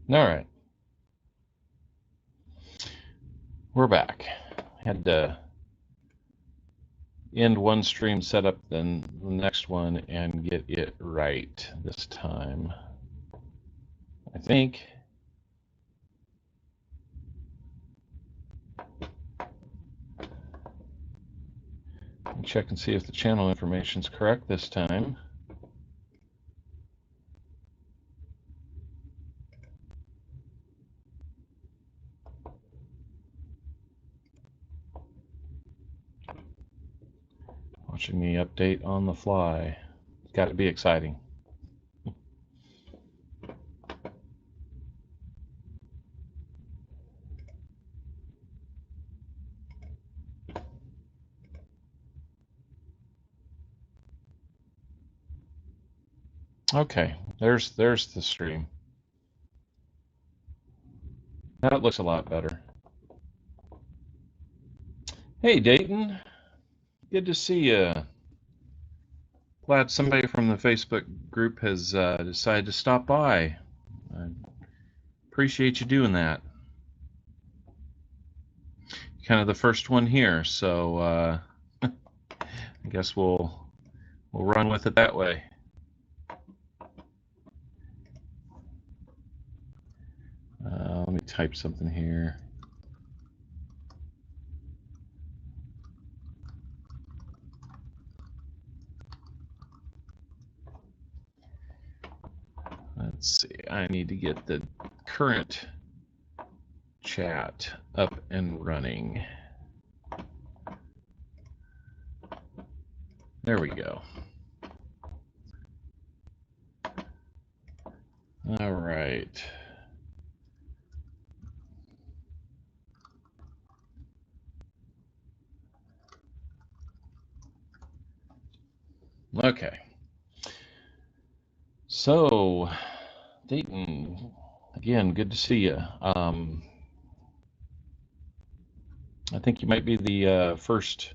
All right, we're back. Had to end one stream, set up then the next one, and get it right this time. I think. Check and see if the channel information is correct this time. Watching me update on the fly. It's got to be exciting. Okay, there's the stream. That looks a lot better. Hey, Dayton. Good to see you. Glad somebody from the Facebook group has decided to stop by. I appreciate you doing that. Kind of the first one here, so I guess we'll run with it that way. Let me type something here. Let's see, I need to get the current chat up and running. There we go. All right. Okay. So, Dayton, again, good to see you. I think you might be the first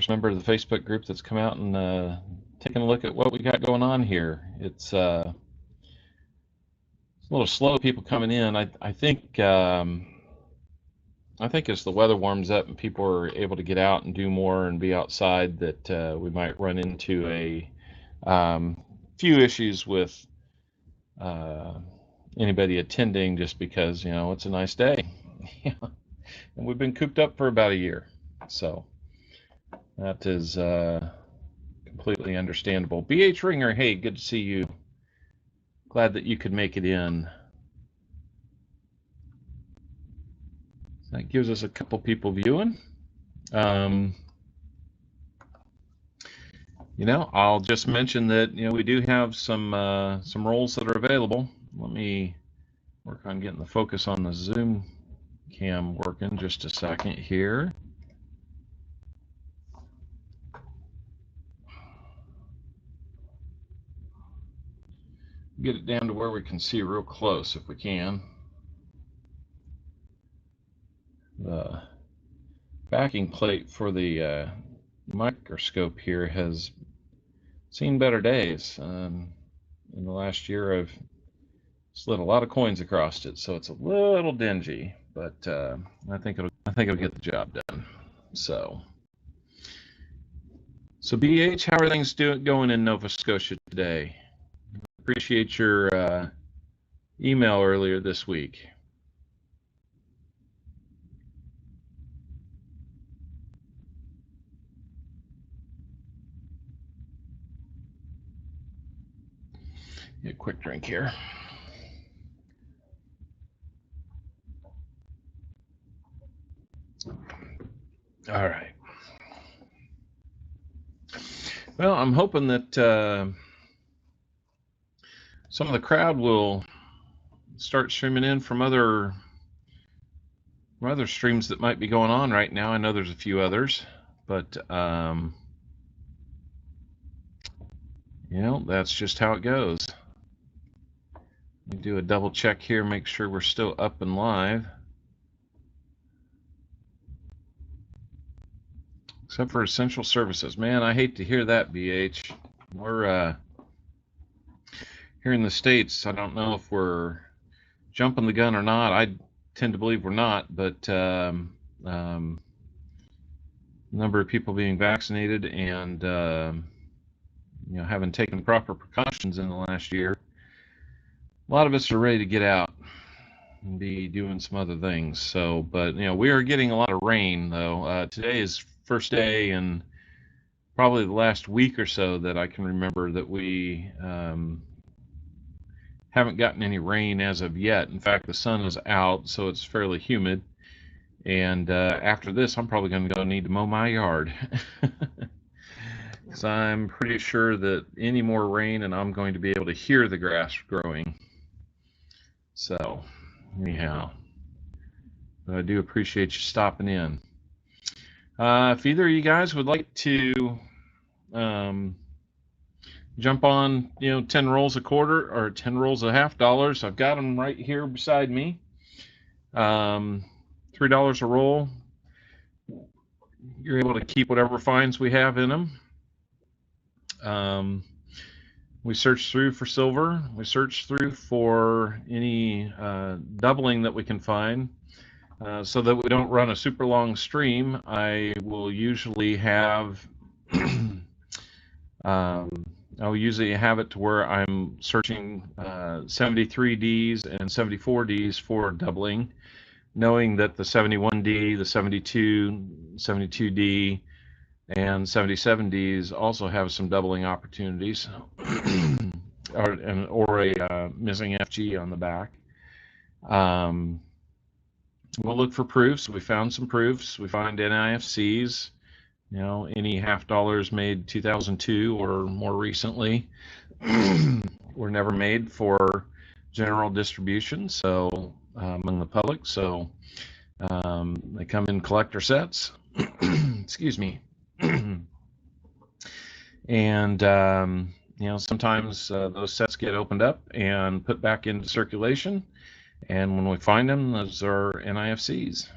member of the Facebook group that's come out and taken a look at what we got going on here. It's a little slow, people coming in. I think as the weather warms up and people are able to get out and do more and be outside, that we might run into a few issues with anybody attending, just because, you know, it's a nice day. And we've been cooped up for about a year, so that is completely understandable. BH Ringer, hey, good to see you. Glad that you could make it in. That gives us a couple people viewing. You know, I'll just mention that, you know, we do have some roles that are available. Let me work on getting the focus on the Zoom cam working just a second here. Get it down to where we can see real close if we can. The backing plate for the microscope here has seen better days. In the last year, I've slid a lot of coins across it, so it's a little dingy, but I think it'll get the job done. So BH, how are things going in Nova Scotia today? Appreciate your email earlier this week. Get a quick drink here. All right. Well, I'm hoping that some of the crowd will start streaming in from other streams that might be going on right now. I know there's a few others, but you know, that's just how it goes. Let me do a double check here, make sure we're still up and live. Except for essential services. Man, I hate to hear that, BH. We're here in the States, I don't know if we're jumping the gun or not. I tend to believe we're not, but number of people being vaccinated and having taken proper precautions in the last year, a lot of us are ready to get out and be doing some other things. So, but we are getting a lot of rain though. Today is first day in probably the last week or so that I can remember that we haven't gotten any rain as of yet. In fact, the sun is out, so it's fairly humid. And after this, I'm probably going to go need to mow my yard. Because I'm pretty sure that any more rain and I'm going to be able to hear the grass growing. So, anyhow, I do appreciate you stopping in. If either of you guys would like to jump on, 10 rolls a quarter or 10 rolls a $half, I've got them right here beside me. $3 a roll. You're able to keep whatever finds we have in them. We search through for silver. We search through for any doubling that we can find. So that we don't run a super long stream, I will usually have I'll usually have it to where I'm searching 73Ds and 74Ds for doubling, knowing that the 71D, the 72D, and 77Ds also have some doubling opportunities, or a missing FG on the back. We'll look for proofs. We found some proofs. We find NIFCs, any $half made 2002 or more recently were never made for general distribution, so among the public. So they come in collector sets. Excuse me. And sometimes those sets get opened up and put back into circulation. And when we find them, those are NIFCs.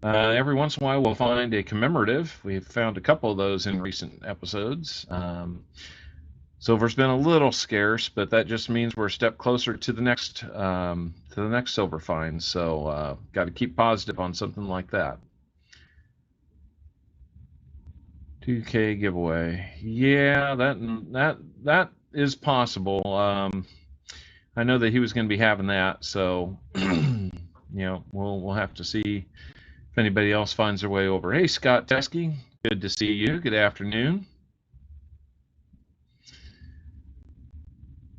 Every once in a while, we'll find a commemorative. We've found a couple of those in recent episodes. Silver's been a little scarce, but that just means we're a step closer to the next silver find. So, got to keep positive on something like that. 2K giveaway. Yeah, that is possible. I know that he was going to be having that, so we'll have to see if anybody else finds their way over. Hey, Scott Teskey, good to see you. Good afternoon.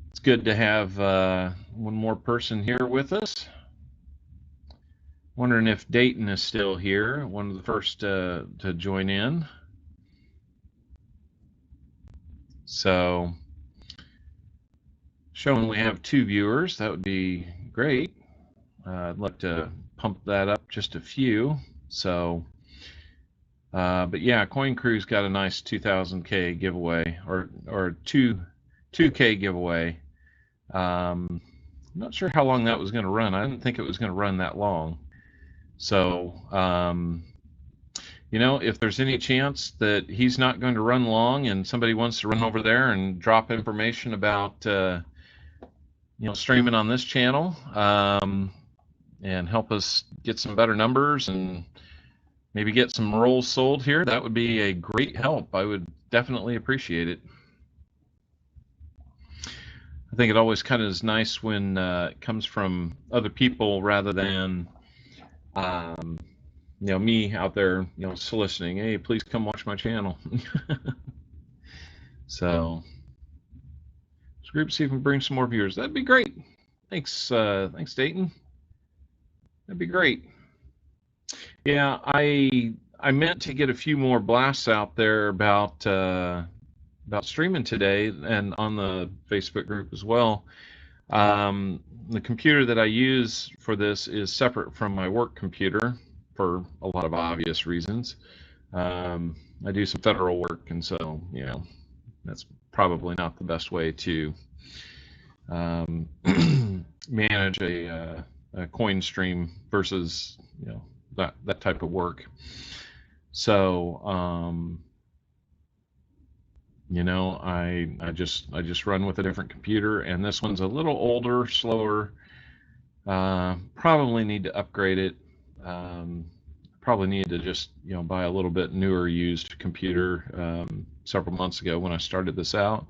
It's good to have one more person here with us. Wondering if Dayton is still here, one of the first to join in. So, showing we have 2 viewers, that would be great. I'd like to pump that up just a few. So, but yeah, Coin Crew's got a nice 2000K giveaway, or 2K giveaway. I'm not sure how long that was going to run. I didn't think it was going to run that long. So, if there's any chance that he's not going to run long and somebody wants to run over there and drop information about streaming on this channel, and help us get some better numbers and maybe get some rolls sold here, that would be a great help. I would definitely appreciate it. I think it always kind of is nice when it comes from other people rather than me out there soliciting, hey, please come watch my channel. So group, see if we can bring some more viewers. That'd be great. Thanks Dayton. That'd be great. Yeah, I meant to get a few more blasts out there about streaming today and on the Facebook group as well. The computer that I use for this is separate from my work computer for a lot of obvious reasons. I do some federal work, and so that's probably not the best way to manage a coin stream versus that type of work. So I just run with a different computer, and this one's a little older, slower, Probably need to upgrade it. Probably need to just buy a little bit newer used computer several months ago when I started this out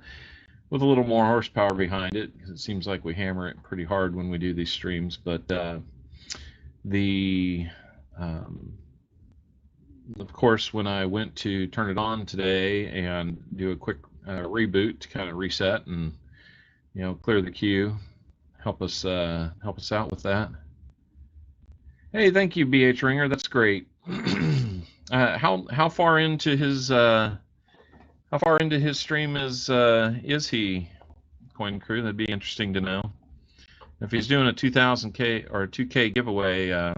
with a little more horsepower behind it, because it seems like we hammer it pretty hard when we do these streams. But the um, of course, when I went to turn it on today and do a quick reboot to kind of reset and clear the queue, help us out with that. Hey, thank you, BH Ringer. That's great. How far into his stream is he, Coin Crew? That'd be interesting to know. If he's doing a 2000K or a 2K giveaway, I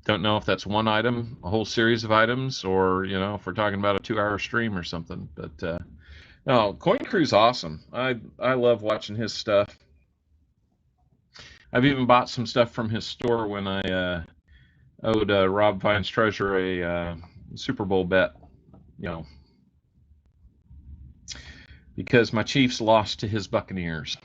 don't know if that's one item, a whole series of items, or if we're talking about a 2-hour stream or something. But no, Coin Crew's awesome. I love watching his stuff. I've even bought some stuff from his store when I owed Rob Vine's Treasure a Super Bowl bet, because my Chiefs lost to his Buccaneers.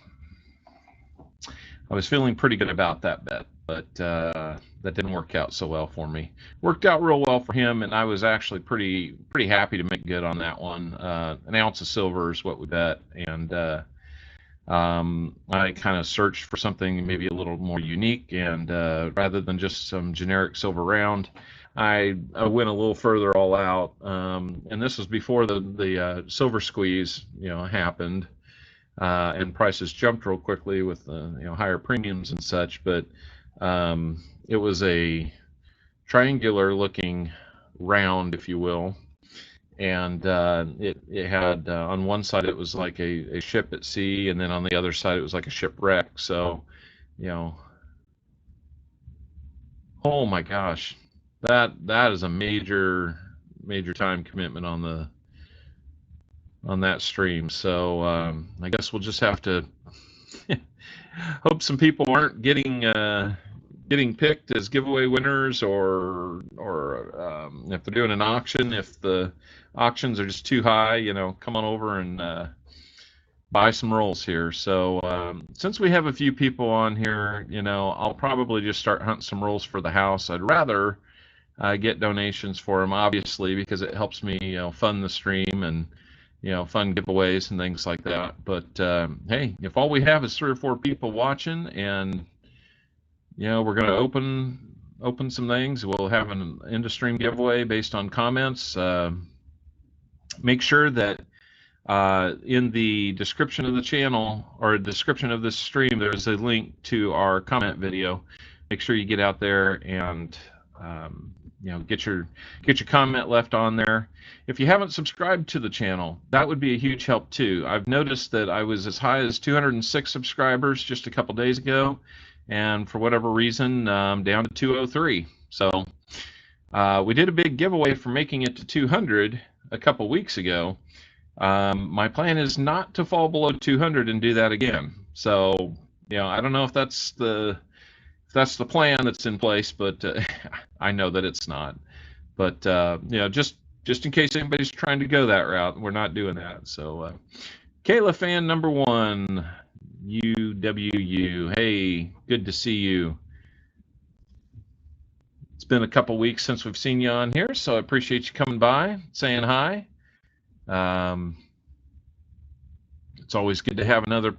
I was feeling pretty good about that bet, but that didn't work out so well for me. Worked out real well for him, and I was actually pretty happy to make good on that one. An ounce of silver is what we bet, and I kind of searched for something maybe a little more unique, and rather than just some generic silver round, I went a little further all out. And this was before the silver squeeze, happened, and prices jumped real quickly with higher premiums and such. But it was a triangular looking round, if you will. And it had on one side it was like a ship at sea, and then on the other side it was like a shipwreck. So, oh my gosh, that is a major time commitment on that stream. So I guess we'll just have to hope some people aren't getting picked as giveaway winners, or if they're doing an auction, if the auctions are just too high, come on over and buy some rolls here. So since we have a few people on here, I'll probably just start hunting some rolls for the house. I'd rather get donations for them, obviously, because it helps me fund the stream and fund giveaways and things like that. But hey, if all we have is 3 or 4 people watching, and we're going to open some things, we'll have an end-of-stream giveaway based on comments. Make sure that in the description of the channel, or description of this stream, there's a link to our comment video. Make sure you get out there and get your comment left on there. If you haven't subscribed to the channel, that would be a huge help too. I've noticed that I was as high as 206 subscribers just a couple days ago, and for whatever reason, down to 203. So we did a big giveaway for making it to 200 a couple weeks ago. My plan is not to fall below 200 and do that again. So I don't know if that's the plan that's in place, but I know that it's not. But just in case anybody's trying to go that route, we're not doing that. So Kayla fan number 1, UWU. Hey, good to see you. It's been a couple weeks since we've seen you on here, so I appreciate you coming by, saying hi. It's always good to have another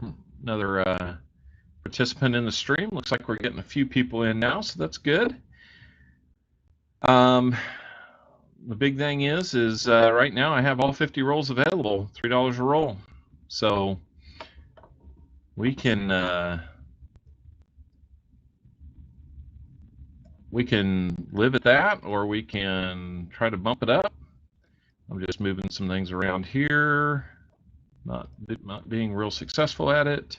participant in the stream. Looks like we're getting a few people in now, so that's good. The big thing is right now I have all 50 rolls available, $3 a roll. So we can live at that, or we can try to bump it up. I'm just moving some things around here, not being real successful at it.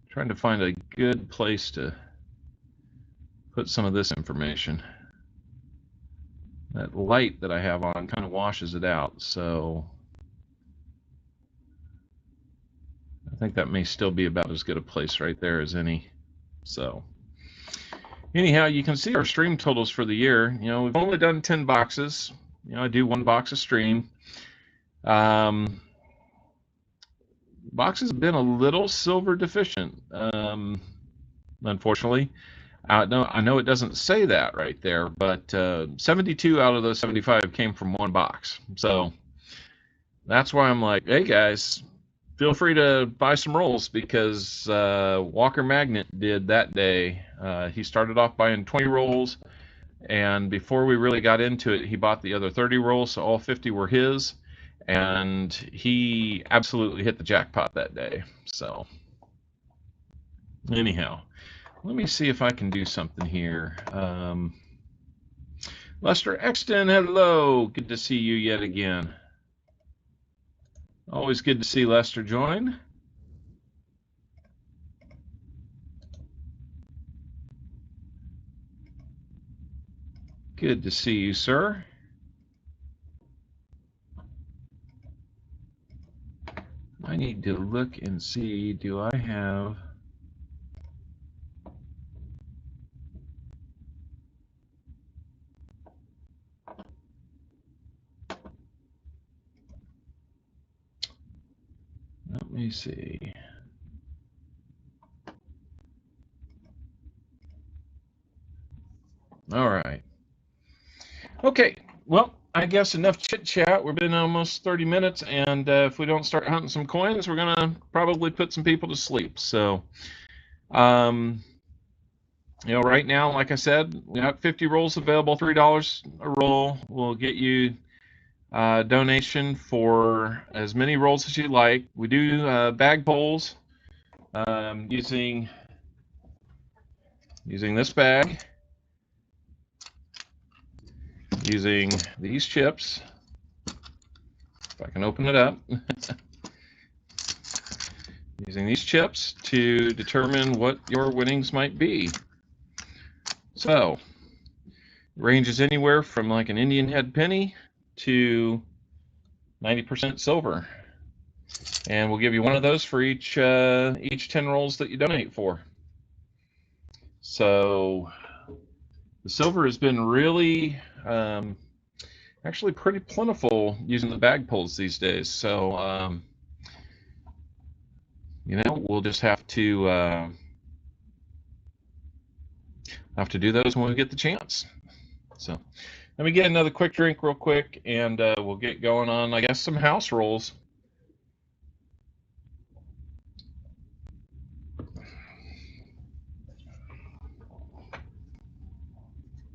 Trying to find a good place to put some of this information. That light that I have on kind of washes it out, so I think that may still be about as good a place right there as any. So anyhow, you can see our stream totals for the year. We've only done 10 boxes. I do 1 box a stream. Boxes have been a little silver deficient. unfortunately. No, I know it doesn't say that right there, but 72 out of those 75 came from one box. So that's why I'm like, hey guys, feel free to buy some rolls, because Walker Magnet did that day. He started off buying 20 rolls, and before we really got into it, he bought the other 30 rolls, so all 50 were his, and he absolutely hit the jackpot that day. So anyhow, let me see if I can do something here. Lester Exton, hello. Good to see you yet again. Always good to see Lester join. Good to see you, sir. I need to look and see, do I have... Let me see. All right. Okay. Well, I guess enough chit chat. We've been almost 30 minutes, and if we don't start hunting some coins, we're gonna probably put some people to sleep. So, right now, like I said, we got 50 rolls available, $3 a roll. We'll get you donation for as many rolls as you like. We do bag pulls using this bag, using these chips. If I can open it up. Using these chips to determine what your winnings might be. So, it ranges anywhere from like an Indian head penny to 90% silver. And we'll give you one of those for each 10 rolls that you donate for. So, the silver has been really actually pretty plentiful using the bag pulls these days. So, we'll just have to do those when we get the chance. So let me get another quick drink real quick, and we'll get going on, I guess, some house rolls.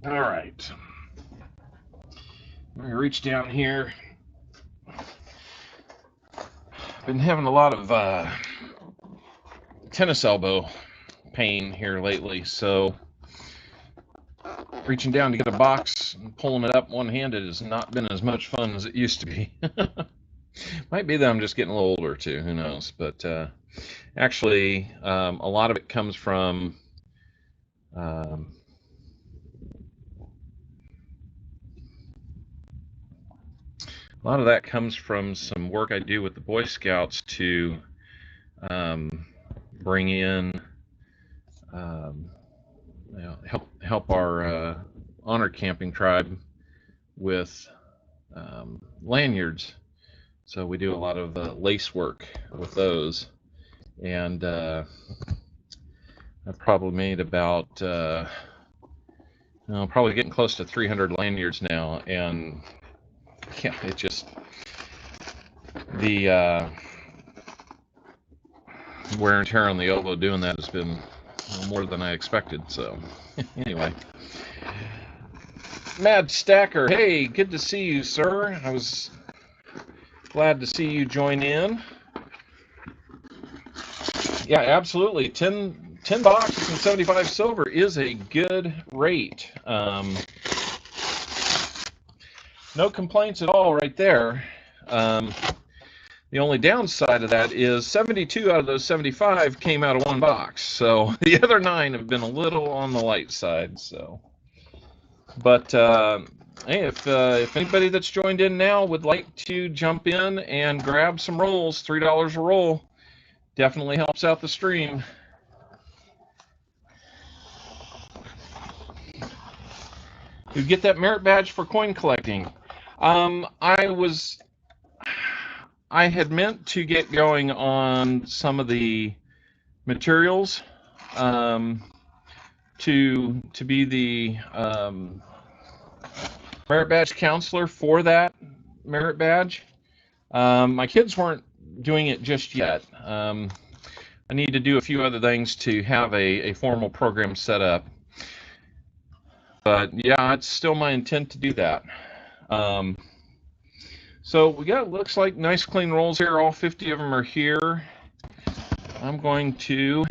All right. Let me reach down here. Been having a lot of tennis elbow pain here lately, so reaching down to get a box and pulling it up one-handed has not been as much fun as it used to be. Might be that I'm just getting a little older too, who knows, but actually a lot of it comes from a lot of that comes from some work I do with the Boy Scouts to bring in, help our honor camping tribe with lanyards. So we do a lot of lace work with those, and I've probably made about probably getting close to 300 lanyards now, and yeah, it just, the wear and tear on the elbow doing that has been more than I expected. So anyway, Mad Stacker, hey, good to see you, sir. I was glad to see you join in. Yeah, absolutely. 10 boxes and 75 silver is a good rate. No complaints at all right there. The only downside of that is 72 out of those 75 came out of one box. So the other 9 have been a little on the light side. So, but hey, if anybody that's joined in now would like to jump in and grab some rolls, $3 a roll, definitely helps out the stream. You get that merit badge for coin collecting. I had meant to get going on some of the materials. to be the merit badge counselor for that merit badge. My kids weren't doing it just yet. I need to do a few other things to have a formal program set up. But yeah, it's still my intent to do that. So we got, looks like nice clean rolls here. All 50 of them are here. I'm going to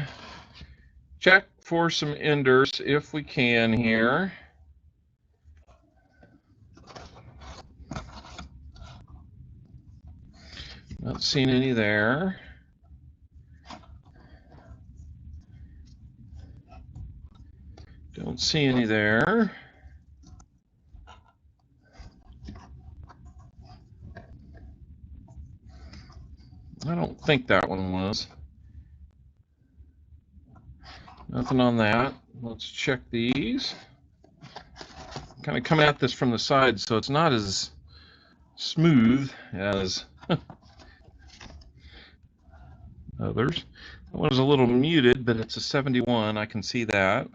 check for some enders if we can here. Not seeing any there. Don't see any there. I don't think that one was. Nothing on that. Let's check these. Kind of coming at this from the side, so it's not as smooth as others. That one's a little muted, but it's a 71. I can see that.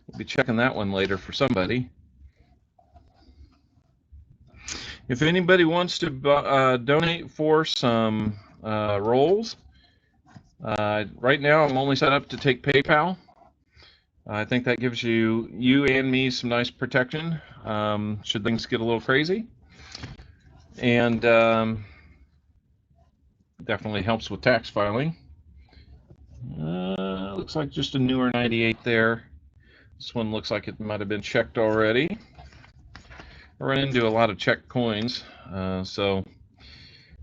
We'll be checking that one later for somebody. If anybody wants to donate for some rolls, right now I'm only set up to take PayPal. I think that gives you and me some nice protection should things get a little crazy, and definitely helps with tax filing. Looks like just a newer 98 there. This one looks like it might have been checked already. I run into a lot of checked coins, so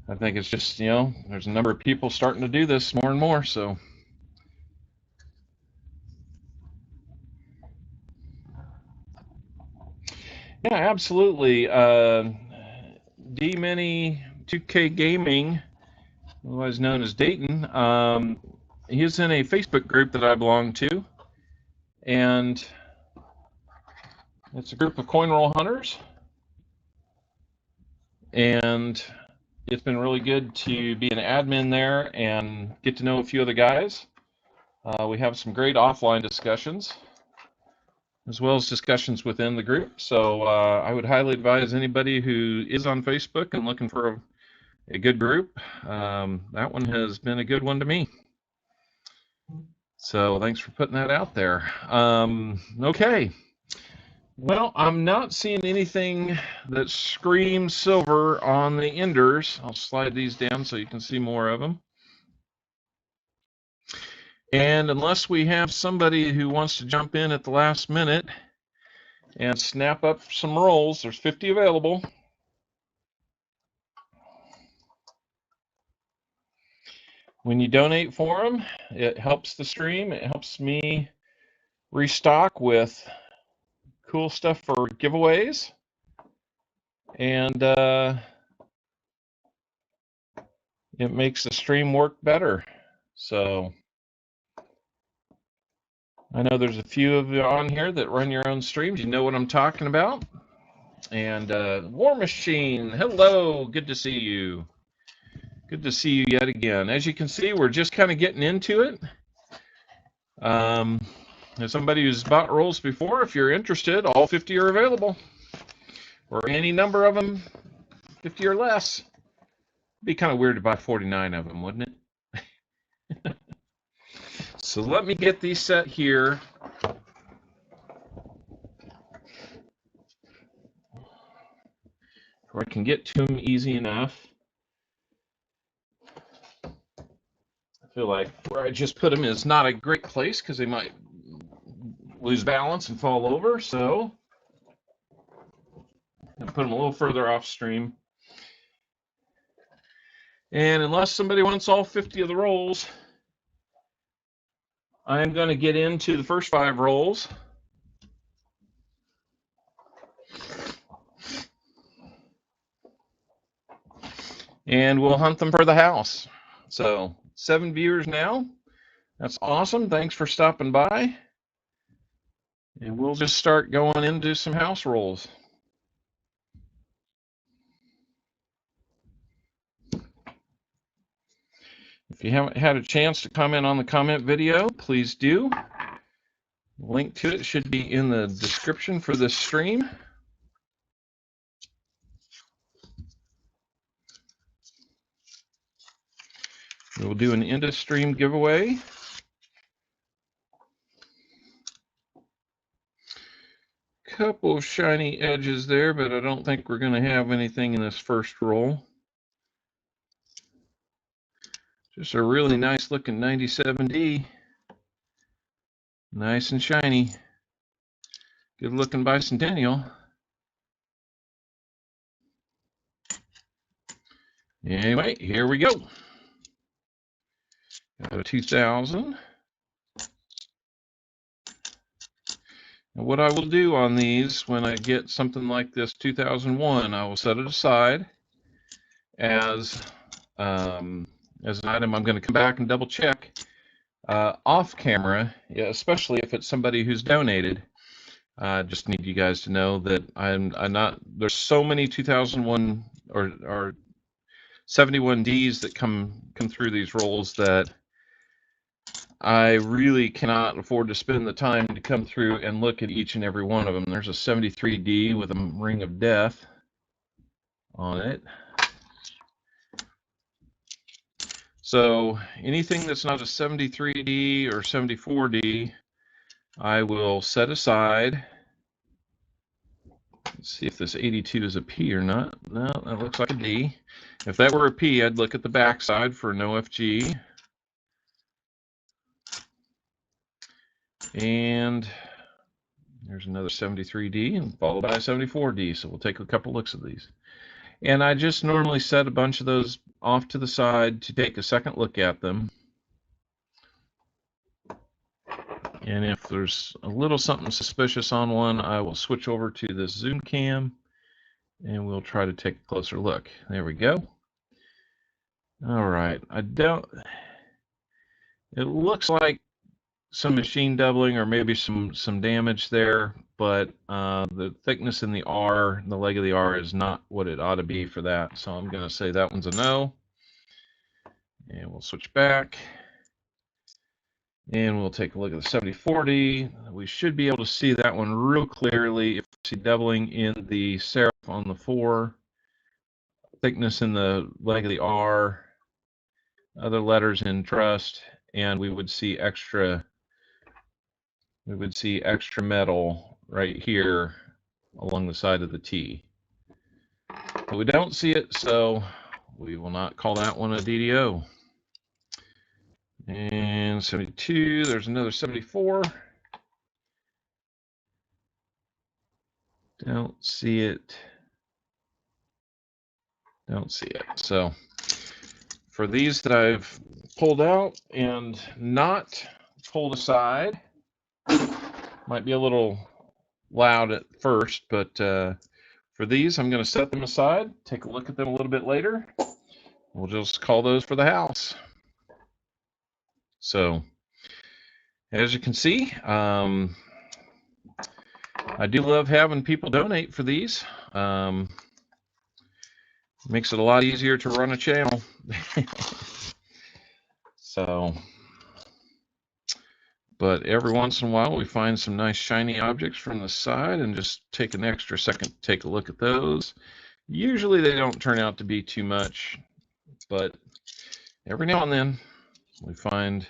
I think it's just, you know, there's a number of people starting to do this more and more, so. Yeah, absolutely. D-Mini 2K Gaming, otherwise known as Dayton, he's in a Facebook group that I belong to, and it's a group of coin roll hunters, and it's been really good to be an admin there and get to know a few of the guys. We have some great offline discussions, as well as discussions within the group. So I would highly advise anybody who is on Facebook and looking for a good group. That one has been a good one to me. So thanks for putting that out there. Okay. Well, I'm not seeing anything that screams silver on the enders. I'll slide these down so you can see more of them. And unless we have somebody who wants to jump in at the last minute and snap up some rolls, there's 50 available. When you donate for them, it helps the stream. It helps me restock with cool stuff for giveaways. And it makes the stream work better. So I know there's a few of you on here that run your own streams. You know what I'm talking about. And War Machine, hello, good to see you. Good to see you yet again. As you can see, we're just kind of getting into it. As somebody who's bought rolls before, if you're interested, all 50 are available. Or any number of them, 50 or less. It'd be kind of weird to buy 49 of them, wouldn't it? So let me get these set here. Where I can get to them easy enough. I feel like where I just put them is not a great place because they might lose balance and fall over, so I'll put them a little further off stream. And unless somebody wants all 50 of the rolls, I'm going to get into the first 5 rolls. And we'll hunt them for the house. So 7 viewers now. That's awesome. Thanks for stopping by. And we'll just start going into some house rolls. If you haven't had a chance to comment on the comment video, please do. Link to it should be in the description for this stream. We'll do an end of stream giveaway. Couple of shiny edges there, but I don't think we're going to have anything in this first roll. Just a really nice looking 97D. Nice and shiny. Good looking bicentennial. Anyway, here we go. Got a 2000. And what I will do on these when I get something like this 2001, I will set it aside as an item I'm going to come back and double check off camera, especially if it's somebody who's donated. I just need you guys to know that I'm not, there's so many 2001 or 71Ds that come through these rolls that I really cannot afford to spend the time to come through and look at each and every one of them. There's a 73D with a ring of death on it. So anything that's not a 73D or 74D, I will set aside. Let's see if this 82 is a P or not. No, that looks like a D. If that were a P, I'd look at the back side for an OFG. And there's another 73D and followed by a 74D. So we'll take a couple looks at these. And I just normally set a bunch of those off to the side to take a second look at them. And if there's a little something suspicious on one, I will switch over to this zoom cam and we'll try to take a closer look. There we go. All right. It looks like some machine doubling or maybe some damage there, but the thickness in the R, the leg of the R, is not what it ought to be for that. So I'm going to say that one's a no. And we'll switch back. And we'll take a look at the 7040. We should be able to see that one real clearly if we see doubling in the serif on the 4, thickness in the leg of the R, other letters in trust, and we would see extra metal right here along the side of the T. But we don't see it, so we will not call that one a DDO. And 72, there's another 74. Don't see it. Don't see it. So for these that I've pulled out and not pulled aside, might be a little loud at first, but for these, I'm going to set them aside, take a look at them a little bit later. We'll just call those for the house. So as you can see, I do love having people donate for these. Makes it a lot easier to run a channel. So, but every once in a while we find some nice shiny objects from the side and just take an extra second to take a look at those. Usually they don't turn out to be too much, but every now and then we find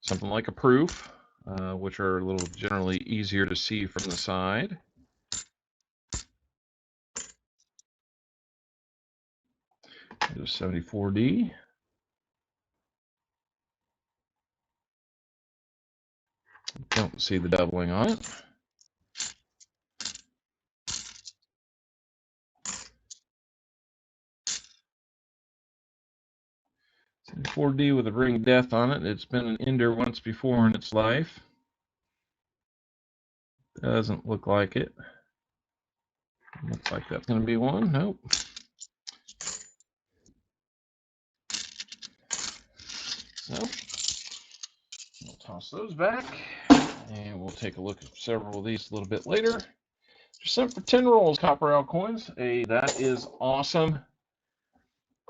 something like a proof, which are a little generally easier to see from the side. There's 74D. Don't see the doubling on it. 74D with a ring of death on it. It's been an ender once before in its life. Doesn't look like it. Looks like that's going to be one. Nope. So we'll toss those back, and we'll take a look at several of these a little bit later. Just sent for 10 rolls, Copper Owl coins. Hey, that is awesome.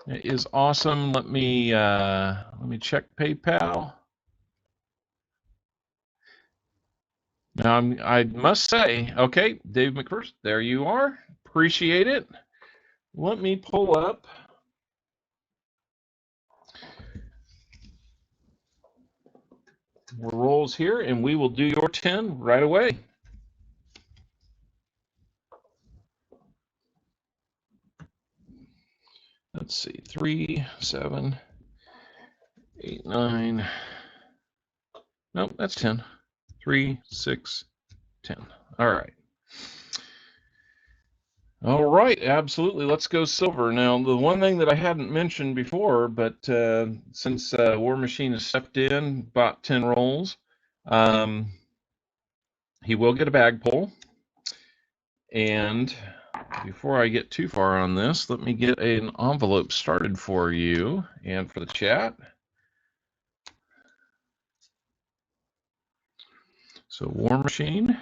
It is awesome. Let me check PayPal. Now, I must say, okay, Dave McPherson, there you are. Appreciate it. Let me pull up more rolls here, and we will do your 10 right away. Let's see, 3, 7, 8, 9. Nope, that's 10. 3, 6, 10. All right. All right, absolutely. Let's go silver. Now, the one thing that I hadn't mentioned before, but since War Machine has stepped in, bought 10 rolls, he will get a bag pull. And before I get too far on this, let me get an envelope started for you and for the chat. So War Machine.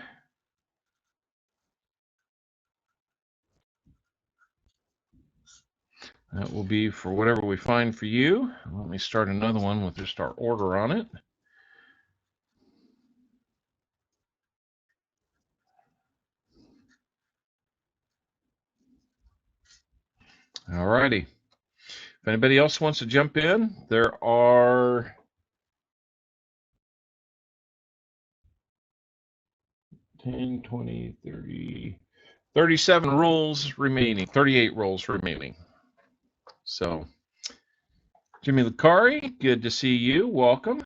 That will be for whatever we find for you. Let me start another one with just our order on it. All righty. If anybody else wants to jump in, there are 10, 20, 30, 37 rolls remaining, 38 rolls remaining. So, Jimmy Lucari, good to see you. Welcome.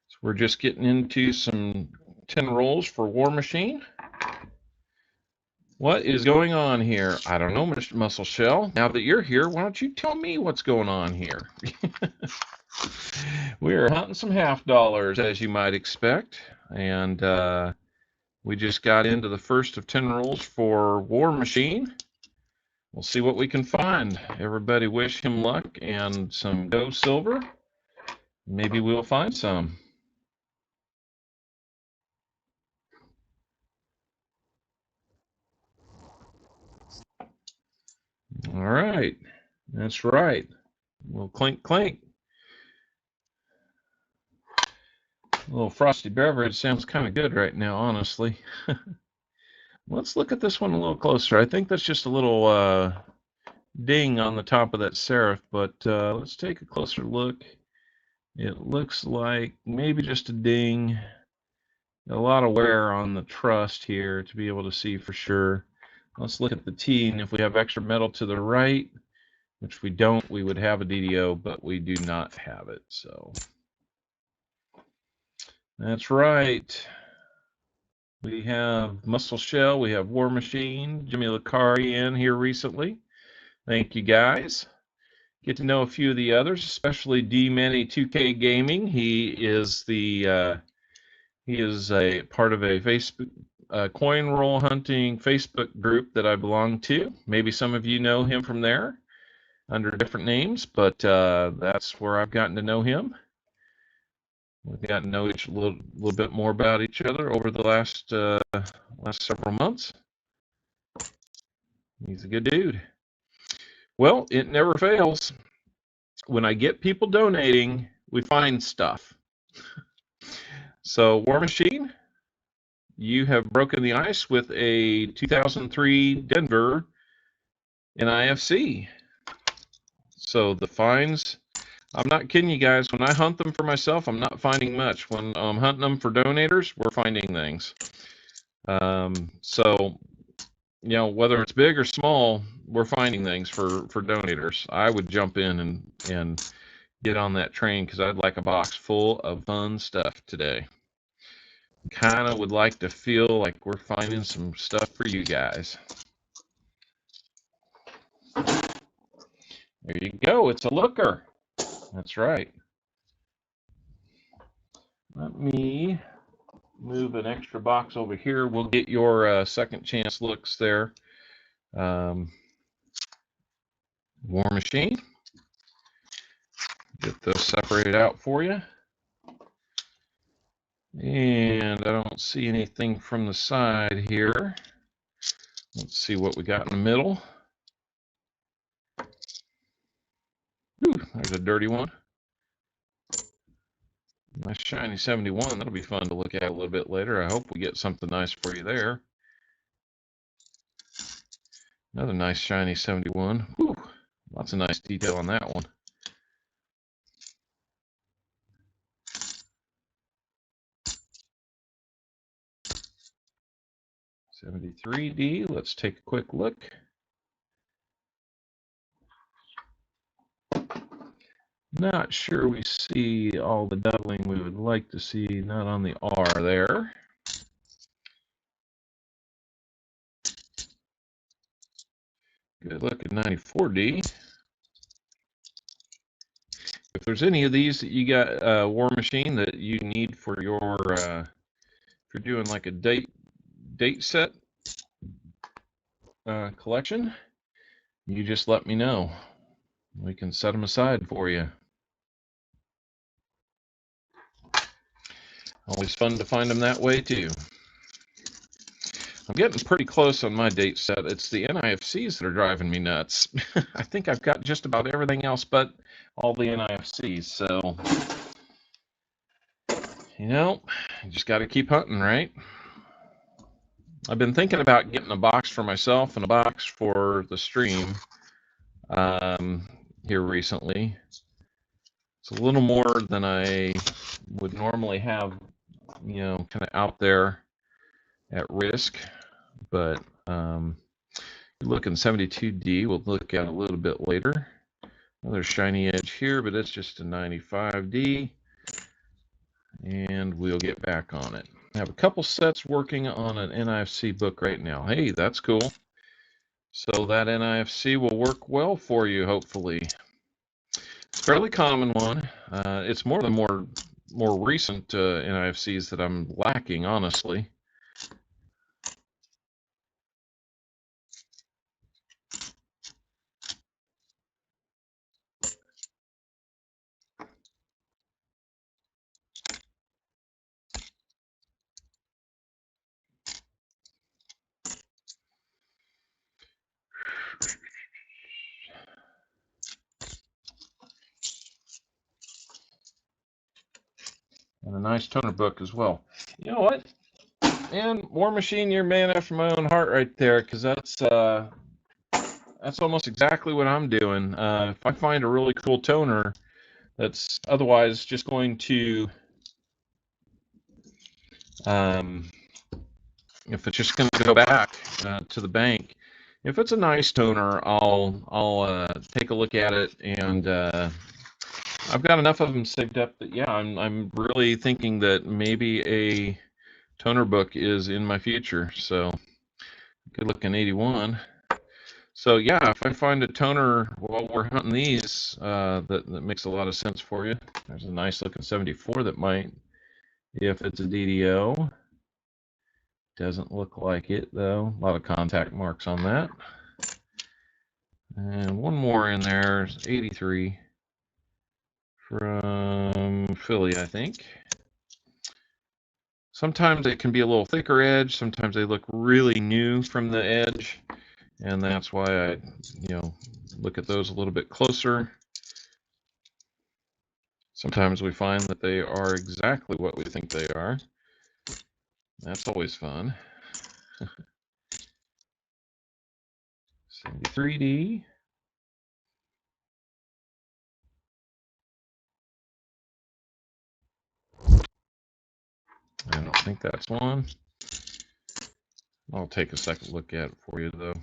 So we're just getting into some 10 rolls for War Machine. What is going on here? I don't know, Mr. Muscle Shell. Now that you're here, why don't you tell me what's going on here? We're hunting some half dollars, as you might expect. And we just got into the first of 10 rolls for War Machine. We'll see what we can find. Everybody wish him luck and some go silver. Maybe we'll find some. All right. That's right. We'll clink, clink. A little frosty beverage sounds kind of good right now, honestly. Let's look at this one a little closer. I think that's just a little ding on the top of that serif, but let's take a closer look. It looks like maybe just a ding. A lot of wear on the trust here to be able to see for sure. Let's look at the T, and if we have extra metal to the right, which we don't, we would have a DDO, but we do not have it. So that's right. We have Muscle Shell, we have War Machine, Jimmy Lucari in here recently. Thank you guys. Get to know a few of the others, especially D Manny 2K Gaming. He is a part of a Facebook coin roll hunting Facebook group that I belong to. Maybe some of you know him from there under different names, but that's where I've gotten to know him. We've gotten to know each a little bit more about each other over the last several months. He's a good dude. Well, it never fails. When I get people donating, we find stuff. So, War Machine, you have broken the ice with a 2003 Denver NIFC. So the finds, I'm not kidding you guys, when I hunt them for myself, I'm not finding much. When I'm hunting them for donators, we're finding things. So, you know, whether it's big or small, we're finding things for donators. I would jump in and get on that train because I'd like a box full of fun stuff today. Kind of would like to feel like we're finding some stuff for you guys. There you go. It's a looker. That's right. Let me move an extra box over here. We'll get your second chance looks there. War Machine. Get those separated out for you. And I don't see anything from the side here. Let's see what we got in the middle. Ooh, there's a dirty one. Nice shiny 71. That'll be fun to look at a little bit later. I hope we get something nice for you there. Another nice shiny 71. Whew, lots of nice detail on that one. 73D. Let's take a quick look. Not sure we see all the doubling we would like to see, not on the R there. Good look at 94D. If there's any of these that you got, War Machine, that you need for your, if you're doing like a date set collection, you just let me know. We can set them aside for you. Always fun to find them that way too. I'm getting pretty close on my date set. It's the NIFCs that are driving me nuts. I think I've got just about everything else but all the NIFCs. So, you just got to keep hunting, right? I've been thinking about getting a box for myself and a box for the stream here recently. It's a little more than I would normally have, kind of out there at risk. But looking 72D, we'll look at a little bit later. Another shiny edge here, but it's just a 95D. And we'll get back on it. I have a couple sets working on an NIFC book right now. Hey, that's cool. So that NIFC will work well for you, hopefully. It's a fairly common one. It's more the more recent NIFCs that I'm lacking, honestly. And a nice toner book as well. You know what? And War Machine, you're a man after my own heart right there, because that's almost exactly what I'm doing. If I find a really cool toner that's otherwise just going to, if it's just going to go back to the bank, if it's a nice toner, I'll take a look at it, and I've got enough of them saved up that yeah, I'm really thinking that maybe a toner book is in my future. So good looking 81. So yeah, if I find a toner while we're hunting these that makes a lot of sense for you. There's a nice looking 74 that might, if it's a DDO. Doesn't look like it though. A lot of contact marks on that. And one more in there, 83 from Philly, I think. Sometimes it can be a little thicker edge. Sometimes they look really new from the edge, and that's why I, look at those a little bit closer. Sometimes we find that they are exactly what we think they are. That's always fun. 73D. I don't think that's one. I'll take a second look at it for you, though.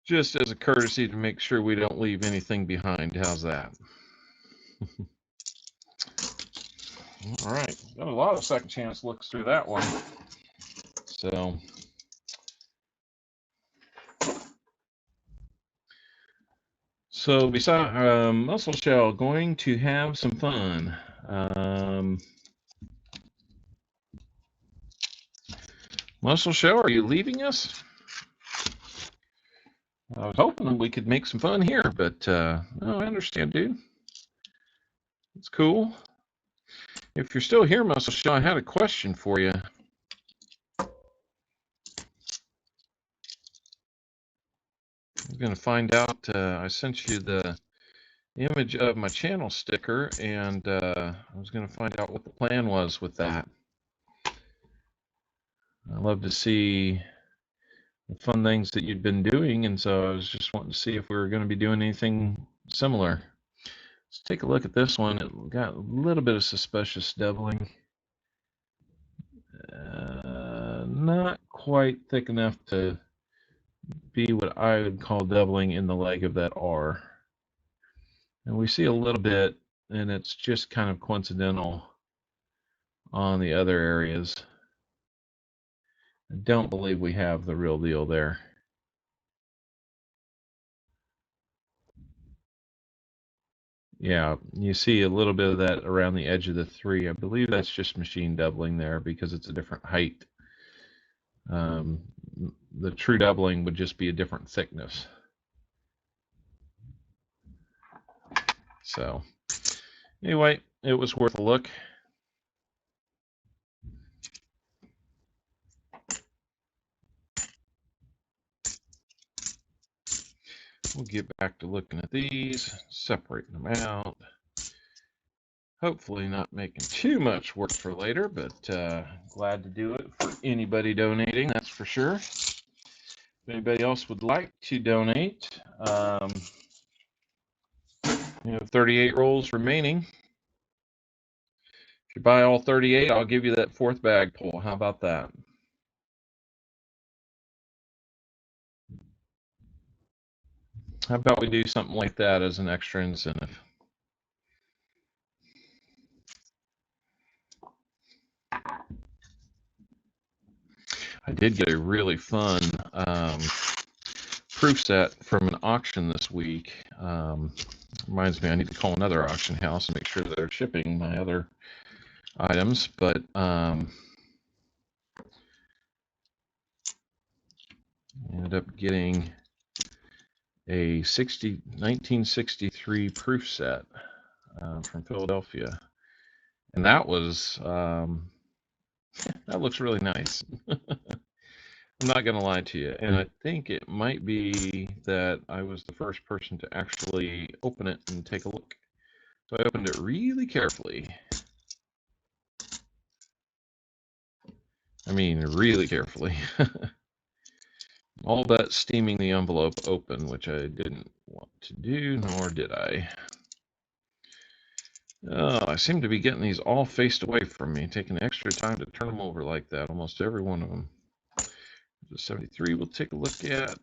Just as a courtesy to make sure we don't leave anything behind. How's that? All right. Got a lot of second chance looks through that one. So beside Muscle Shell, going to have some fun. Muscle Shell, are you leaving us? I was hoping we could make some fun here, but no, I understand, dude. It's cool. If you're still here, Muscle Shell, I had a question for you. I'm going to find out. I sent you the image of my channel sticker, and I was going to find out what the plan was with that. I love to see the fun things that you'd been doing, and so I was just wanting to see if we were going to be doing anything similar. Let's take a look at this one. It got a little bit of suspicious doubling. Not quite thick enough to be what I would call doubling in the leg of that R. And we see a little bit, and it's just kind of coincidental on the other areas. I don't believe we have the real deal there. Yeah, you see a little bit of that around the edge of the 3. I believe that's just machine doubling there because it's a different height. The true doubling would just be a different thickness. So anyway, it was worth a look. We'll get back to looking at these, separating them out. Hopefully not making too much work for later, but glad to do it for anybody donating, that's for sure. If anybody else would like to donate, you have 38 rolls remaining. If you buy all 38, I'll give you that 4th bag pull. How about that? How about we do something like that as an extra incentive? I did get a really fun proof set from an auction this week. Reminds me, I need to call another auction house and make sure that they're shipping my other items. But ended up getting a 1963 proof set from Philadelphia, and that was that looks really nice. I'm not gonna lie to you, and I think it might be that I was the first person to actually open it and take a look. So I opened it really carefully. I mean, really carefully. All but steaming the envelope open, which I didn't want to do, nor did I. Oh, I seem to be getting these all faced away from me, taking extra time to turn them over like that, almost every one of them. The 73 we'll take a look at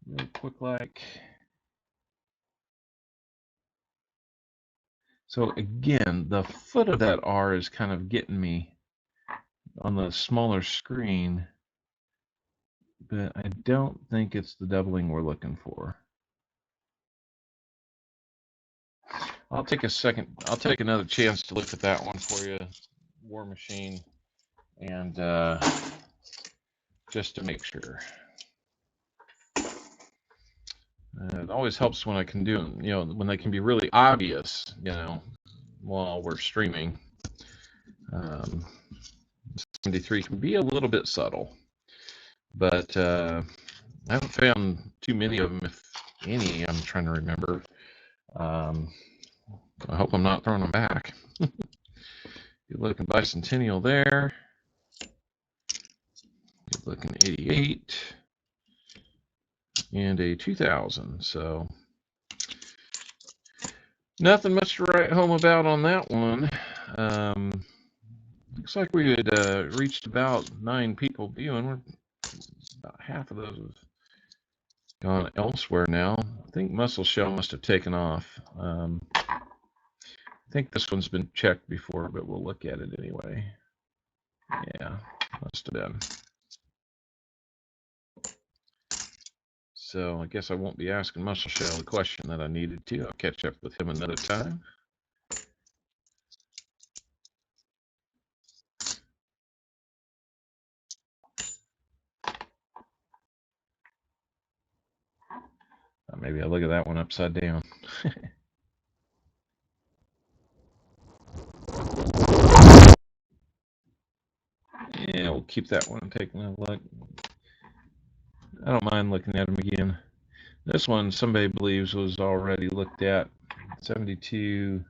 real quick like. So again, the foot of that R is kind of getting me on the smaller screen, but I don't think it's the doubling we're looking for. I'll take another chance to look at that one for you, War Machine, and just to make sure. It always helps when I can do them, when they can be really obvious, while we're streaming. 73 can be a little bit subtle, but I haven't found too many of them, if any. I'm trying to remember. I hope I'm not throwing them back. Good looking bicentennial there. Good looking 88 and a 2000. So nothing much to write home about on that one. Looks like we had reached about 9 people viewing. We're about half of those have gone elsewhere now. I think Muscle Shell must have taken off. I think this one's been checked before, but we'll look at it anyway. Yeah, must have been. So I guess I won't be asking Muscle Shell the question that I needed to. I'll catch up with him another time. Maybe I'll look at that one upside down. Yeah, we'll keep that one and take another look. I don't mind looking at them again. This one somebody believes was already looked at. 72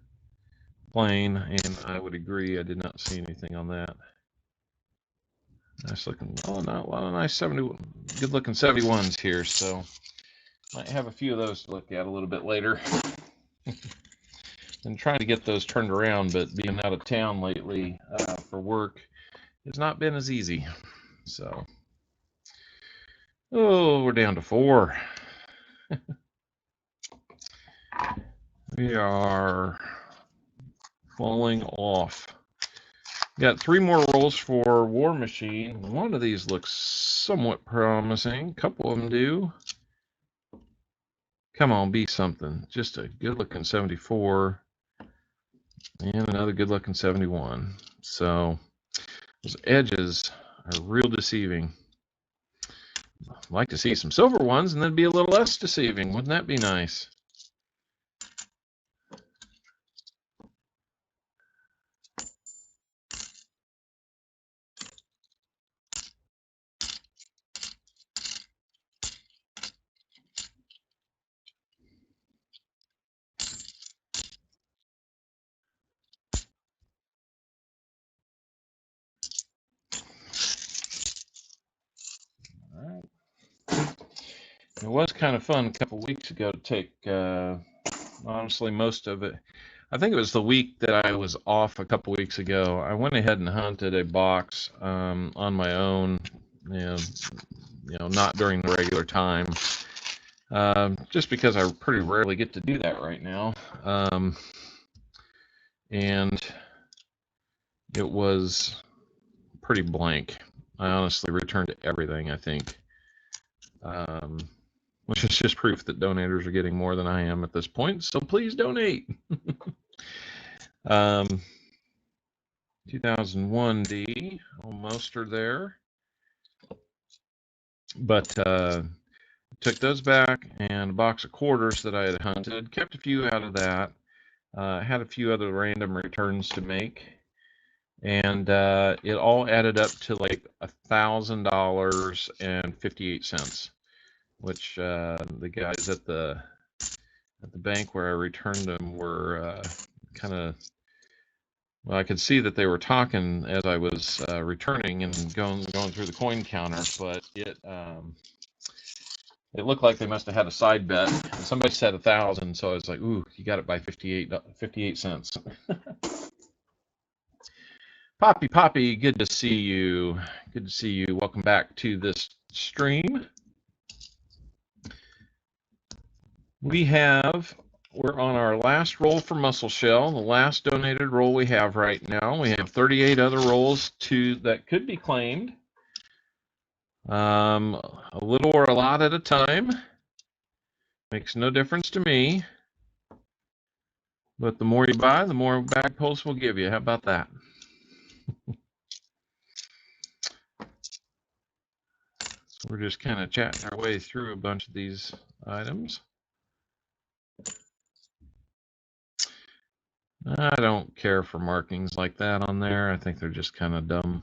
plain, and I would agree. I did not see anything on that. Nice looking, a lot of nice 70, good looking 71s here. So might have a few of those to look at a little bit later. And trying to get those turned around, but being out of town lately for work has not been as easy. So, oh, we're down to 4. We are falling off. Got 3 more rolls for War Machine. One of these looks somewhat promising. A couple of them do. Come on, be something. Just a good-looking 74 and another good-looking 71. So those edges are real deceiving. I'd like to see some silver ones and then be a little less deceiving. Wouldn't that be nice? All right. It was kind of fun a couple weeks ago to take, honestly, most of it. I think it was the week that I was off a couple weeks ago. I went ahead and hunted a box on my own, not during the regular time, just because I pretty rarely get to do that right now. And it was pretty blank. I honestly returned everything, I think, which is just proof that donators are getting more than I am at this point. So please donate. 2001D, almost are there. But took those back, and a box of quarters that I had hunted. Kept a few out of that. Had a few other random returns to make. And it all added up to like $1,000.58, which the guys at the bank where I returned them were kind of, well, I could see that they were talking as I was returning and going through the coin counter, but it looked like they must have had a side bet. And somebody said 1,000, so I was like, ooh, you got it by 58 cents. Poppy, good to see you. Good to see you. Welcome back to this stream. We're on our last roll for Muscle Shell, the last donated roll we have right now. We have 38 other rolls that could be claimed. A little or a lot at a time. Makes no difference to me. But the more you buy, the more bag posts we'll give you. How about that? So we're just kind of chatting our way through a bunch of these items. I don't care for markings like that on there. I think they're just kind of dumb.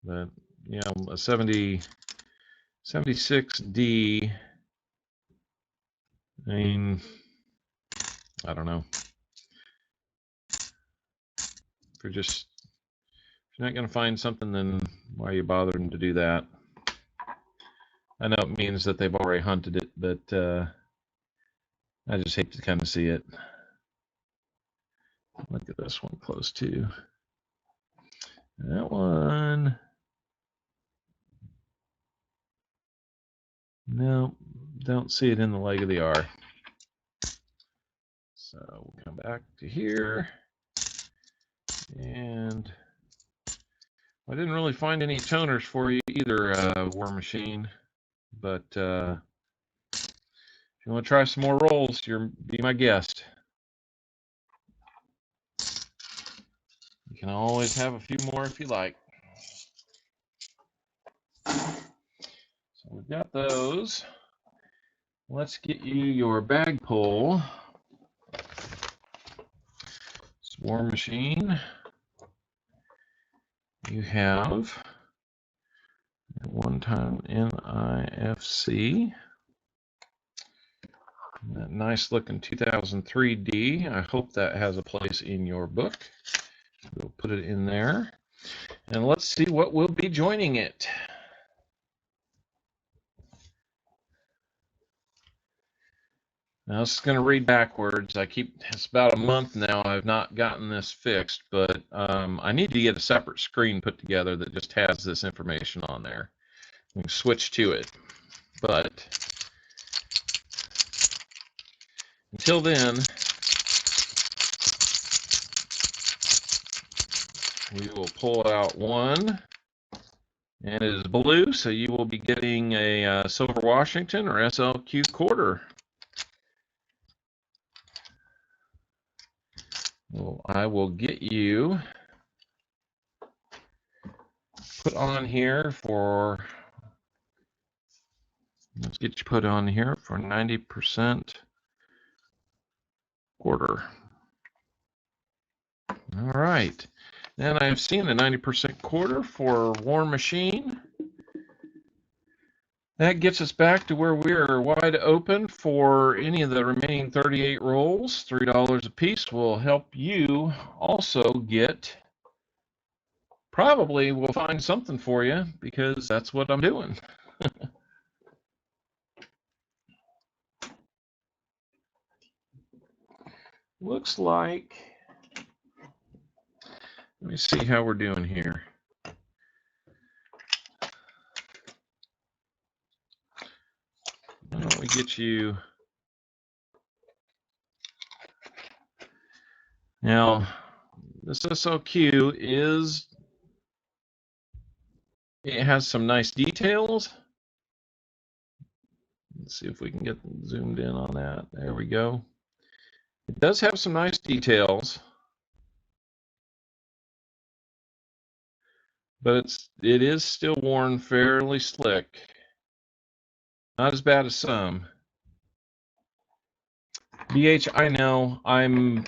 But, a 76D, I mean, I don't know. If you're not going to find something, then why are you bothering to do that? I know it means that they've already hunted it, but I just hate to kind of see it. Look at this one close too. That one. No, don't see it in the leg of the R. So we'll come back to here. And I didn't really find any toners for you either, War Machine. But if you want to try some more rolls, be my guest. You can always have a few more if you like. So we've got those. Let's get you your bag pull. War Machine. You have at one time NIFC. nice looking 2003D. I hope that has a place in your book. We'll put it in there. And let's see what will be joining it. Now this is going to read backwards. It's about a month now I've not gotten this fixed, but I need to get a separate screen put together that just has this information on there. We can switch to it. But until then, we will pull out one, and it is blue, so you will be getting a Silver Washington or SLQ quarter. Well, I will get you put on here for, let's get you put on here for 90% quarter. All right. And I've seen a 90% quarter for War Machine. That gets us back to where we're wide open for any of the remaining 38 rolls. $3 a piece will help you also get, probably we'll find something for you because that's what I'm doing. Looks like, let me see how we're doing here. Why don't we get you, now this SLQ is, it has some nice details. Let's see if we can get zoomed in on that. There we go. It does have some nice details, but it is still worn fairly slick. Not as bad as some. BH, I know, I'm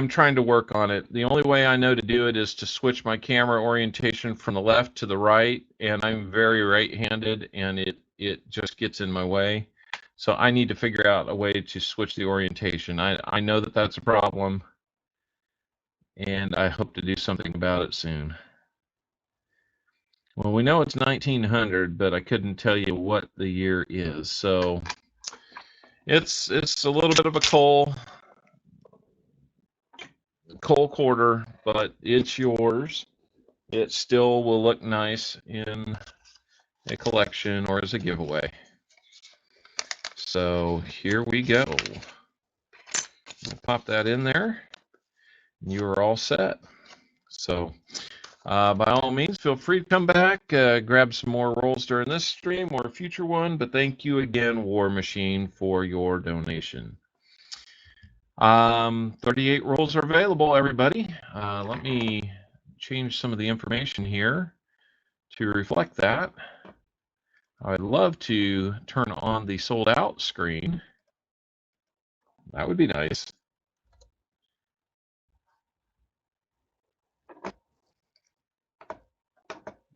trying to work on it. The only way I know to do it is to switch my camera orientation from the left to the right, and I'm very right-handed, and it just gets in my way. So I need to figure out a way to switch the orientation. I know that that's a problem, and I hope to do something about it soon. Well, we know it's 1900, but I couldn't tell you what the year is. So it's a little bit of a coal quarter, but it's yours. It still will look nice in a collection or as a giveaway. So here we go. We'll pop that in there. You are all set. So by all means, feel free to come back, grab some more rolls during this stream or a future one. But thank you again, War Machine, for your donation. 38 rolls are available, everybody. Let me change some of the information here to reflect that. I'd love to turn on the sold out screen. That would be nice.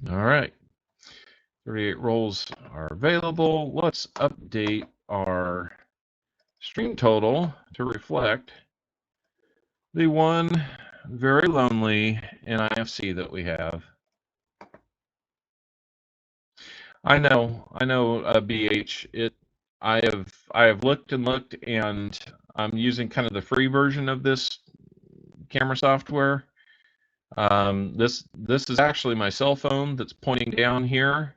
All right. 38 rolls are available. Let's update our stream total to reflect the one very lonely NIFC that we have. I know, BH. I have looked and looked, and I'm using kind of the free version of this camera software. This is actually my cell phone that's pointing down here,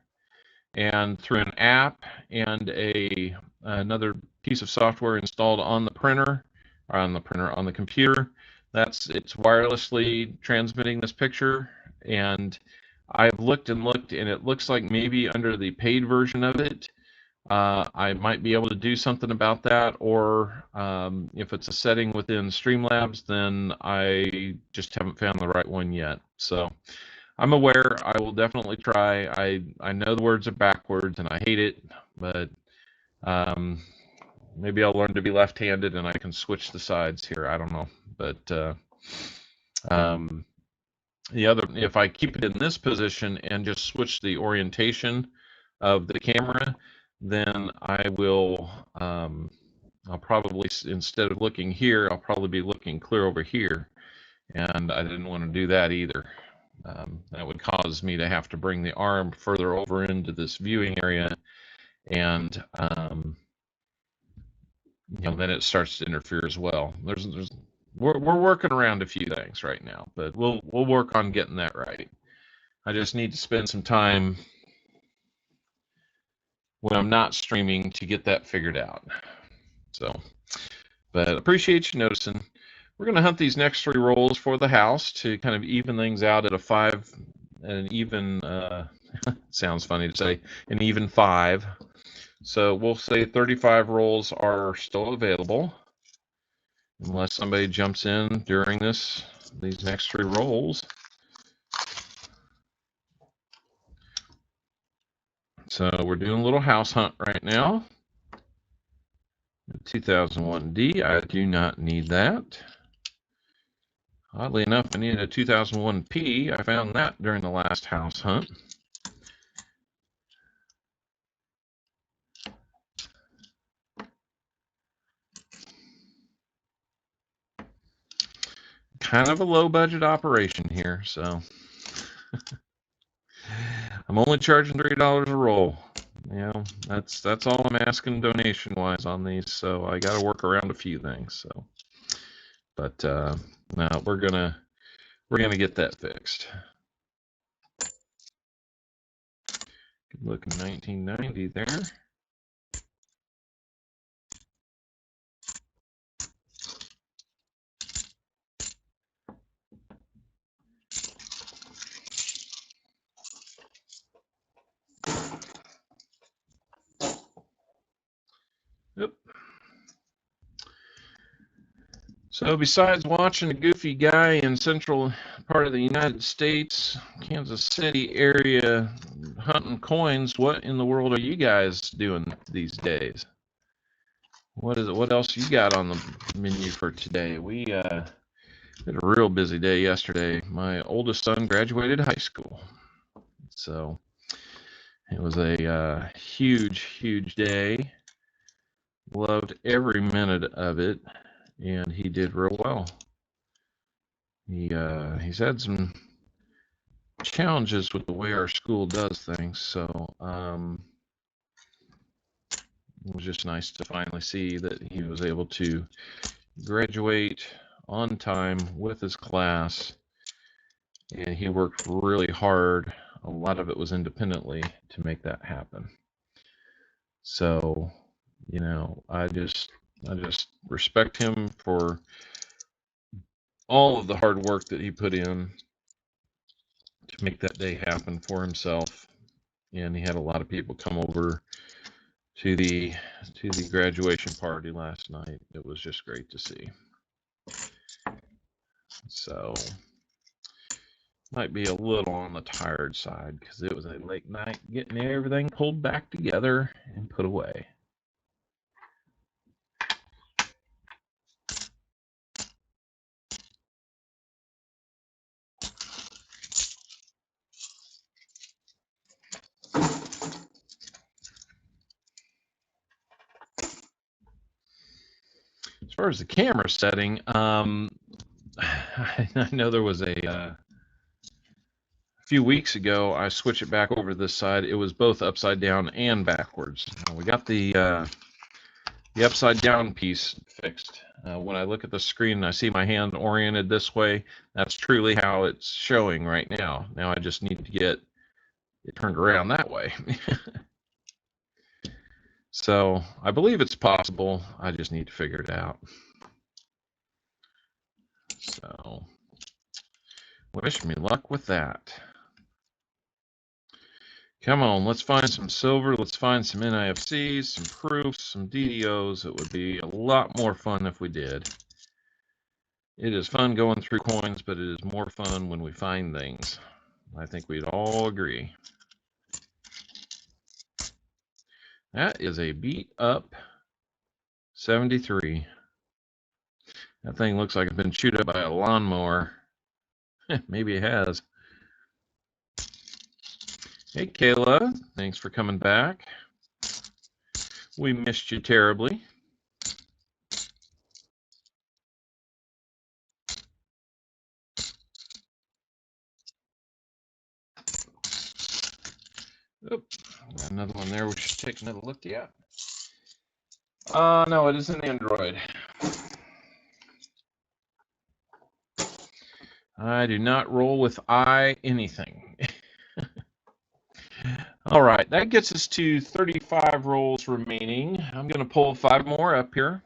and through an app and another piece of software installed on the printer, or on the computer. It's wirelessly transmitting this picture, and I've looked and looked, and it looks like maybe under the paid version of it, I might be able to do something about that, or if it's a setting within Streamlabs, then I just haven't found the right one yet. So I'm aware. I will definitely try. I know the words are backwards, and I hate it, but maybe I'll learn to be left-handed, and I can switch the sides here. I don't know, but if I keep it in this position and just switch the orientation of the camera, then I will I'll probably, instead of looking here, I'll probably be looking clear over here. And I didn't want to do that either. That would cause me to have to bring the arm further over into this viewing area, and then it starts to interfere as well. We're working around a few things right now, but we'll work on getting that right. I just need to spend some time when I'm not streaming to get that figured out. So, but appreciate you noticing. We're going to hunt these next 3 rolls for the house to kind of even things out at a 5, an even, sounds funny to say, an even 5. So we'll say 35 rolls are still available, unless somebody jumps in during these next 3 rolls. So we're doing a little house hunt right now. 2001D, I do not need that. Oddly enough, I needed a 2001P. I found that during the last house hunt. Kind of a low budget operation here, so I'm only charging $3 a roll. That's all I'm asking donation wise on these, so I got to work around a few things. So, but no, we're gonna get that fixed. Good looking 1990 there. Yep. So besides watching a goofy guy in central part of the United States, Kansas City area, hunting coins, what in the world are you guys doing these days? What else you got on the menu for today? We had a real busy day yesterday. My oldest son graduated high school, so it was a huge day. Loved every minute of it, and he did real well. He's had some challenges with the way our school does things, so it was just nice to finally see that he was able to graduate on time with his class, and he worked really hard. A lot of it was independently to make that happen. So, I just respect him for all of the hard work that he put in to make that day happen for himself. And he had a lot of people come over to the graduation party last night. It was just great to see. So might be a little on the tired side because it was a late night getting everything pulled back together and put away. As far as the camera setting, I know there was a few weeks ago I switched it back over to this side. It was both upside down and backwards. We got the upside down piece fixed. When I look at the screen and I see my hand oriented this way, that's truly how it's showing right now. Now I just need to get it turned around that way. So I believe it's possible. I just need to figure it out. So wish me luck with that. Come on, let's find some silver. Let's find some NIFCs, some proofs, some DDOs. It would be a lot more fun if we did. It is fun going through coins, but it is more fun when we find things. I think we'd all agree. That is a beat up 73. That thing looks like it's been chewed up by a lawnmower. Maybe it has. Hey, Kayla. Thanks for coming back. We missed you terribly. Oops, got another one there we should take another look at. No, it is an Android. I do not roll with anything. All right, that gets us to 35 rolls remaining. I'm going to pull 5 more up here.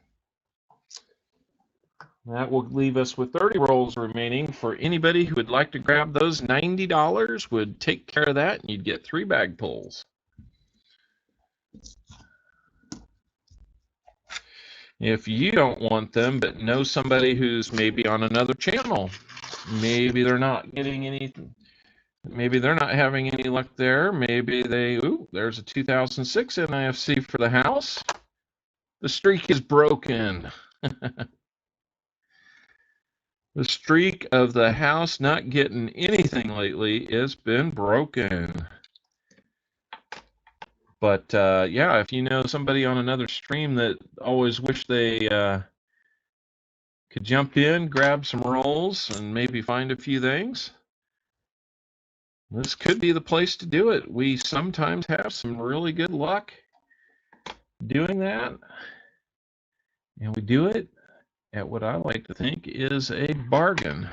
That will leave us with 30 rolls remaining. For anybody who would like to grab those, $90 would take care of that, and you'd get 3 bag pulls. If you don't want them, but know somebody who's maybe on another channel, maybe they're not getting anything. Maybe they're not having any luck there. Maybe there's a 2006 NIFC for the house. The streak is broken. The streak of the house not getting anything lately has been broken. But yeah, if you know somebody on another stream that always wish they could jump in, grab some rolls, and maybe find a few things, this could be the place to do it. We sometimes have some really good luck doing that, and we do it at what I like to think is a bargain.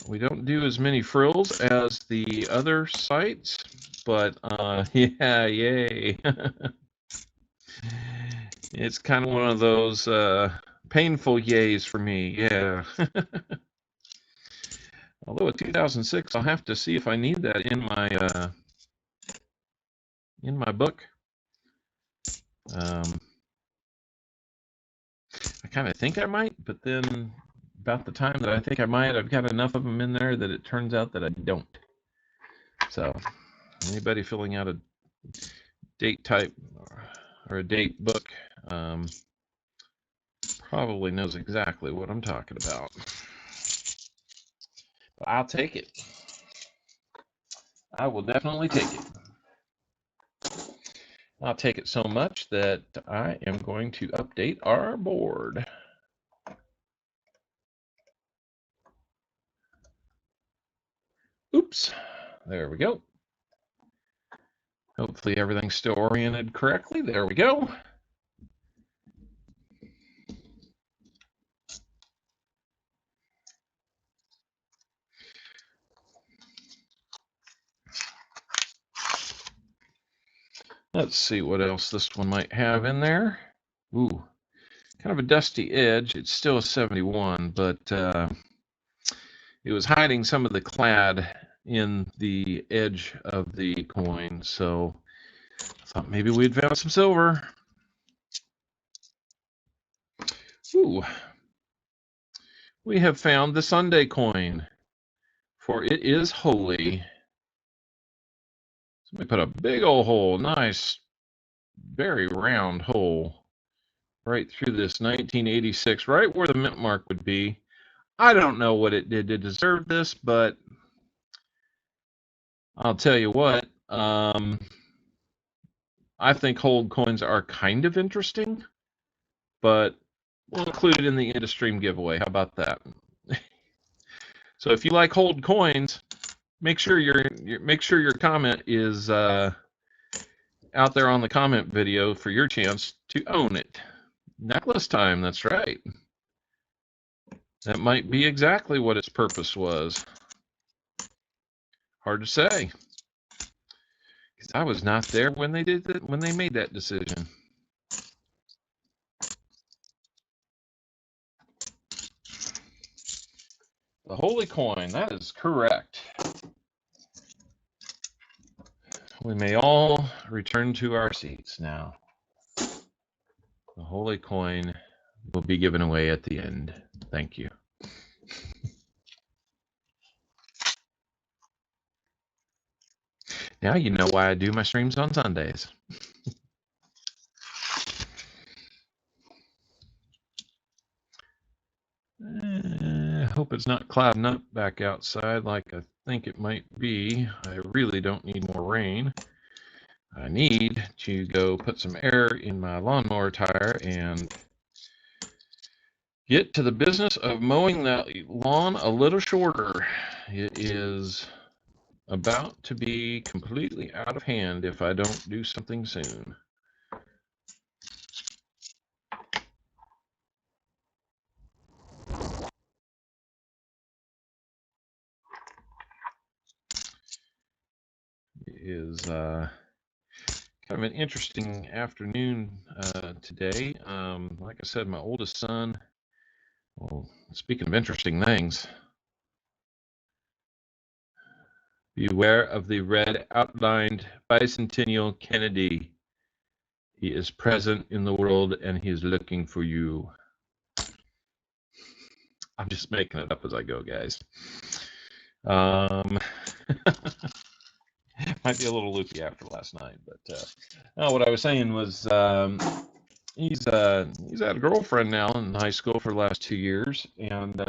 We don't do as many frills as the other sites, but yeah, yay. It's kind of one of those painful yays for me, yeah. Although a 2006, I'll have to see if I need that in my book. I kind of think I might, but then about the time that I think I might, I've got enough of them in there that it turns out that I don't. So anybody filling out a date type or a date book probably knows exactly what I'm talking about. But I'll take it. I will definitely take it. I'll take it so much that I am going to update our board. Oops, there we go. Hopefully everything's still oriented correctly. There we go. Let's see what else this one might have in there. Ooh, kind of a dusty edge. It's still a 71, but it was hiding some of the clad in the edge of the coin, so I thought maybe we'd found some silver. Ooh, we have found the Sunday coin, for it is holy. So we put a big old hole, nice, very round hole, right through this 1986, right where the mint mark would be. I don't know what it did to deserve this, but I'll tell you what, I think hold coins are kind of interesting, but we'll include it in the end of stream giveaway. How about that? So if you like hold coins, make sure your comment is out there on the comment video for your chance to own it. Necklace time, that's right. That might be exactly what its purpose was. Hard to say, because I was not there when they did that, when they made that decision. The holy coin, that is correct. We may all return to our seats now. The holy coin will be given away at the end. Thank you. Now you know why I do my streams on Sundays. I hope it's not clouding up back outside like I think it might be. I really don't need more rain. I need to go put some air in my lawnmower tire and get to the business of mowing that lawn a little shorter. It is about to be completely out of hand if I don't do something soon. It is kind of an interesting afternoon today. Like I said, my oldest son, well, speaking of interesting things, beware of the red outlined bicentennial Kennedy. He is present in the world and he is looking for you. I'm just making it up as I go, guys. Might be a little loopy after last night, but no, what I was saying was he's had a girlfriend now in high school for the last 2 years, and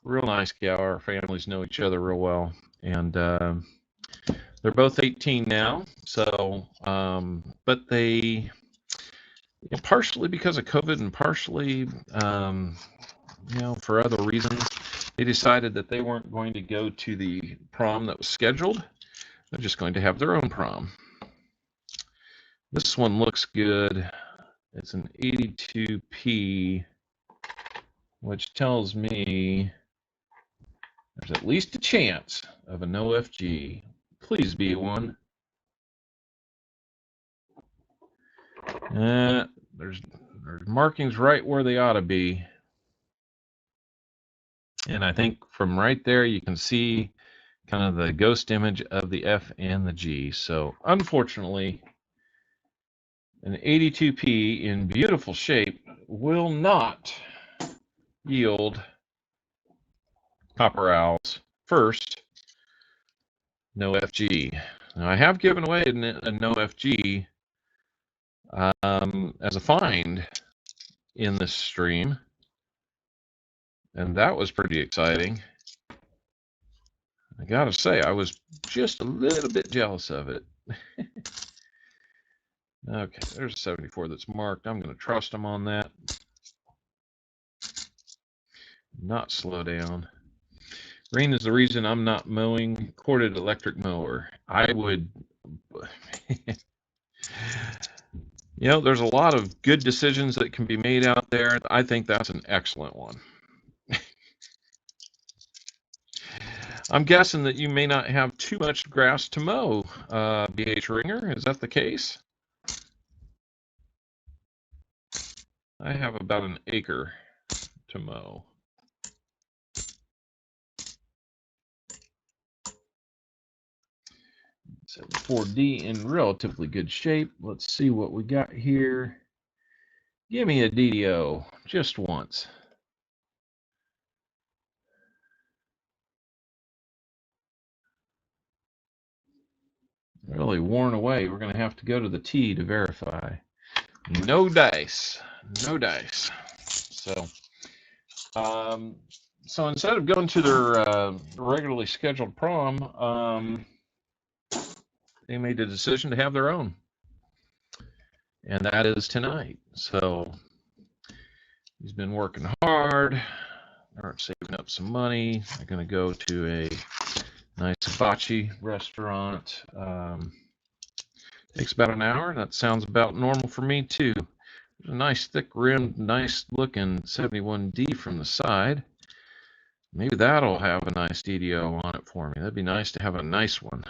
real nice gal. Our families know each other real well, and they're both 18 now. So, but they, partially because of COVID and partially, for other reasons, they decided that they weren't going to go to the prom that was scheduled. They're just going to have their own prom. This one looks good. It's an 82p, which tells me there's at least a chance of an OFG. Please be one. There's markings right where they ought to be. And I think from right there you can see kind of the ghost image of the F and the G. So unfortunately, an 82p in beautiful shape will not yield Copper Owl's first no FG. Now I have given away a no FG as a find in this stream, and that was pretty exciting. I gotta say, I was just a little bit jealous of it. Okay, there's a 74 that's marked. I'm going to trust him on that. Not slow down. Rain is the reason I'm not mowing corded electric mower. I would, there's a lot of good decisions that can be made out there. I think that's an excellent one. I'm guessing that you may not have too much grass to mow, BH Ringer. Is that the case? I have about an acre to mow. 74D in relatively good shape. Let's see what we got here. Give me a DDO just once. Really worn away. We're going to have to go to the T to verify. No dice. No dice. So instead of going to their regularly scheduled prom, they made the decision to have their own. And that is tonight. So he's been working hard. They're saving up some money. They're going to go to a nice hibachi restaurant. Takes about an hour. That sounds about normal for me too. There's a nice thick rimmed, nice looking 71D from the side. Maybe that'll have a nice DDO on it for me. That'd be nice to have a nice one.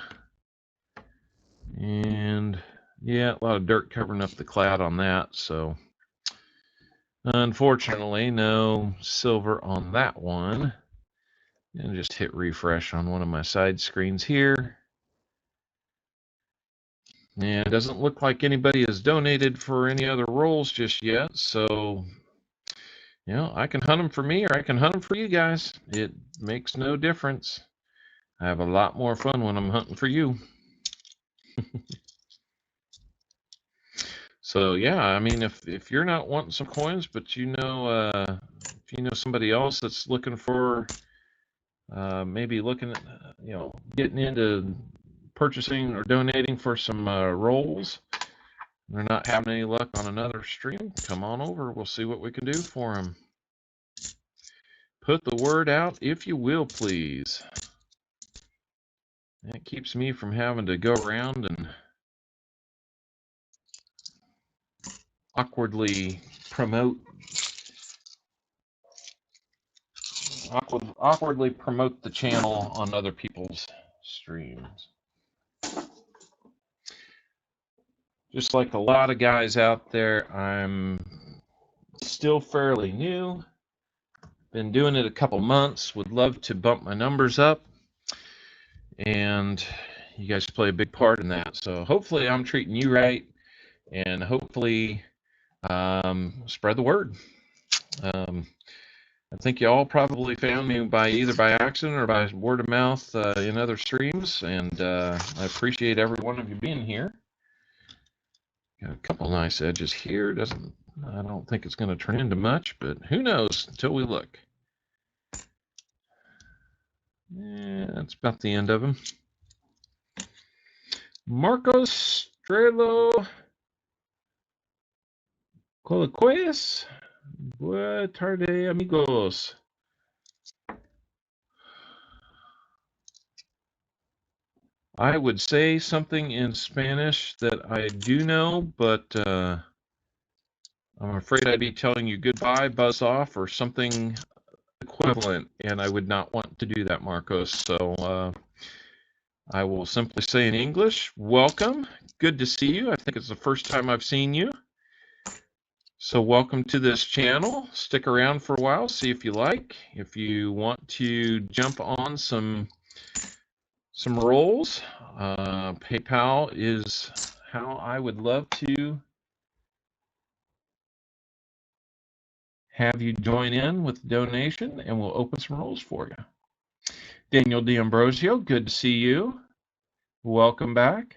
And yeah, a lot of dirt covering up the cloud on that. So unfortunately, no silver on that one. And just hit refresh on one of my side screens here. And it doesn't look like anybody has donated for any other roles just yet. So, I can hunt them for me or I can hunt them for you guys. It makes no difference. I have a lot more fun when I'm hunting for you. So yeah, I mean, if you're not wanting some coins, but if you know somebody else that's looking for maybe looking at getting into purchasing or donating for some rolls, they're not having any luck on another stream, come on over. We'll see what we can do for them. Put the word out, if you will, please. That keeps me from having to go around and awkwardly promote the channel on other people's streams. Just like a lot of guys out there, I'm still fairly new. Been doing it a couple months. Would love to bump my numbers up, and you guys play a big part in that. So hopefully I'm treating you right, and hopefully spread the word. I think you all probably found me either by accident or by word of mouth in other streams, and I appreciate every one of you being here. Got a couple nice edges here. I don't think it's going to turn into much, but who knows until we look. Yeah, that's about the end of them. Marcos Strelo Coloquies. Buenas tardes, amigos. I would say something in Spanish that I do know, but I'm afraid I'd be telling you goodbye, buzz off, or something equivalent, and I would not want to do that, Marcos. So I will simply say in English, welcome. Good to see you. I think it's the first time I've seen you. So welcome to this channel. Stick around for a while, see if you like. If you want to jump on some rolls, PayPal is how I would love to have you join in with donation, and we'll open some rolls for you. Daniel D'Ambrosio, good to see you. Welcome back.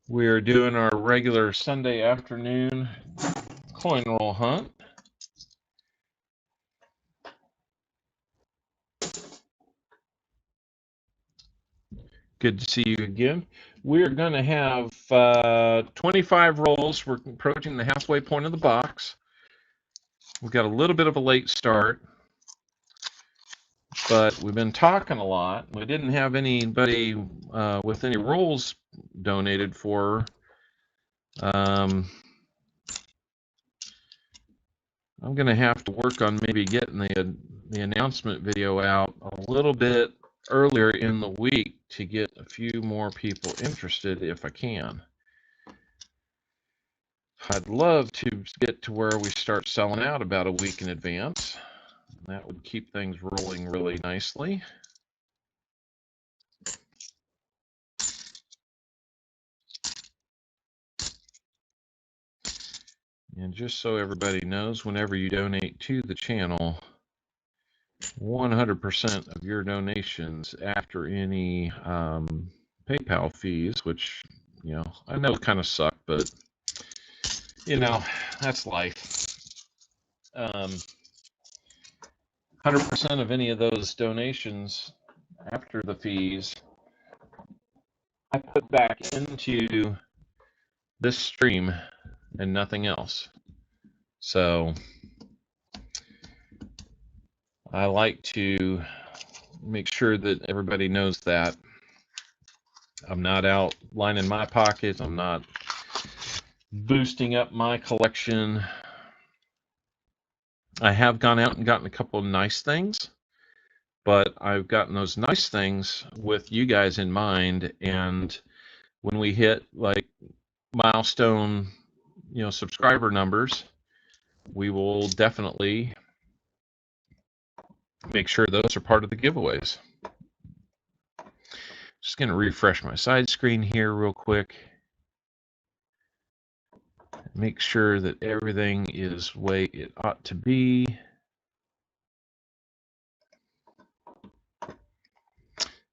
We're doing our regular Sunday afternoon coin roll hunt. Good to see you again. We're going to have 25 rolls. We're approaching the halfway point of the box. We've got a little bit of a late start, but we've been talking a lot. We didn't have anybody with any rolls donated for. I'm going to have to work on maybe getting the announcement video out a little bit earlier in the week to get a few more people interested if I can. I'd love to get to where we start selling out about a week in advance. That would keep things rolling really nicely. And just so everybody knows, whenever you donate to the channel, 100% of your donations after any PayPal fees, which, I know kind of suck, but, that's life. 100% of any of those donations after the fees, I put back into this stream and nothing else. So I like to make sure that everybody knows that. I'm not out lining my pockets. I'm not boosting up my collection. I have gone out and gotten a couple of nice things, but I've gotten those nice things with you guys in mind. And when we hit like milestone, subscriber numbers, we will definitely make sure those are part of the giveaways. Just going to refresh my side screen here real quick. Make sure that everything is the way it ought to be.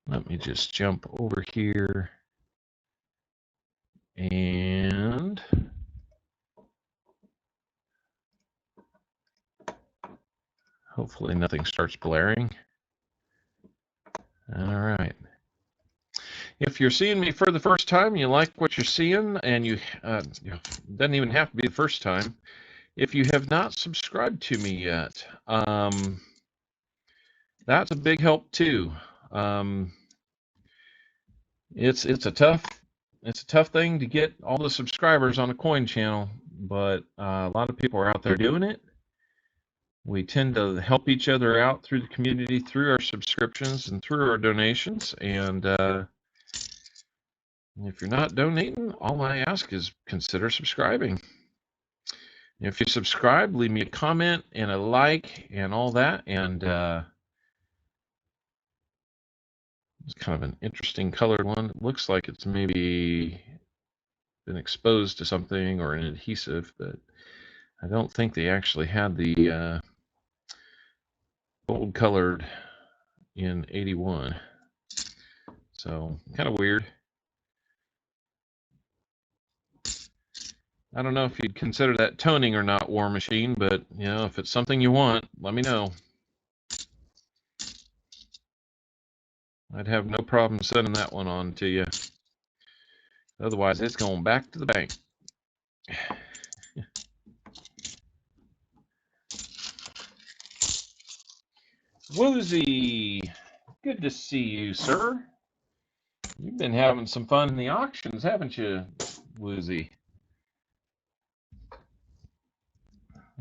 Let me just jump over here and hopefully nothing starts blaring. All right. If you're seeing me for the first time, you like what you're seeing, and you doesn't even have to be the first time. If you have not subscribed to me yet, that's a big help too. It's a tough thing to get all the subscribers on a coin channel, but a lot of people are out there doing it. We tend to help each other out through the community, through our subscriptions and through our donations. And if you're not donating, all I ask is consider subscribing. If you subscribe, leave me a comment and a like and all that. And it's kind of an interesting colored one. It looks like it's maybe been exposed to something or an adhesive, but I don't think they actually had the gold colored in 81. So kind of weird. I don't know if you'd consider that toning or not, War Machine, but you know, if it's something you want, let me know. I'd have no problem sending that one on to you. Otherwise, it's going back to the bank. Woozy, good to see you, sir. You've been having some fun in the auctions, haven't you, Woozy?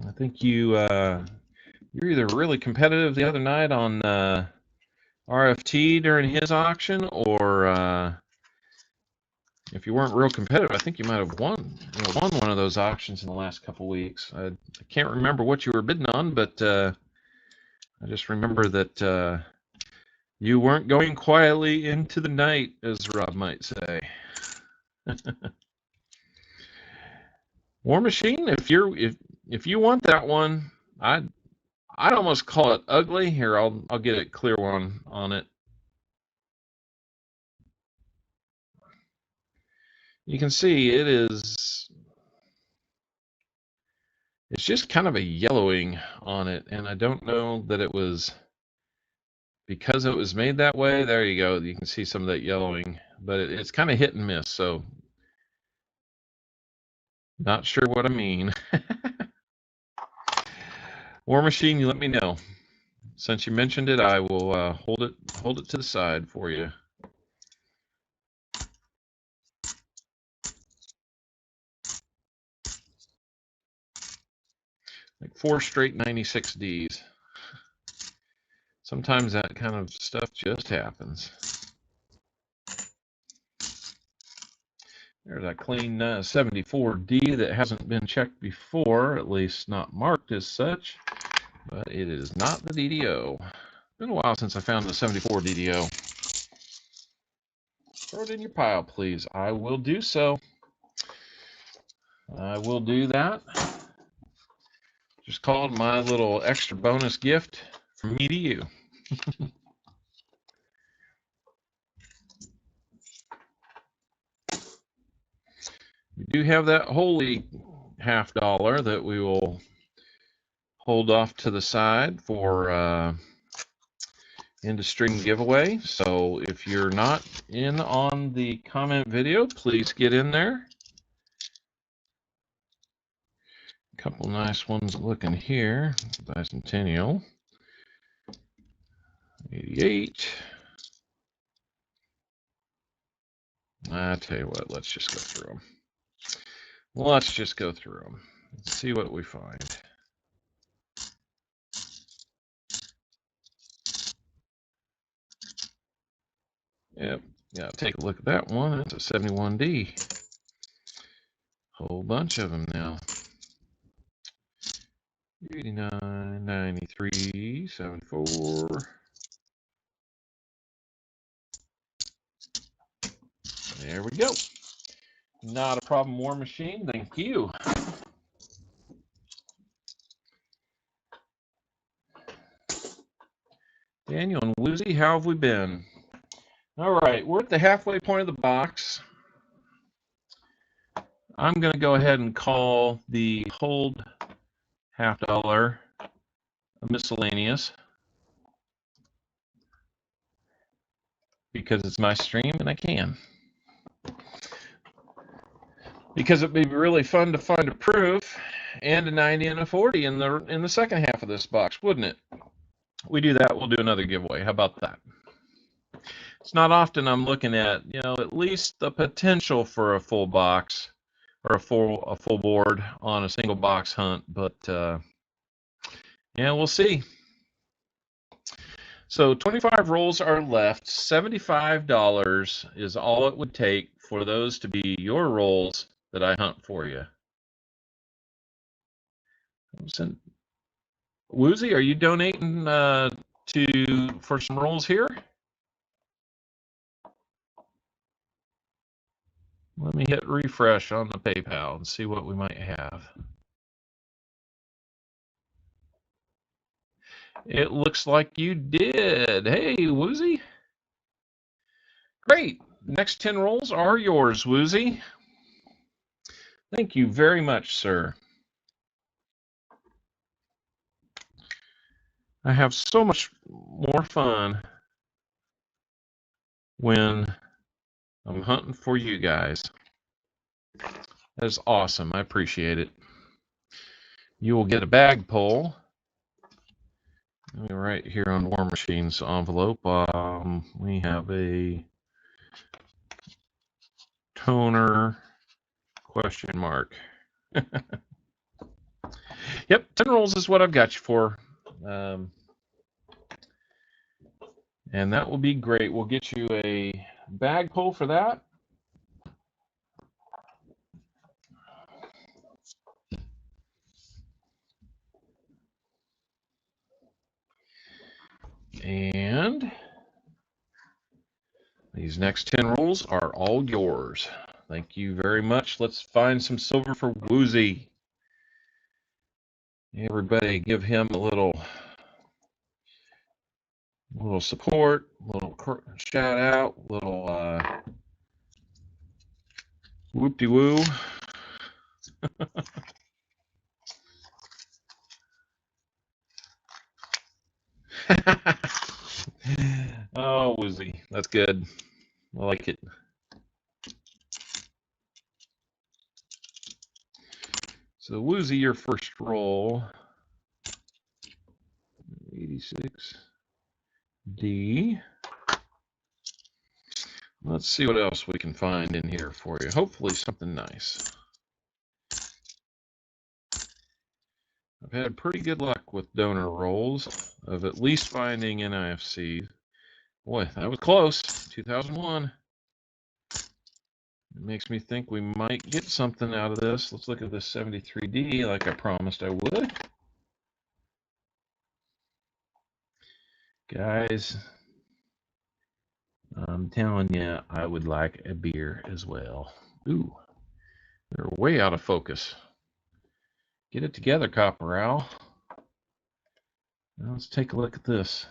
I think you're either really competitive the other night on RFT during his auction, or if you weren't real competitive, I think you might have won one of those auctions in the last couple weeks. I can't remember what you were bidding on, but I just remember that you weren't going quietly into the night, as Rob might say. War Machine, if you want that one, I'd almost call it ugly. Here, I'll get a clear one on it. You can see it's just kind of a yellowing on it, and I don't know that it was because it was made that way. There you go. You can see some of that yellowing, but it's kind of hit and miss, so not sure what I mean. War Machine, you let me know. Since you mentioned it, I will hold it to the side for you. Like 4 straight 96Ds. Sometimes that kind of stuff just happens. There's a clean 74D that hasn't been checked before, at least not marked as such, but it is not the DDO. It's been a while since I found the 74 DDO. Throw it in your pile, please. I will do so. I will do that. Just called my little extra bonus gift from me to you. We do have that holy $50 that we will hold off to the side for end-of-stream giveaway. So if you're not in on the comment video, please get in there. A couple nice ones looking here. Bicentennial. 88. I tell you what, let's just go through them. Let's just go through them. Let's see what we find. Yep, yeah, take a look at that one. That's a 71D. Whole bunch of them now. 89, 93, 74. There we go. Not a problem, War Machine. Thank you. Daniel and Woozy, how have we been? All right, we're at the halfway point of the box. I'm going to go ahead and call the hold $50 miscellaneous. because it's my stream and I can. Because it'd be really fun to find a proof and a 90 and a 40 in the second half of this box, wouldn't it? We do that, we'll do another giveaway. How about that? It's not often I'm looking at, at least the potential for a full box or a full board on a single box hunt, but yeah, we'll see. So 25 rolls are left. $75 is all it would take for those to be your rolls that I hunt for you. Woozy, are you donating for some rolls here? Let me hit refresh on the PayPal and see what we might have. It looks like you did. Hey, Woozy. Great. Next 10 rolls are yours, Woozy. Thank you very much, sir. I have so much more fun when I'm hunting for you guys. That is awesome. I appreciate it. You will get a bag pull. Right here on War Machine's envelope, we have a toner question mark. Yep, 10 rolls is what I've got you for. And that will be great. We'll get you a bag pull for that. And these next 10 rolls are all yours. Thank you very much. Let's find some silver for Woozy. Everybody give him a little support, a little shout out, a little whoop-de-woo. Oh, Woozy, that's good. I like it. So Woozy, your first roll, 86D. Let's see what else we can find in here for you. Hopefully something nice. I've had pretty good luck with donor rolls of at least finding NIFC. Boy, that was close. 2001. It makes me think we might get something out of this. Let's look at this 73D like I promised I would. Guys, I'm telling you, I would like a beer as well. Ooh, they're way out of focus. Get it together, Copper Owl. Now let's take a look at this.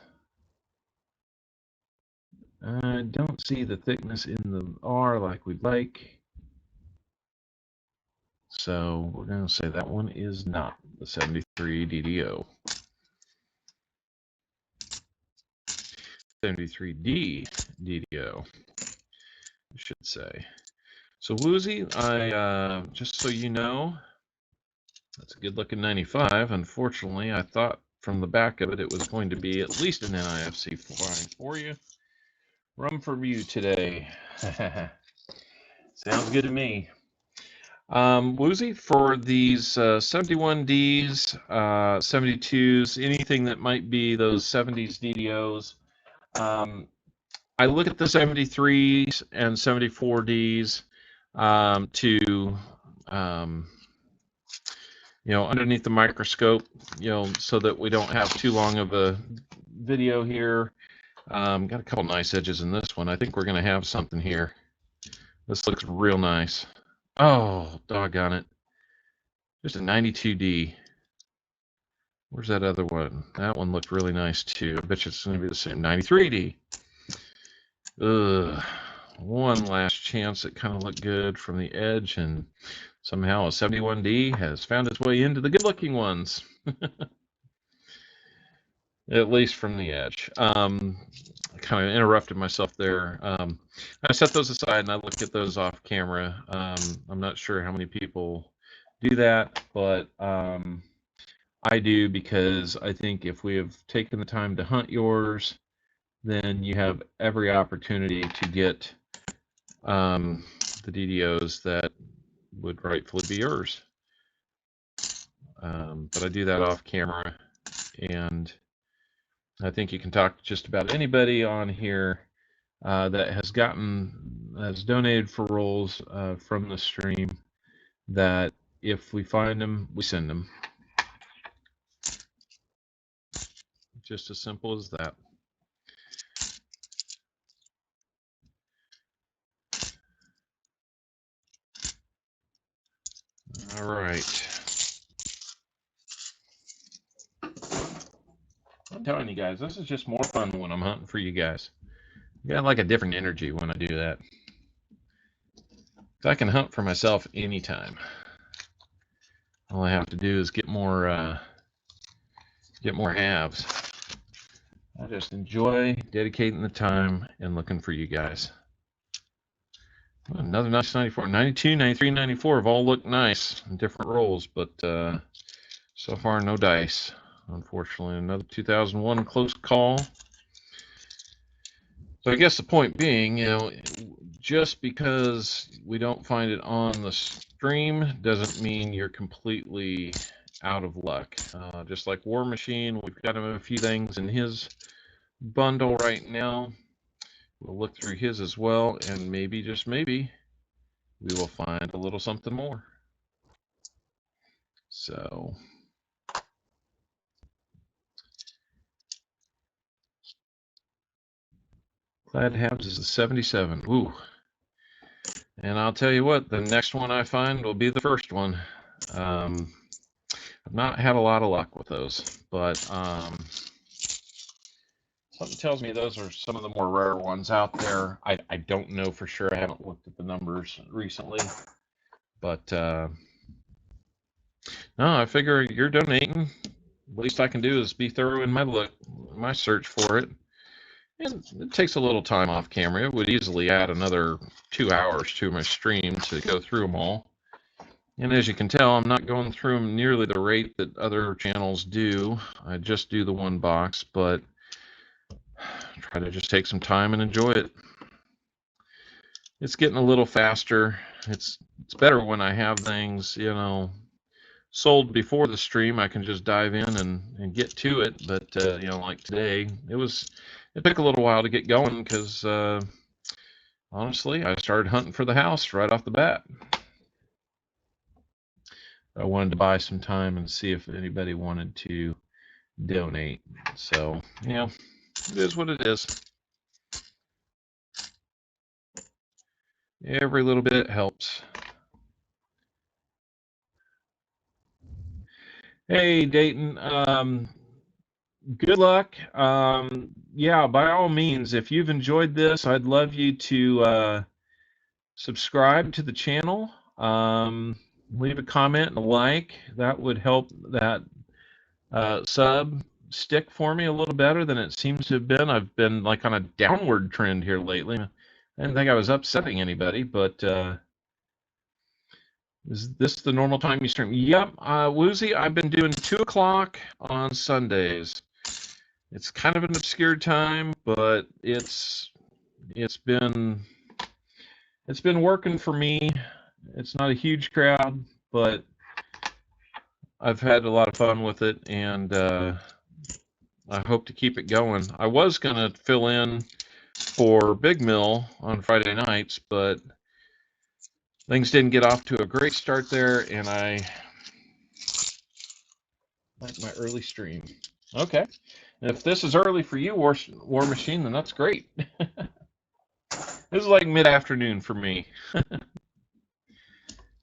I don't see the thickness in the R like we'd like. So we're going to say that one is not the 73 DDO. 73D DDO, I should say. So Woozy, I just so you know, that's a good looking 95. Unfortunately, I thought from the back of it, it was going to be at least an NIFC flying for you. Rum for you today. Sounds good to me. Woozy, for these 71Ds, 72s, anything that might be those 70s DDOs, I look at the 73s and 74Ds underneath the microscope, so that we don't have too long of a video here. Got a couple nice edges in this one. I think we're going to have something here. This looks real nice. Oh, doggone it. Just a 92D. Where's that other one? That one looked really nice too. I bet you it's going to be the same. 93D. Ugh. One last chance. It kind of looked good from the edge, and somehow a 71D has found its way into the good-looking ones. at least from the edge. I kind of interrupted myself there. I set those aside and I look at those off camera. I'm not sure how many people do that, but I do, because I think if we have taken the time to hunt yours, then you have every opportunity to get the DDOs that would rightfully be yours. But I do that off camera, and I think you can talk to just about anybody on here that has donated for rolls from the stream, that if we find them, we send them. Just as simple as that. All right. I'm telling you guys, this is just more fun when I'm hunting for you guys. I got like a different energy when I do that. I can hunt for myself anytime. All I have to do is get more halves. I just enjoy dedicating the time and looking for you guys. Another nice 94. 92, 93, 94 have all looked nice in different rolls, but so far no dice. Unfortunately, another 2001 close call. So I guess the point being, just because we don't find it on the stream doesn't mean you're completely out of luck. Just like War Machine, we've got him a few things in his bundle right now. We'll look through his as well, and maybe, just maybe, we will find a little something more. So Glad Habs is the 77. Ooh. And I'll tell you what, the next one I find will be the first one. I've not had a lot of luck with those, but something tells me those are some of the more rare ones out there. I don't know for sure. I haven't looked at the numbers recently, but no, I figure you're donating. Least I can do is be thorough in my search for it. And it takes a little time off camera. It would easily add another 2 hours to my stream to go through them all. And as you can tell, I'm not going through them nearly the rate that other channels do. I just do the one box, but try to just take some time and enjoy it. It's getting a little faster. It's better when I have things, sold before the stream. I can just dive in and get to it. But like today, it took a little while to get going because honestly, I started hunting for the house right off the bat. I wanted to buy some time and see if anybody wanted to donate. So, it is what it is. Every little bit helps. Hey, Dayton. Good luck. Yeah, by all means, if you've enjoyed this, I'd love you to subscribe to the channel. Leave a comment and a like. That would help that sub stick for me a little better than it seems to have been. I've been like on a downward trend here lately. I didn't think I was upsetting anybody, but is this the normal time you stream? Yep, Woozy, I've been doing 2 o'clock on Sundays. It's kind of an obscure time, but it's been working for me. It's not a huge crowd, but I've had a lot of fun with it, and I hope to keep it going. I was going to fill in for Big Mill on Friday nights, but things didn't get off to a great start there, and I like my early stream. Okay. If this is early for you, War Machine, then that's great. This is like mid-afternoon for me.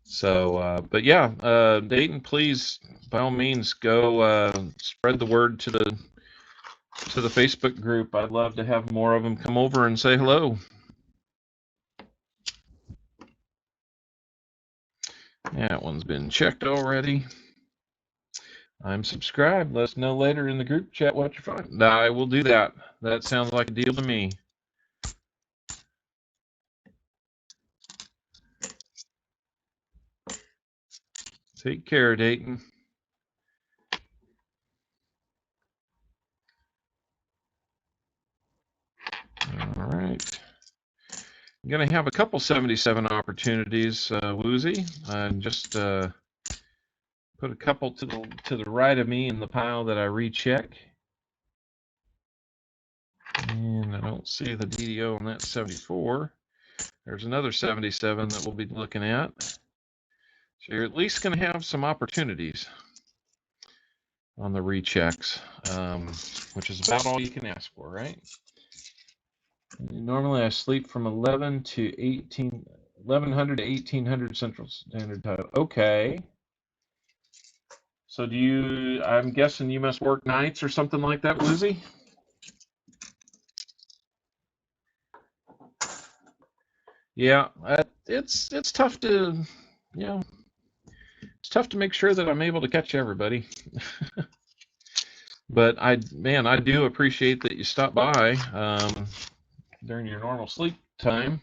So, but yeah, Dayton, please, by all means, go spread the word to the Facebook group. I'd love to have more of them come over and say hello. That one's been checked already. I'm subscribed. Let us know later in the group chat what you find. I will do that. That sounds like a deal to me. Take care, Dayton. All right. I'm going to have a couple 77 opportunities, Woozy. Just put a couple to the right of me in the pile that I recheck. And I don't see the DDO on that 74. There's another 77 that we'll be looking at. So you're at least going to have some opportunities on the rechecks, which is about all you can ask for, right? Normally I sleep from 1100 to 1800 Central Standard Time. Okay. So I'm guessing you must work nights or something like that, Woozy? Yeah, it's tough to, it's tough to make sure that I'm able to catch everybody. But I do appreciate that you stopped by during your normal sleep time.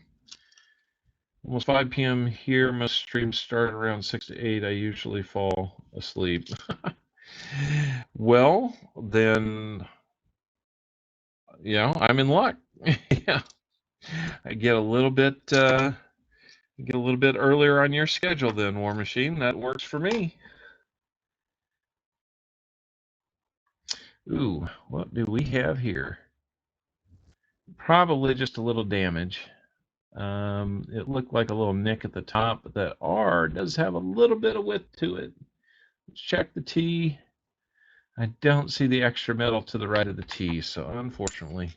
Almost 5 p.m. here. Most streams start around 6 to 8. I usually fall asleep. Well, then, I'm in luck. Yeah, I get a little bit earlier on your schedule then, War Machine. That works for me. Ooh, what do we have here? Probably just a little damage. It looked like a little nick at the top, but that R does have a little bit of width to it. Let's check the T. I don't see the extra metal to the right of the T, so unfortunately.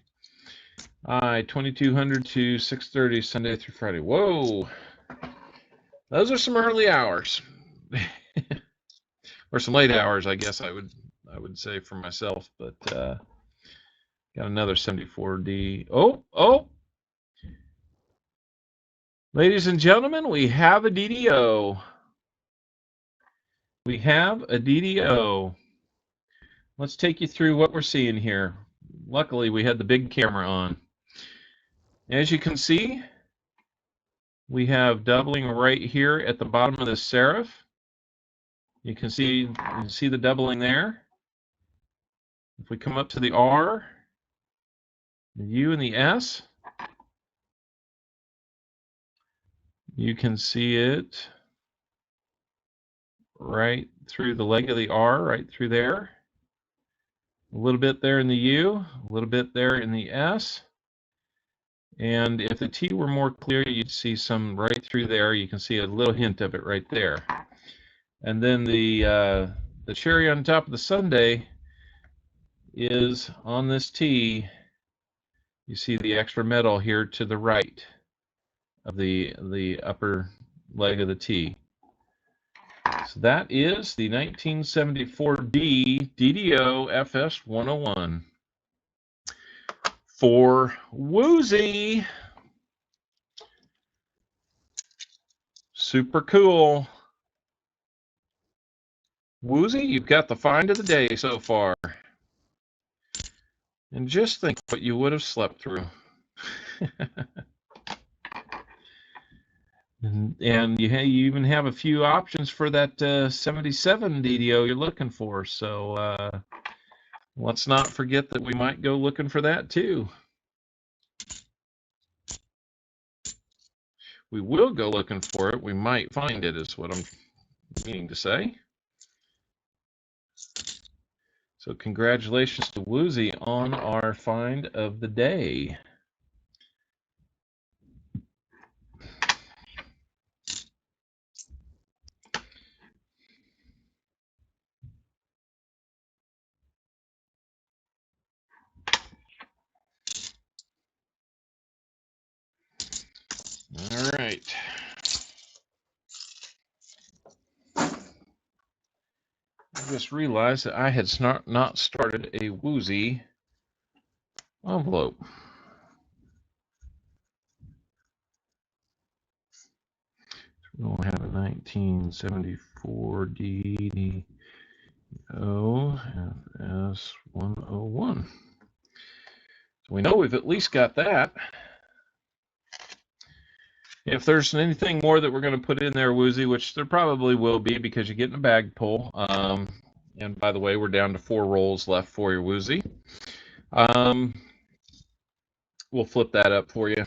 2200 to 6:30 Sunday through Friday. Whoa, those are some early hours, or some late hours, I guess I would say for myself. But got another 74D. Oh, ladies and gentlemen, we have a DDO. We have a DDO. Let's take you through what we're seeing here. Luckily, we had the big camera on. As you can see, we have doubling right here at the bottom of the serif. You can see the doubling there. If we come up to the R, the U, and the S, you can see it right through the leg of the R, right through there. A little bit there in the U, a little bit there in the S. And if the T were more clear, you'd see some right through there. You can see a little hint of it right there. And then the cherry on top of the sundae is on this T. You see the extra metal here to the right of the upper leg of the T. So that is the 1974D DDO FS 101 for Woozy. Super cool. Woozy, you've got the find of the day so far. And just think what you would have slept through. And you even have a few options for that 77 DDO you're looking for. So let's not forget that we might go looking for that too. We will go looking for it. We might find it, is what I'm meaning to say. So congratulations to Woozy on our find of the day. All right. I just realized that I had not started a Woozy envelope. We'll have a 1974 DD OFS 101. So we know we've at least got that. If there's anything more that we're going to put in there, Woozy, which there probably will be because you're getting a bag pull. And by the way, we're down to 4 rolls left for you, Woozy. We'll flip that up for you.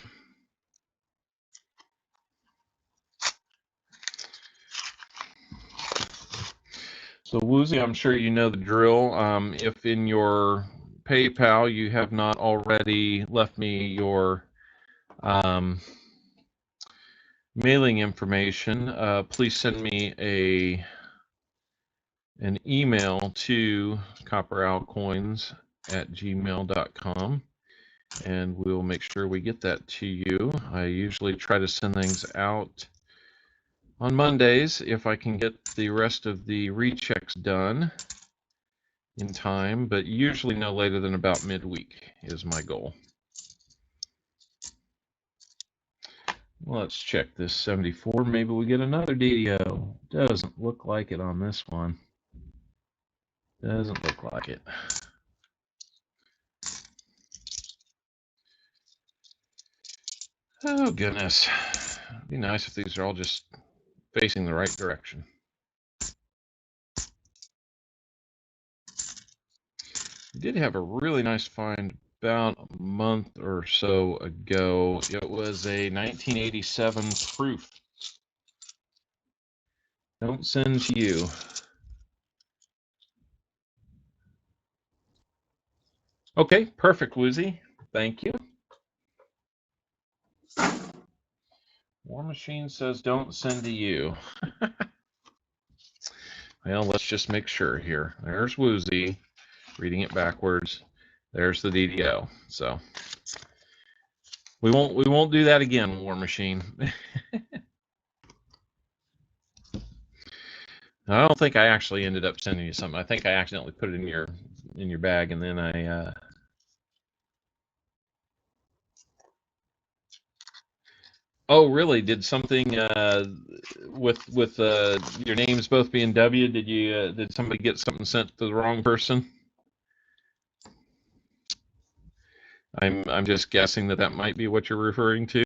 So Woozy, I'm sure you know the drill. If in your PayPal you have not already left me your mailing information, please send me an email to copperowlcoins@gmail.com, and we'll make sure we get that to you. I usually try to send things out on Mondays if I can get the rest of the rechecks done in time, but usually no later than about midweek is my goal. Let's check this 74. Maybe we get another DDO. Doesn't look like it on this one. Doesn't look like it. Oh, goodness. It'd be nice if these are all just facing the right direction. We did have a really nice find about a month or so ago. It was a 1987 proof. Don't send to you. Okay, perfect, Woozy. Thank you. War Machine says don't send to you. Well, let's just make sure here. There's Woozy, reading it backwards. There's the DDO. So we won't do that again, War Machine. I don't think I actually ended up sending you something. I think I accidentally put it in your bag, and then I. Oh, really? Did something with your names both being W? Did somebody get something sent to the wrong person? I'm just guessing that might be what you're referring to.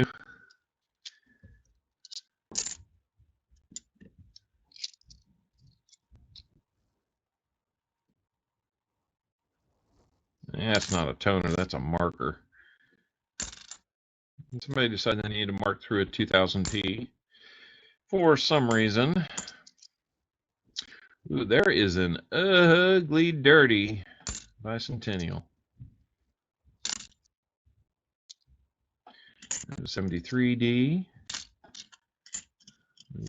That's not a toner. That's a marker. Somebody decided they needed to mark through a 2000p for some reason. Ooh, there is an ugly, dirty bicentennial. 73D.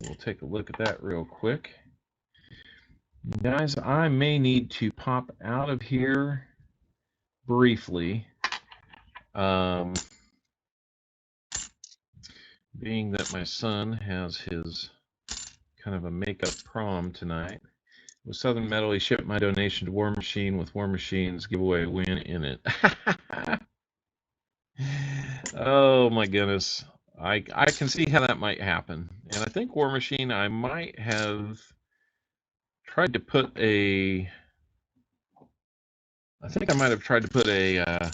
We'll take a look at that real quick. Guys, I may need to pop out of here briefly. Being that my son has his kind of a makeup prom tonight. With Southern Metal, he shipped my donation to War Machine with War Machine's giveaway win in it. Oh my goodness. I can see how that might happen. And I think War Machine, I might have tried to put a... I think I might have tried to put a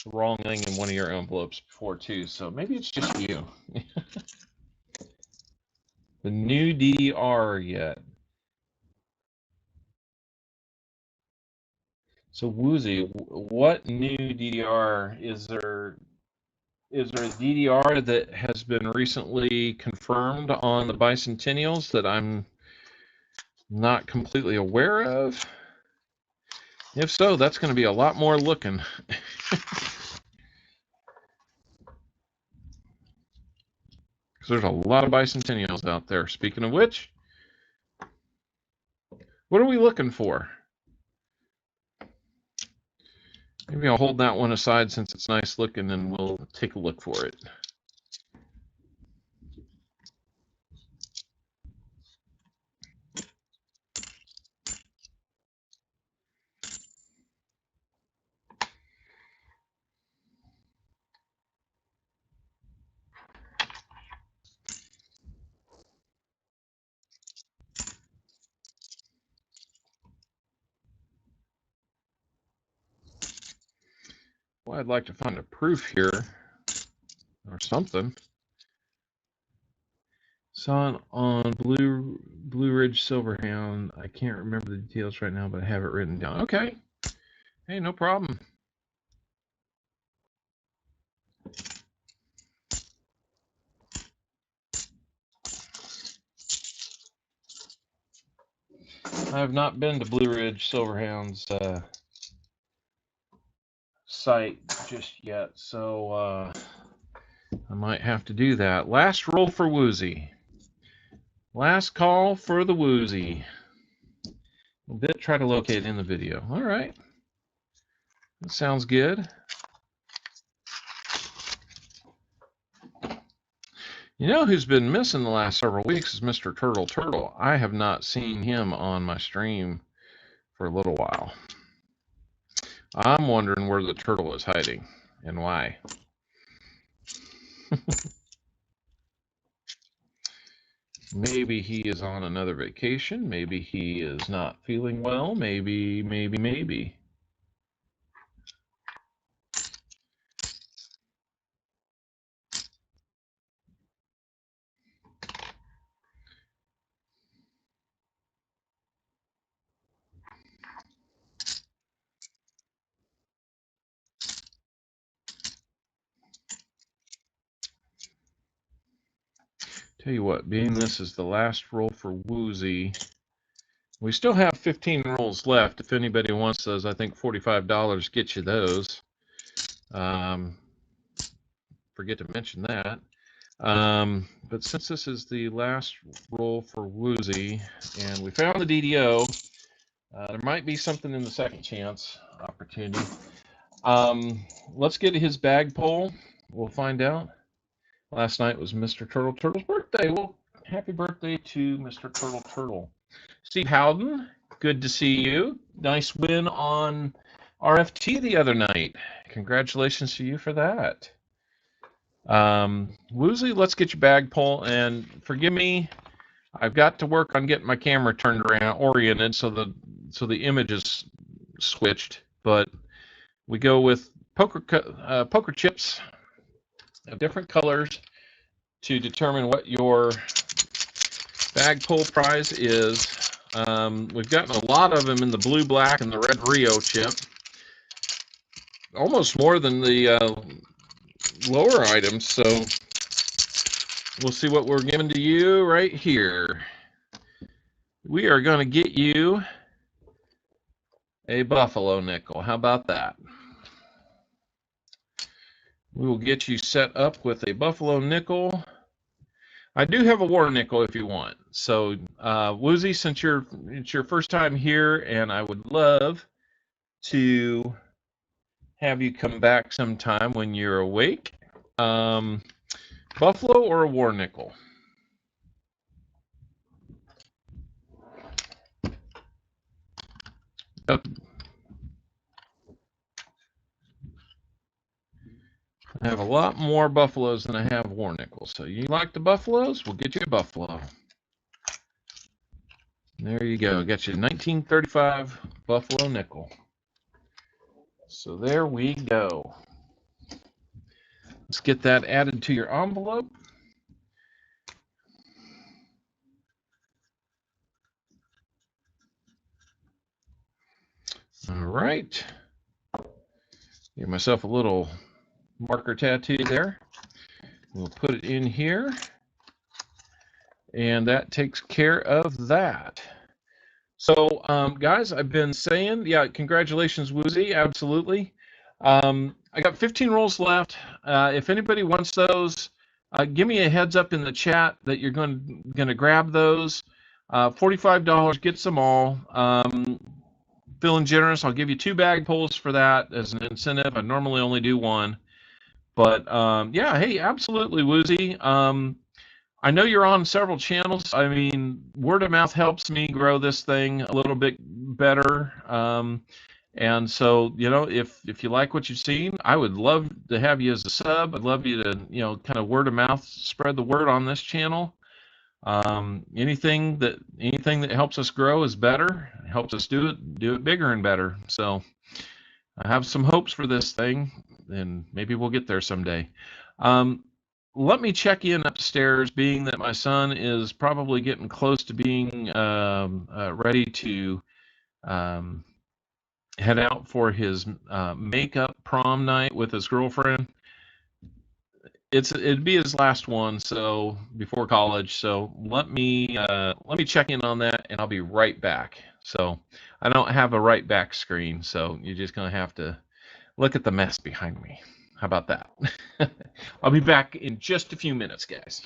wrong thing in one of your envelopes before too, so maybe it's just you. The new DDR yet. So Woozy, what new DDR is there? Is there a DDR that has been recently confirmed on the bicentennials that I'm not completely aware of? If so, that's going to be a lot more looking. Because there's a lot of bicentennials out there. Speaking of which, what are we looking for? Maybe I'll hold that one aside since it's nice looking and we'll take a look for it. why I'd like to find a proof here or something. Saw it on Blue Ridge Silverhound. I can't remember the details right now, but I have it written down. Okay. Hey, no problem. I have not been to Blue Ridge Silverhound's site just yet, so I might have to do that. Last roll for Woozy. Last call for the Woozy. A bit, try to locate it in the video. All right. That sounds good. You know who's been missing the last several weeks is Mr. Turtle. I have not seen him on my stream for a little while. I'm wondering where the turtle is hiding and why. Maybe he is on another vacation. Maybe he is not feeling well. Maybe. Tell you what, being this is the last roll for Woozy, we still have 15 rolls left. If anybody wants those, I think $45 gets you those. Forget to mention that. But since this is the last roll for Woozy, and we found the DDO, there might be something in the second chance opportunity. Let's get his bag pull. We'll find out. Last night was Mr. Turtle's birthday. Well, happy birthday to Mr. Turtle. Steve Howden, good to see you. Nice win on RFT the other night. Congratulations to you for that. Woozy, let's get your bag pull, and forgive me, I've got to work on getting my camera turned around, oriented, so the image is switched. But we go with poker chips of different colors to determine what your bag pull prize is. We've gotten a lot of them in the blue, black, and the red Rio chip. Almost more than the lower items, so we'll see what we're giving to you right here. We are going to get you a buffalo nickel. How about that? We will get you set up with a buffalo nickel. I do have a war nickel if you want. So, Woozy, since it's your first time here, and I would love to have you come back sometime when you're awake. Buffalo or a war nickel? I have a lot more buffaloes than I have war nickels. So you like the buffaloes? We'll get you a buffalo. There you go. Got you a 1935 buffalo nickel. So there we go. Let's get that added to your envelope. All right. Give myself a little marker tattoo there. We'll put it in here. And that takes care of that. So, guys, I've been saying, yeah, congratulations, Woozy, absolutely. I got 15 rolls left. If anybody wants those, give me a heads up in the chat that you're going to grab those. $45 gets them all. Feeling generous, I'll give you 2 bag pulls for that as an incentive. I normally only do 1. But, yeah, hey, absolutely, Woozy. I know you're on several channels. I mean, word of mouth helps me grow this thing a little bit better. And so, you know, if you like what you've seen, I would love to have you as a sub. I'd love you to, you know, kind of word of mouth, spread the word on this channel. Anything that helps us grow is better. It helps us do it bigger and better. So I have some hopes for this thing. and maybe we'll get there someday. Let me check in upstairs, being that my son is probably getting close to being ready to head out for his makeup prom night with his girlfriend. It'd be his last one, so before college. So let me check in on that, and I'll be right back. So I don't have a right back screen, so you're just gonna have to look at the mess behind me. How about that? I'll be back in just a few minutes, guys.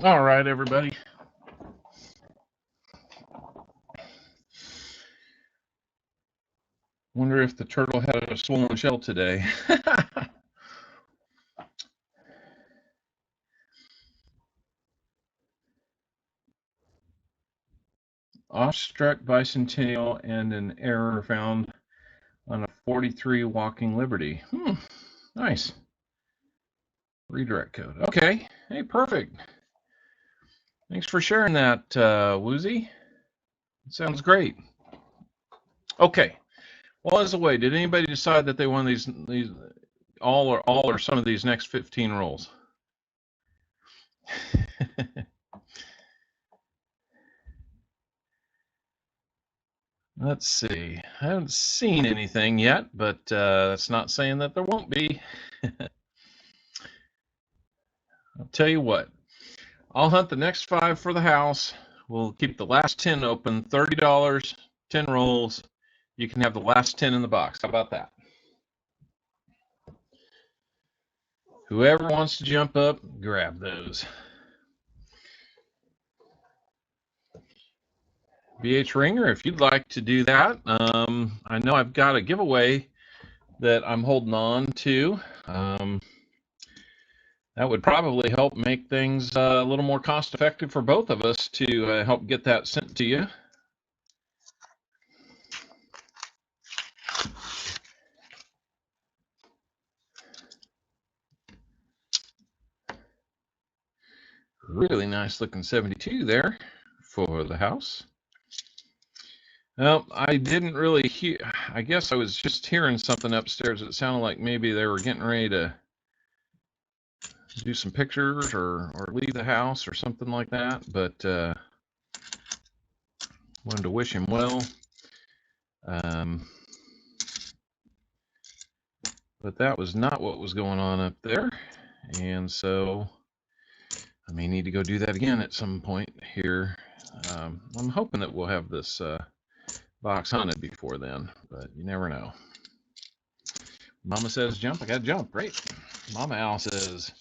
All right, everybody. Wonder if the turtle had a swollen shell today. Awestruck bicentennial and an error found on a 43 Walking Liberty. Nice. Redirect code. Okay. Hey, perfect. Thanks for sharing that, Woozy. Sounds great. Okay. Well, as a way, did anybody decide that they want these all or some of these next 15 rolls? Let's see. I haven't seen anything yet, but that's not saying that there won't be. I'll tell you what. I'll hunt the next 5 for the house. We'll keep the last 10 open. $30, 10 rolls. You can have the last 10 in the box. How about that? Whoever wants to jump up, grab those. BH Ringer, if you'd like to do that. I know I've got a giveaway that I'm holding on to. That would probably help make things a little more cost effective for both of us to help get that sent to you. Really nice looking 72 there for the house. Well, I didn't really hear. I guess I was just hearing something upstairs. It sounded like maybe they were getting ready to do some pictures or leave the house or something like that. But wanted to wish him well. But that was not what was going on up there. And so I may need to go do that again at some point here. I'm hoping that we'll have this box hunted before then, but you never know. Mama says jump, I gotta jump, right? Mama Owl says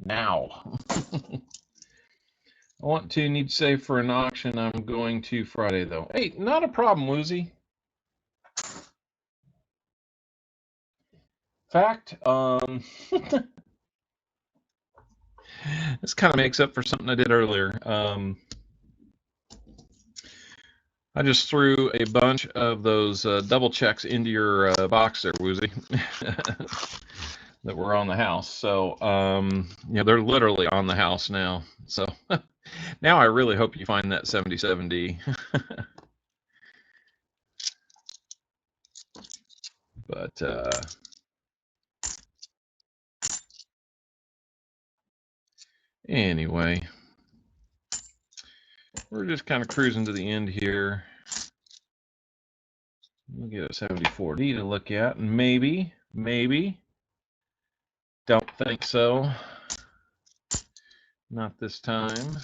now. Need to save for an auction. I'm going to Friday though. Hey, not a problem, Woozy. Fact, this kind of makes up for something I did earlier. I just threw a bunch of those double checks into your box there, Woozy, that were on the house. So, they're literally on the house now. So now I really hope you find that 77D. But anyway, we're just kind of cruising to the end here. We'll get a 74D to look at, and maybe, don't think so. Not this time.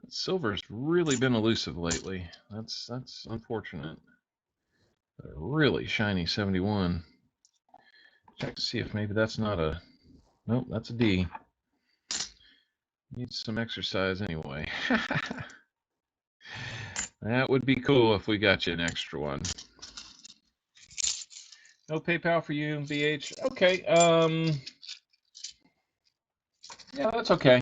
Silver's really been elusive lately. That's unfortunate. A really shiny 71. Check to see if maybe that's not a... Nope, that's a D. Needs some exercise anyway. That would be cool if we got you an extra one. No PayPal for you, BH. Okay. Yeah, that's okay.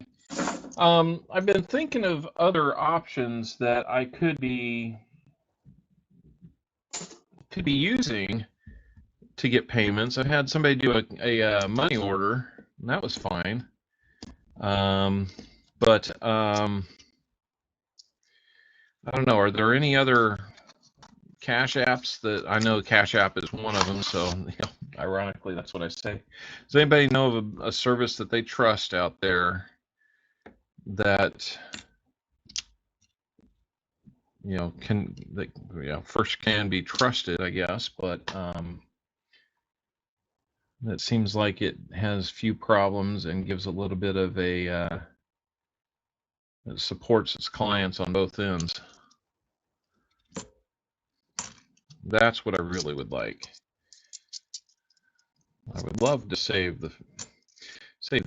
I've been thinking of other options that I could be using to get payments. I've had somebody do a money order, and that was fine. But I don't know. Are there any other Cash apps that I know? Cash App is one of them. So, ironically, that's what I say. Does anybody know of a service that they trust out there that first can be trusted, I guess, but it seems like it has few problems and gives a little bit of it supports its clients on both ends. That's what I really would like. I would love to save the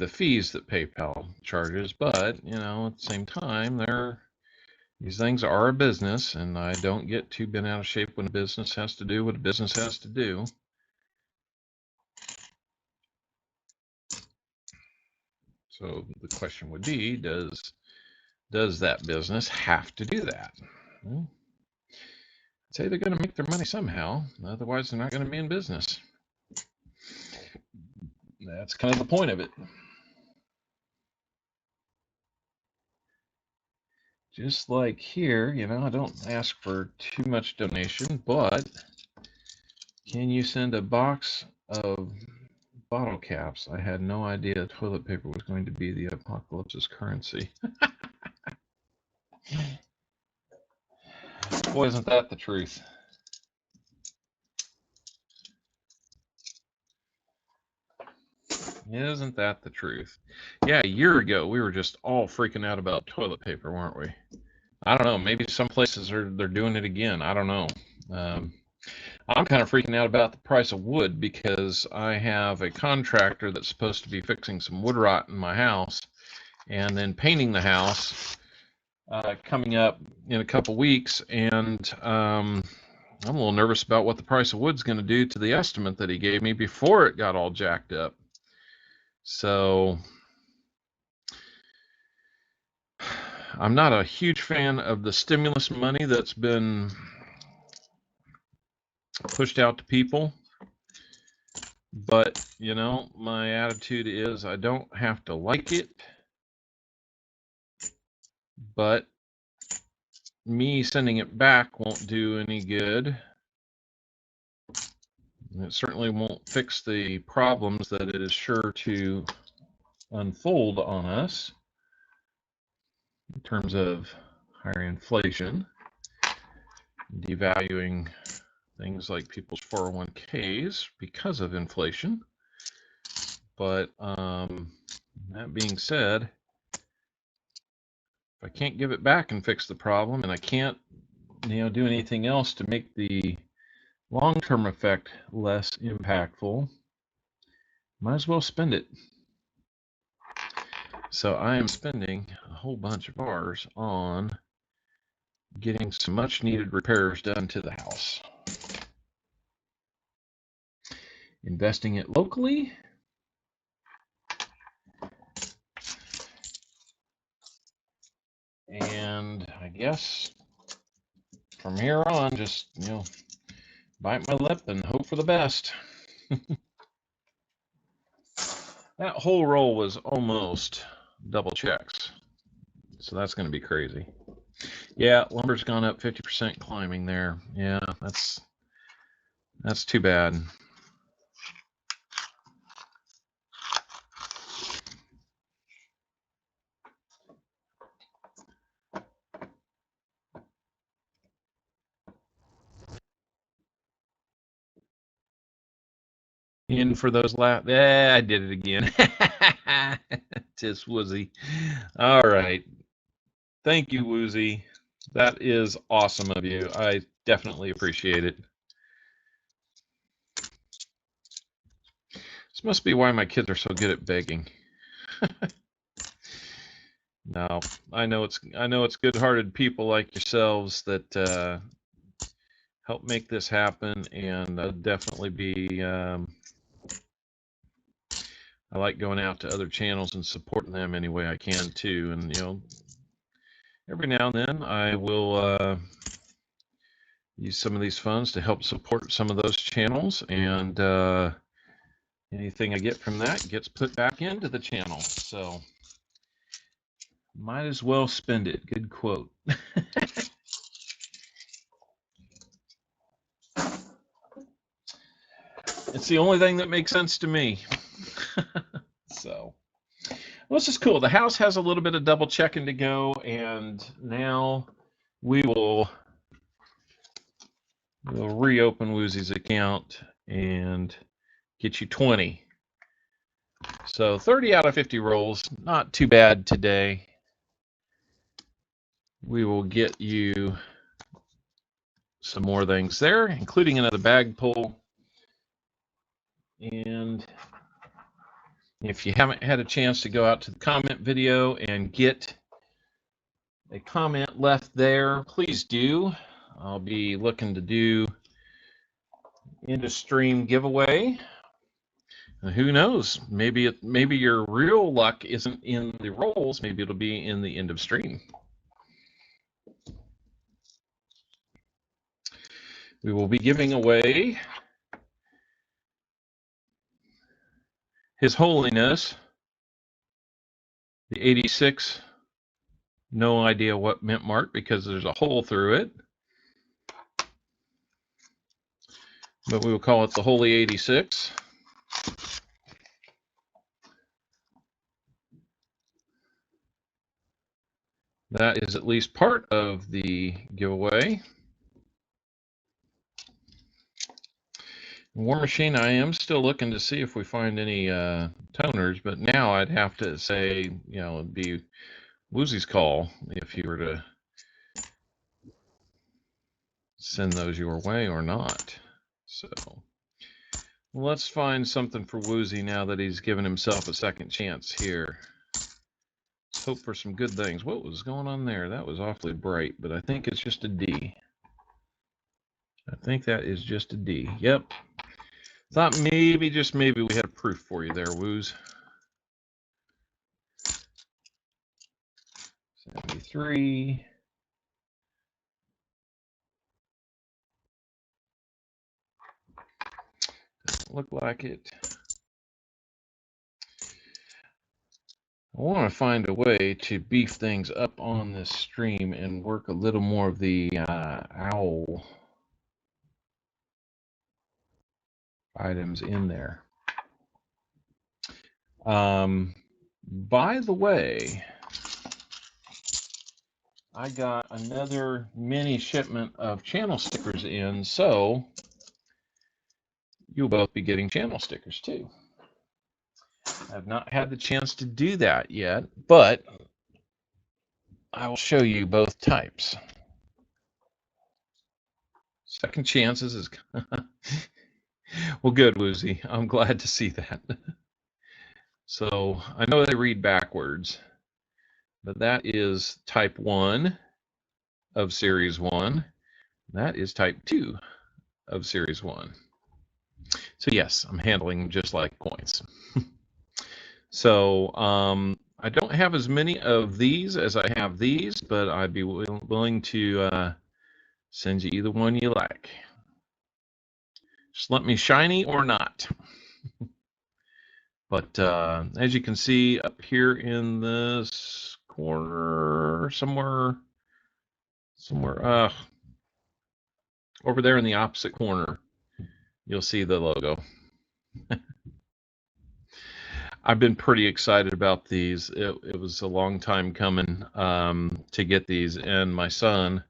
fees that PayPal charges, but at the same time, these things are a business, and I don't get too bent out of shape when a business has to do what a business has to do. So the question would be, does that business have to do that? Well, I'd say they're going to make their money somehow, otherwise they're not going to be in business. That's kind of the point of it. Just like here, I don't ask for too much donation, but can you send a box of bottle caps? I had no idea toilet paper was going to be the apocalypse's currency. Boy, isn't that the truth. Isn't that the truth? Yeah, a year ago, we were just all freaking out about toilet paper, weren't we? I don't know. Maybe some places they're doing it again. I don't know. I'm kind of freaking out about the price of wood because I have a contractor that's supposed to be fixing some wood rot in my house and then painting the house coming up in a couple weeks, and I'm a little nervous about what the price of wood's going to do to the estimate that he gave me before it got all jacked up. So I'm not a huge fan of the stimulus money that's been pushed out to people. But, my attitude is I don't have to like it. But me sending it back won't do any good. It certainly won't fix the problems that it is sure to unfold on us in terms of higher inflation, devaluing things like people's 401ks because of inflation. But that being said, if I can't give it back and fix the problem, and I can't do anything else to make the long-term effect less impactful, might as well spend it. So I am spending a whole bunch of hours on getting some much needed repairs done to the house. Investing it locally, And I guess from here on, just, bite my lip and hope for the best. That whole roll was almost double checks. So that's going to be crazy. Yeah, lumber's gone up 50% climbing there. Yeah, that's too bad. In for those last. I did it again. Just Woozy. All right. Thank you, Woozy. That is awesome of you. I definitely appreciate it. This must be why my kids are so good at begging. No, I know it's good-hearted people like yourselves that help make this happen, and I'd definitely be. I like going out to other channels and supporting them any way I can too, and every now and then I will use some of these funds to help support some of those channels, and anything I get from that gets put back into the channel. So might as well spend it. Good quote. It's the only thing that makes sense to me. So, well, this is cool. The house has a little bit of double checking to go, and now we'll reopen Woozy's account and get you 20. So 30 out of 50 rolls, not too bad today. We will get you some more things there, including another bag pull. And if you haven't had a chance to go out to the comment video and get a comment left there, please do. I'll be looking to do end of stream giveaway. And who knows? Maybe your real luck isn't in the rolls. Maybe it'll be in the end of stream. We will be giving away His Holiness, the 86. No idea what mint mark because there's a hole through it. But we will call it the Holy 86. That is at least part of the giveaway. War Machine, I am still looking to see if we find any toners, but now I'd have to say, it'd be Woozy's call if you were to send those your way or not. So let's find something for Woozy now that he's given himself a second chance here. Let's hope for some good things. What was going on there? That was awfully bright, but I think it's just a D. I think that is just a D. Yep. Thought maybe, just maybe, we had a proof for you there, Wooz. 73. Doesn't look like it. I want to find a way to beef things up on this stream and work a little more of the owl items in there. By the way, I got another mini shipment of channel stickers in, so you'll both be getting channel stickers too. I've not had the chance to do that yet, but I will show you both types. Second chances is well, good, Woozy. I'm glad to see that. So I know they read backwards, but that is type 1 of series 1. That is type 2 of series 1. So yes, I'm handling just like coins. So I don't have as many of these as I have these, but I'd be willing to send you either one you like. Just let me shiny or not. But as you can see up here in this corner, somewhere over there in the opposite corner, you'll see the logo. I've been pretty excited about these. It was a long time coming to get these, and my son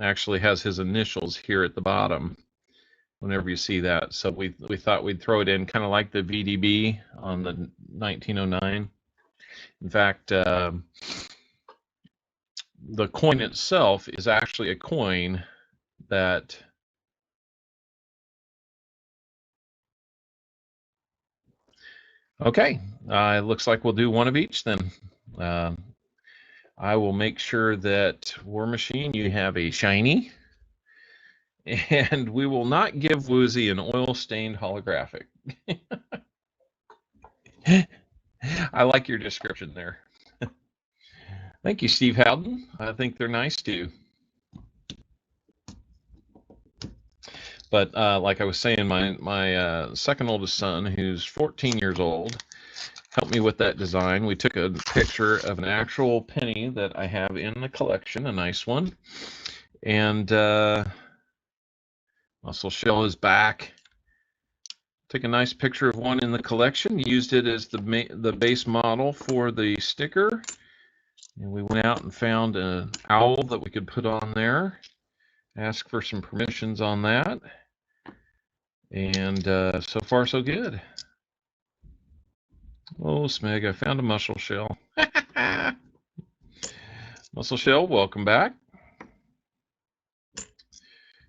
actually has his initials here at the bottom whenever you see that. So we thought we'd throw it in kind of like the VDB on the 1909. In fact, the coin itself is actually a coin that okay, it looks like we'll do one of each then. I will make sure that War Machine, you have a shiny, and we will not give Woozy an oil-stained holographic. I like your description there. Thank you, Steve Howden. I think they're nice too. But like I was saying, my second oldest son, who's 14 years old, helped me with that design. We took a picture of an actual penny that I have in the collection, a nice one, and muscle shell is back. Took a nice picture of one in the collection, used it as the base model for the sticker, and we went out and found an owl that we could put on there. Ask for some permissions on that, and so far so good. Oh, Smeg, I found a muscle shell. Muscle shell, welcome back.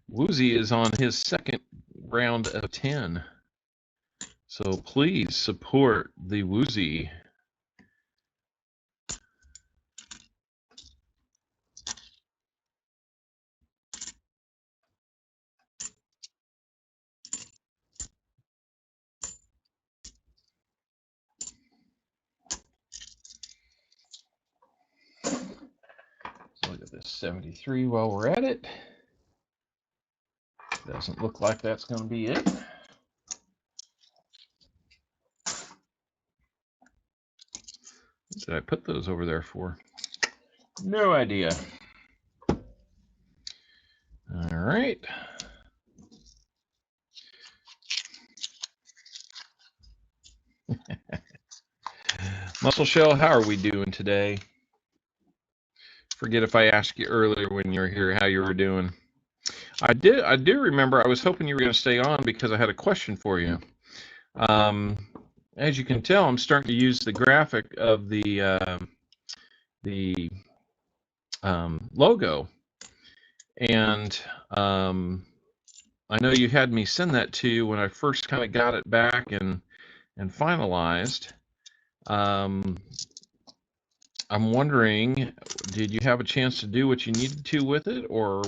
Woozy is on his second round of 10. So please support the Woozy. Look at this 73 while we're at it. Doesn't look like that's going to be it. What did I put those over there for? No idea. All right. Muscle Shell, how are we doing today? Forget if I asked you earlier when you were here how you were doing. I do remember. I was hoping you were going to stay on because I had a question for you. As you can tell, I'm starting to use the graphic of the logo, and I know you had me send that to you when I first kind of got it back and finalized. I'm wondering, did you have a chance to do what you needed to with it, or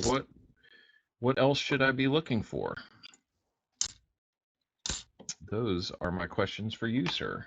what else should I be looking for? Those are my questions for you, sir.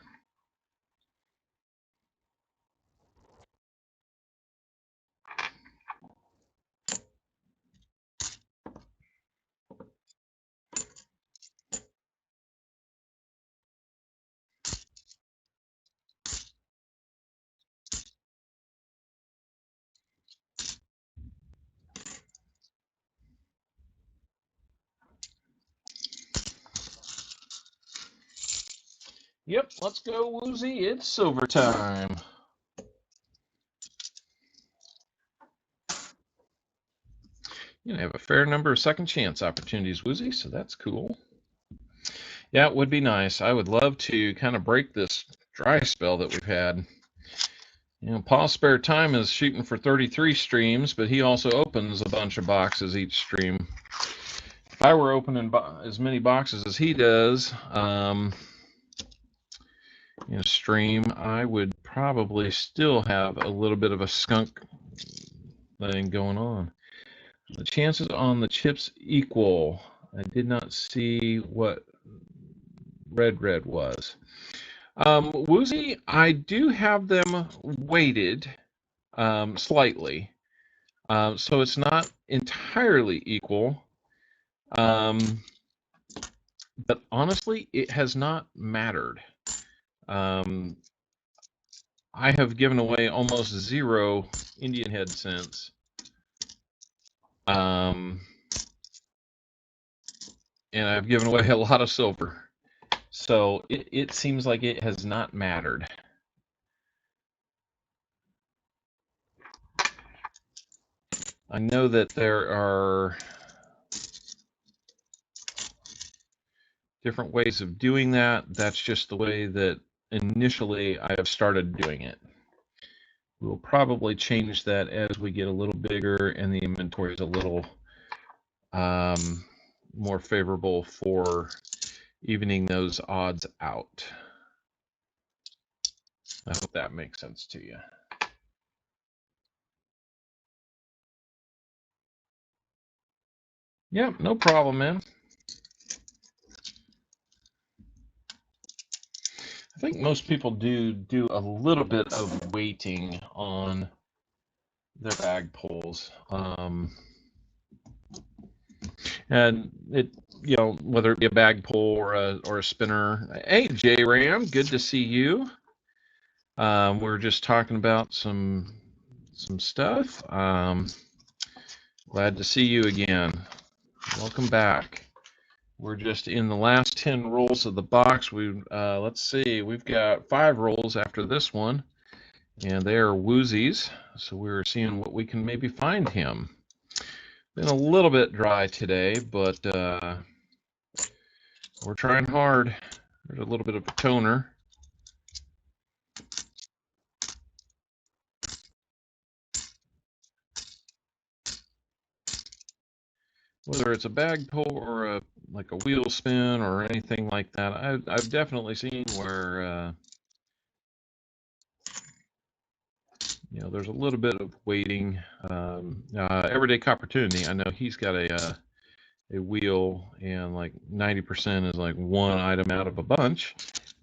Yep, let's go, Woozy. It's silver time. You have a fair number of second chance opportunities, Woozy, so that's cool. Yeah, it would be nice. I would love to kind of break this dry spell that we've had. You know, Paul's spare time is shooting for 33 streams, but he also opens a bunch of boxes each stream. If I were opening as many boxes as he does in a stream, I would probably still have a little bit of a skunk thing going on. The chances on the chips equal. I did not see what red was. Woozy, I do have them weighted slightly, so it's not entirely equal. But honestly, it has not mattered. I have given away almost 0 Indian head cents. And I've given away a lot of silver. So it seems like it has not mattered. I know that there are different ways of doing that. That's just the way that initially I have started doing it. We'll probably change that as we get a little bigger and the inventory is a little more favorable for evening those odds out. I hope that makes sense to you. Yeah, no problem, man. I think most people do a little bit of weighting on their bag pulls. And it, whether it be a bag pull or a spinner. Hey, J Ram, good to see you. We're just talking about some stuff. Glad to see you again. Welcome back. We're just in the last 10 rolls of the box. Let's see, we've got 5 rolls after this one, and they are woozies. So we're seeing what we can maybe find him. Been a little bit dry today, but we're trying hard. There's a little bit of a toner. Whether it's a bag pull or like a wheel spin or anything like that, I've definitely seen where there's a little bit of waiting. Everyday Opportunity, I know he's got a wheel, and like 90% is like one item out of a bunch,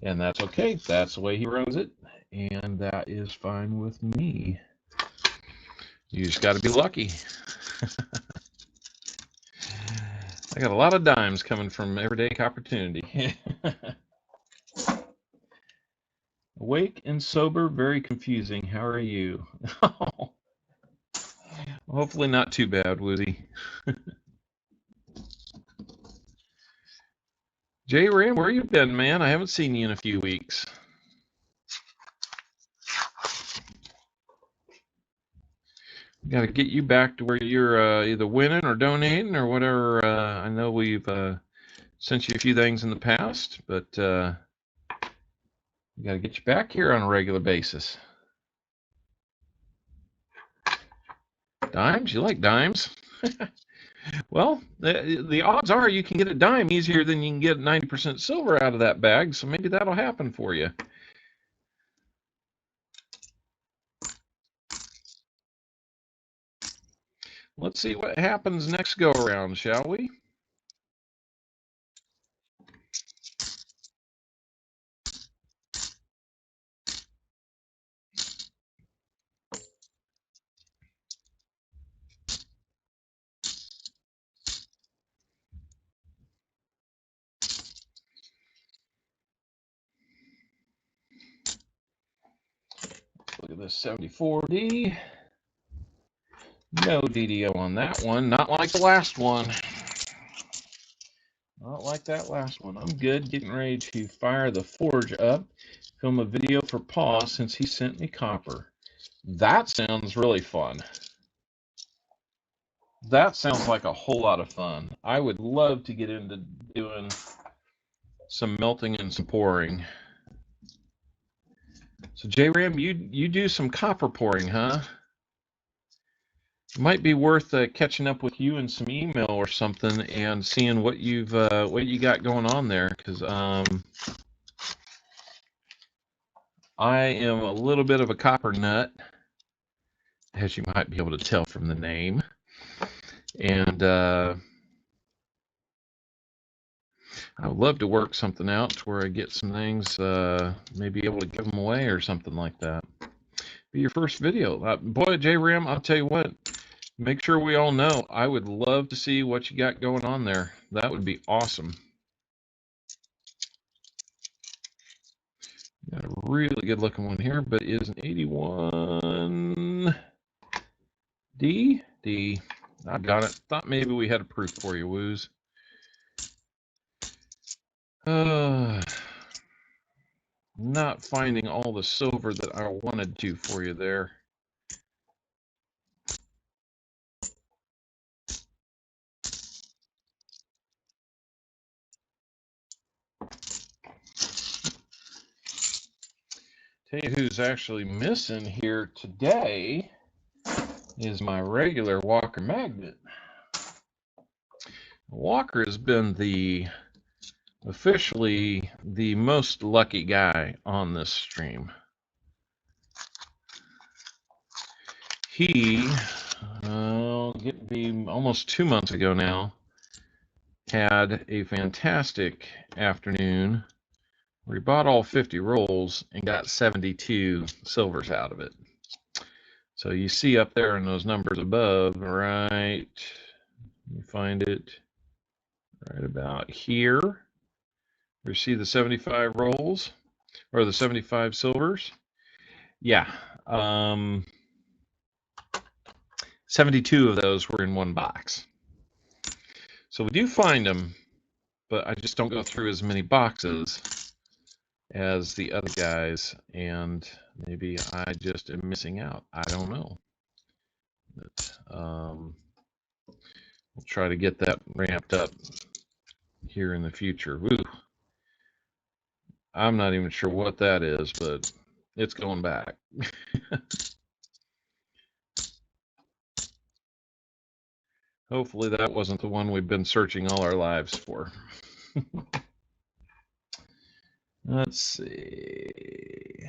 and that's okay. That's the way he runs it, and that is fine with me. You just got to be lucky. I got a lot of dimes coming from Everyday Opportunity. Awake and sober, very confusing. How are you? Hopefully not too bad, Woody. Jay Ram, where you been, man? I haven't seen you in a few weeks. Got to get you back to where you're either winning or donating or whatever. I know we've sent you a few things in the past, but we got to get you back here on a regular basis. Dimes? You like dimes? Well, the odds are you can get a dime easier than you can get 90% silver out of that bag, so maybe that'll happen for you. Let's see what happens next go around, shall we? Look at this 74D. No DDO on that one. Not like the last one. Not like that last one. I'm good. Getting ready to fire the forge up. Film a video for Paw since he sent me copper. That sounds really fun. That sounds like a whole lot of fun. I would love to get into doing some melting and some pouring. So J-Ram, you do some copper pouring, huh? It might be worth catching up with you in some email or something and seeing what you got going on there, because I am a little bit of a copper nut, as you might be able to tell from the name, and I would love to work something out to where I get some things, maybe able to give them away or something like that. Be your first video. Boy, J-Ram, I'll tell you what, make sure we all know, I would love to see what you got going on there. That would be awesome. Got a really good looking one here, but it is an 81 D. I got it. Thought maybe we had a proof for you, Woos. Not finding all the silver that I wanted to for you there. Tell you who's actually missing here today is my regular Walker magnet. Walker has been officially the most lucky guy on this stream. He, get me almost 2 months ago now, had a fantastic afternoon where he bought all 50 rolls and got 72 silvers out of it. So you see up there in those numbers above, right, you find it right about here. You see the 75 rolls, or the 75 silvers? Yeah. 72 of those were in one box. So we do find them, but I just don't go through as many boxes as the other guys, and maybe I just am missing out. I don't know. But we'll try to get that ramped up here in the future. Woo. I'm not even sure what that is, but it's going back. Hopefully that wasn't the one we've been searching all our lives for. Let's see.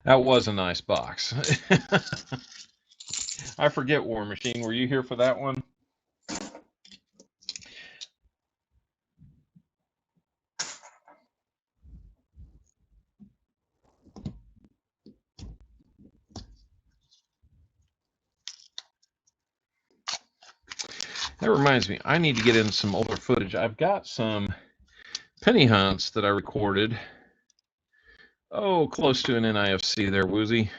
That was a nice box. I forget, War Machine. Were you here for that one? That reminds me, I need to get in some older footage. I've got some penny hunts that I recorded. Oh, close to an NIFC there, Woozy.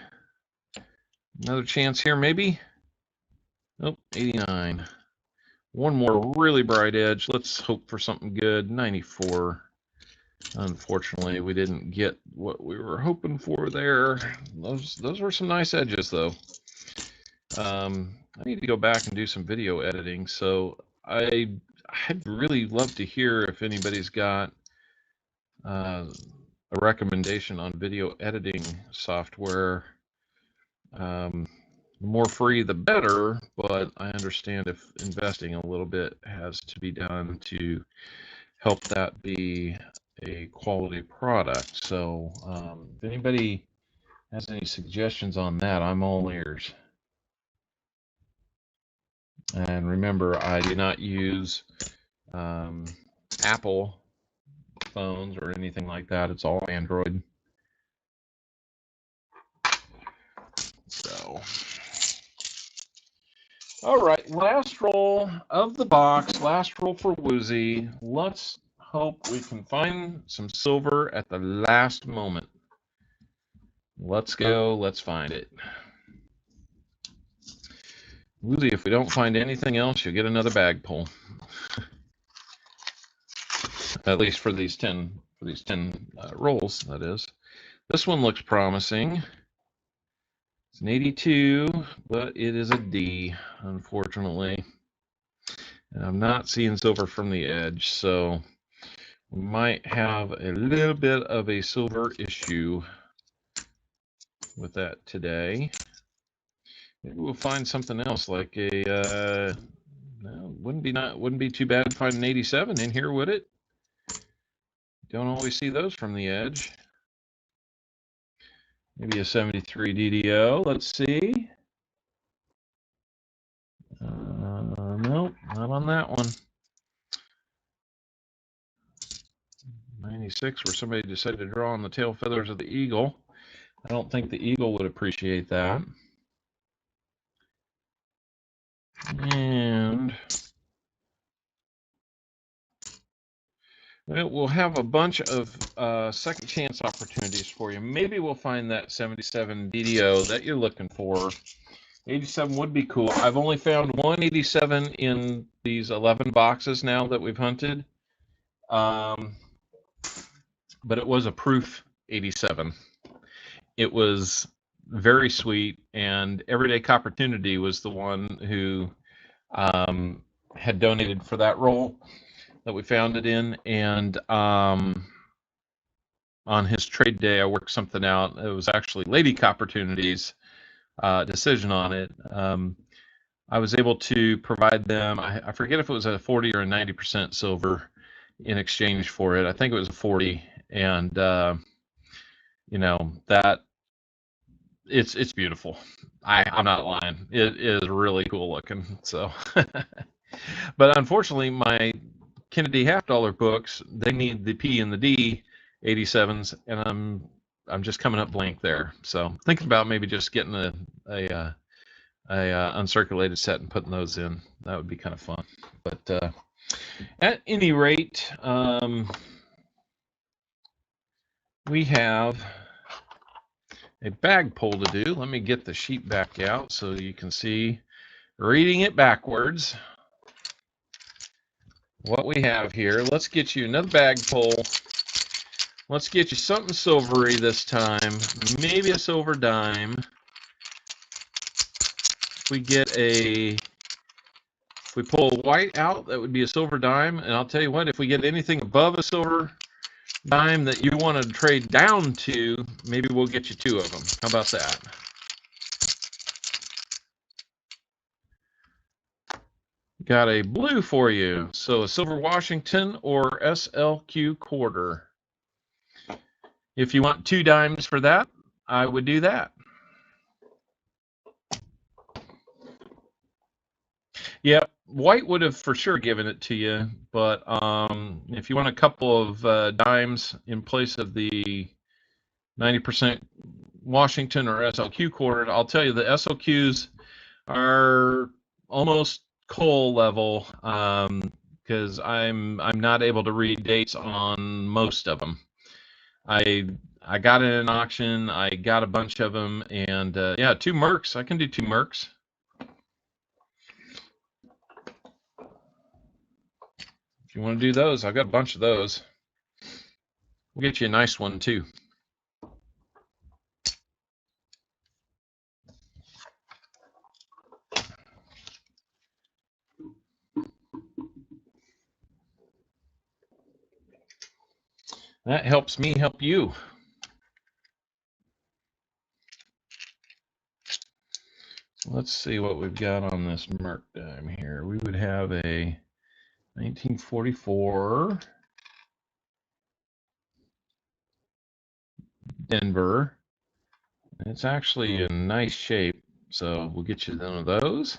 Another chance here, maybe? Nope, 89. One more really bright edge. Let's hope for something good. 94. Unfortunately, we didn't get what we were hoping for there. Those were some nice edges, though. I need to go back and do some video editing, so I'd really love to hear if anybody's got a recommendation on video editing software. The more free, the better, but I understand if investing a little bit has to be done to help that be a quality product. So if anybody has any suggestions on that, I'm all ears. And remember, I do not use Apple phones or anything like that. It's all Android. So, all right, last roll of the box, last roll for Woozy. Let's hope we can find some silver at the last moment. Let's go, let's find it. Woozy, if we don't find anything else, you'll get another bag pull. At least for these 10 rolls, that is. This one looks promising. It's an 82, but it is a D, unfortunately. And I'm not seeing silver from the edge, so we might have a little bit of a silver issue with that today. Maybe we'll find something else, like a wouldn't be too bad to find an 87 in here, would it? Don't always see those from the edge. Maybe a 73 DDO. Let's see. Nope, not on that one. 96, where somebody decided to draw on the tail feathers of the eagle. I don't think the eagle would appreciate that. And we'll have a bunch of second chance opportunities for you. Maybe we'll find that 77 DDO that you're looking for. 87 would be cool. I've only found one 87 in these 11 boxes now that we've hunted. But it was a proof 87. It was very sweet, and Everyday Copportunity was the one who had donated for that roll that we found it in, and on his trade day, I worked something out. It was actually Lady Copportunity's decision on it. I was able to provide them, I forget if it was a 40 or a 90% silver in exchange for it. I think it was a 40, and you know, that it's beautiful. I'm not lying. It is really cool looking. So, but unfortunately, my Kennedy half dollar books, they need the P and the D 87s, and I'm just coming up blank there. So thinking about maybe just getting a uncirculated set and putting those in. That would be kind of fun. But at any rate, we have a bag pull to do. Let me get the sheet back out so you can see, reading it backwards, what we have here. Let's get you another bag pull. Let's get you something silvery this time, maybe a silver dime. If we pull a white out, that would be a silver dime. And I'll tell you what, if we get anything above a silver dime that you want to trade down to, maybe we'll get you 2 of them. How about that? Got a blue for you. So a silver Washington or SLQ quarter. If you want 2 dimes for that, I would do that. Yep, white would have for sure given it to you, but if you want a couple of dimes in place of the 90% Washington or SLQ quarter, I'll tell you the SLQs are almost coal level because I'm not able to read dates on most of them. I got it in an auction. I got a bunch of them, and yeah, 2 Mercs. I can do 2 Mercs. If you want to do those, I've got a bunch of those. We'll get you a nice one too. That helps me help you. Let's see what we've got on this Merc dime here. We would have a 1944 Denver. It's actually in nice shape, so we'll get you one of those.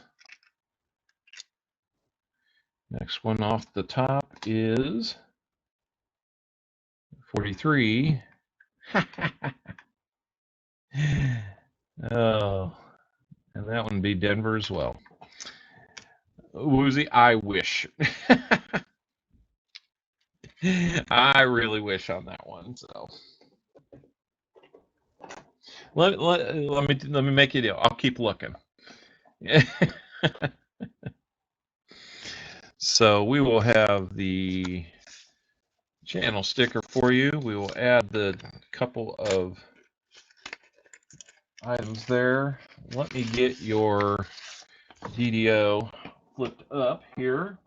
Next one off the top is 43. Oh, and that one would be Denver as well. Woozy, I wish. I really wish on that one. So let me make you a deal. I'll keep looking. So we will have the channel sticker for you. We will add the couple of items there. Let me get your DDO flipped up here.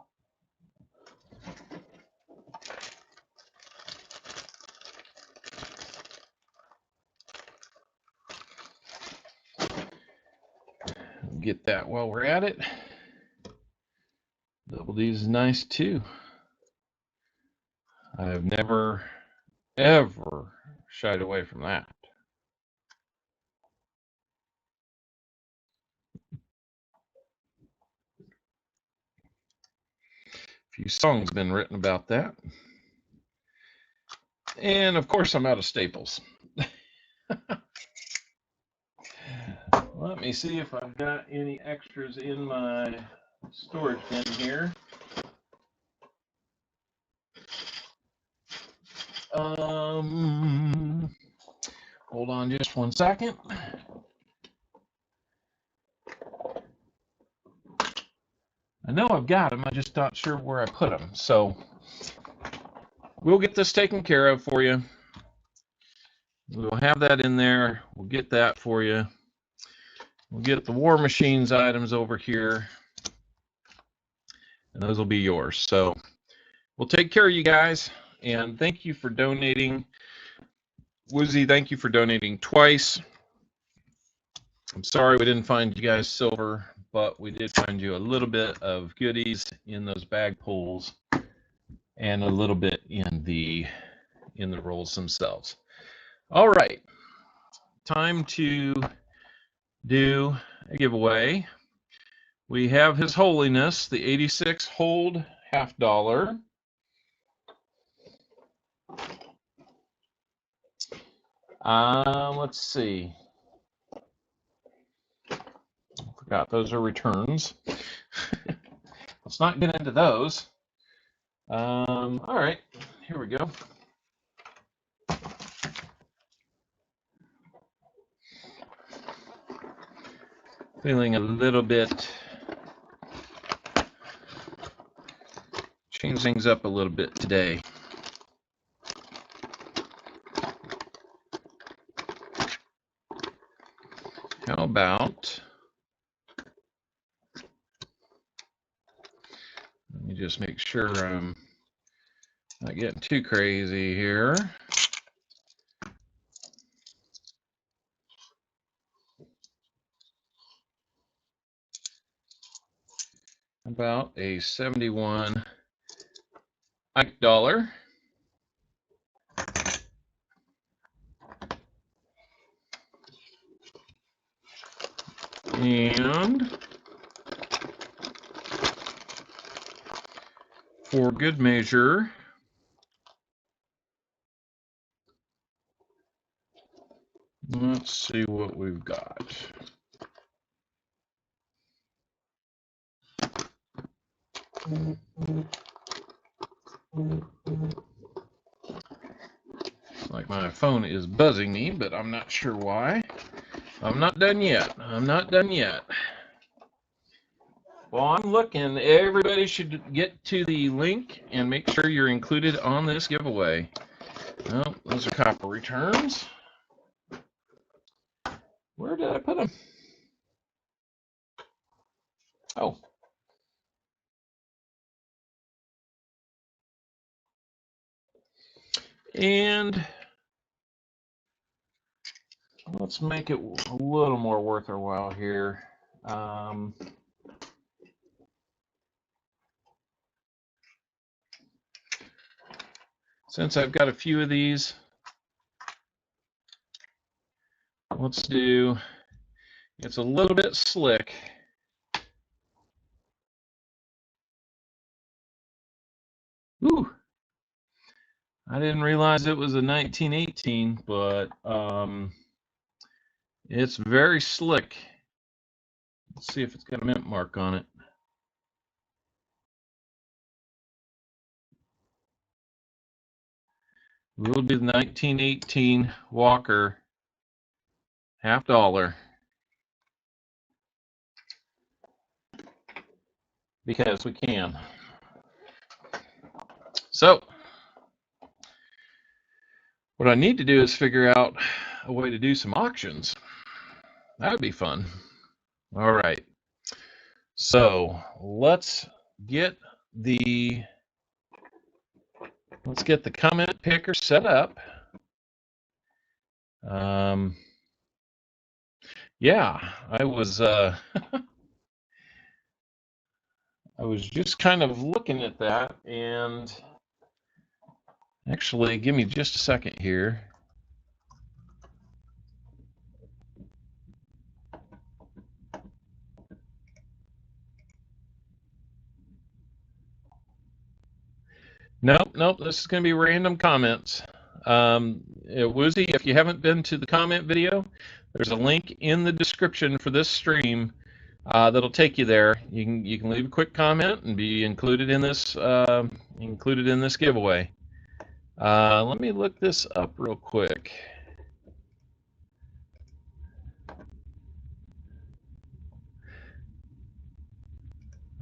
Get that while we're at it. Double D is nice too. I've never, ever shied away from that. A few songs been written about that. And of course, I'm out of staples. Let me see if I've got any extras in my storage bin here. Hold on just one second. I know I've got them, I'm just not sure where I put them. So we'll get this taken care of for you. We'll have that in there. We'll get that for you. We'll get the War Machines items over here, and those will be yours. So we'll take care of you guys, and thank you for donating. Woozy, thank you for donating twice. I'm sorry we didn't find you guys silver, but we did find you a little bit of goodies in those bag pulls and a little bit in the rolls themselves. All right, time to do a giveaway. We have His Holiness, the 86 Hold $half. Let's see. Forgot those are returns. Let's not get into those. All right, here we go. Feeling a little bit, change things up a little bit today. How about, let me just make sure I'm not getting too crazy here. About a 71 Ike dollar. And for good measure, let's see what we've got. Like my phone is buzzing me, but I'm not sure why. I'm not done yet. I'm not done yet. Well, I'm looking. Everybody should get to the link and make sure you're included on this giveaway. Oh, those are copper returns. Where did I put them? Oh. And let's make it a little more worth our while here. Since I've got a few of these, let's do, it's a little bit slick. Ooh, I didn't realize it was a 1918, but it's very slick. Let's see if it's got a mint mark on it. Will be the 1918 Walker $half, because we can. So what I need to do is figure out a way to do some auctions. That would be fun. All right. So let's get the comment picker set up. Yeah, I was I was just kind of looking at that, and actually, give me just a second here. Nope, this is going to be random comments. Woozy, if you haven't been to the comment video, there's a link in the description for this stream that'll take you there. You can leave a quick comment and be included in this giveaway. Let me look this up real quick.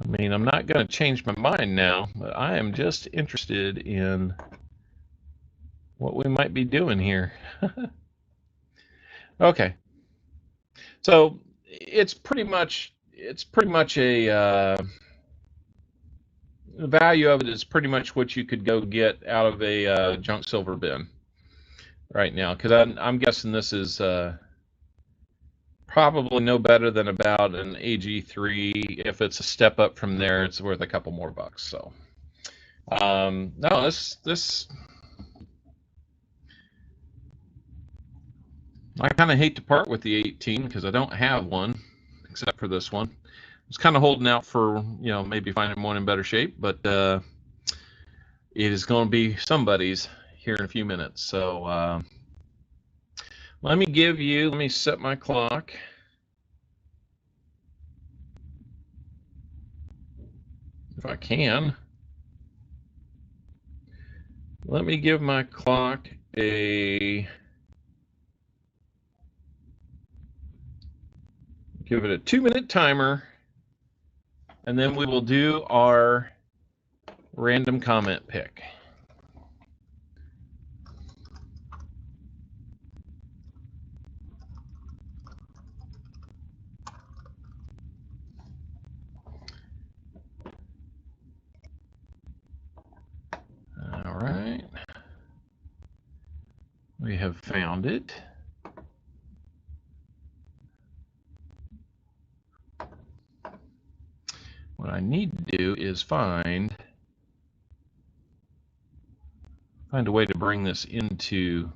I mean, I'm not going to change my mind now, but I am just interested in what we might be doing here. Okay, so it's pretty much a the value of it is pretty much what you could go get out of a junk silver bin right now, because I'm guessing this is probably no better than about an AG3. If it's a step up from there, it's worth a couple more bucks. So no, this I kind of hate to part with the 18 because I don't have one except for this one. I was kind of holding out for, maybe finding one in better shape, but it is going to be somebody's here in a few minutes. So let me set my clock. If I can. Let me give my clock give it a 2-minute timer, and then we will do our random comment pick. All right. We have found it. What I need to do is find a way to bring this into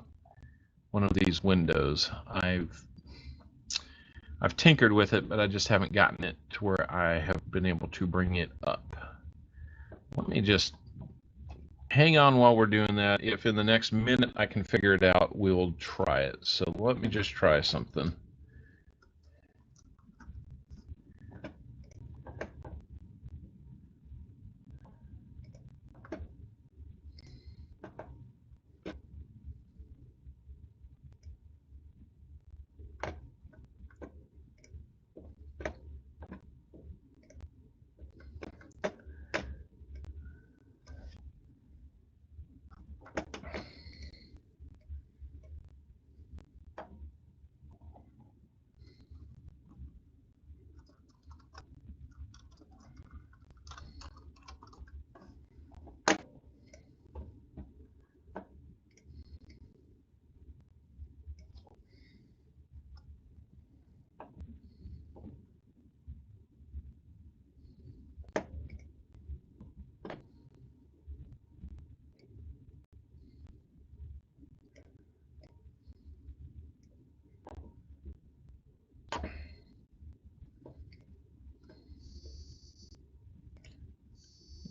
one of these windows. I've tinkered with it, but I just haven't gotten it to where I have been able to bring it up. Let me just hang on while we're doing that. If in the next minute I can figure it out, we'll try it. So let me just try something.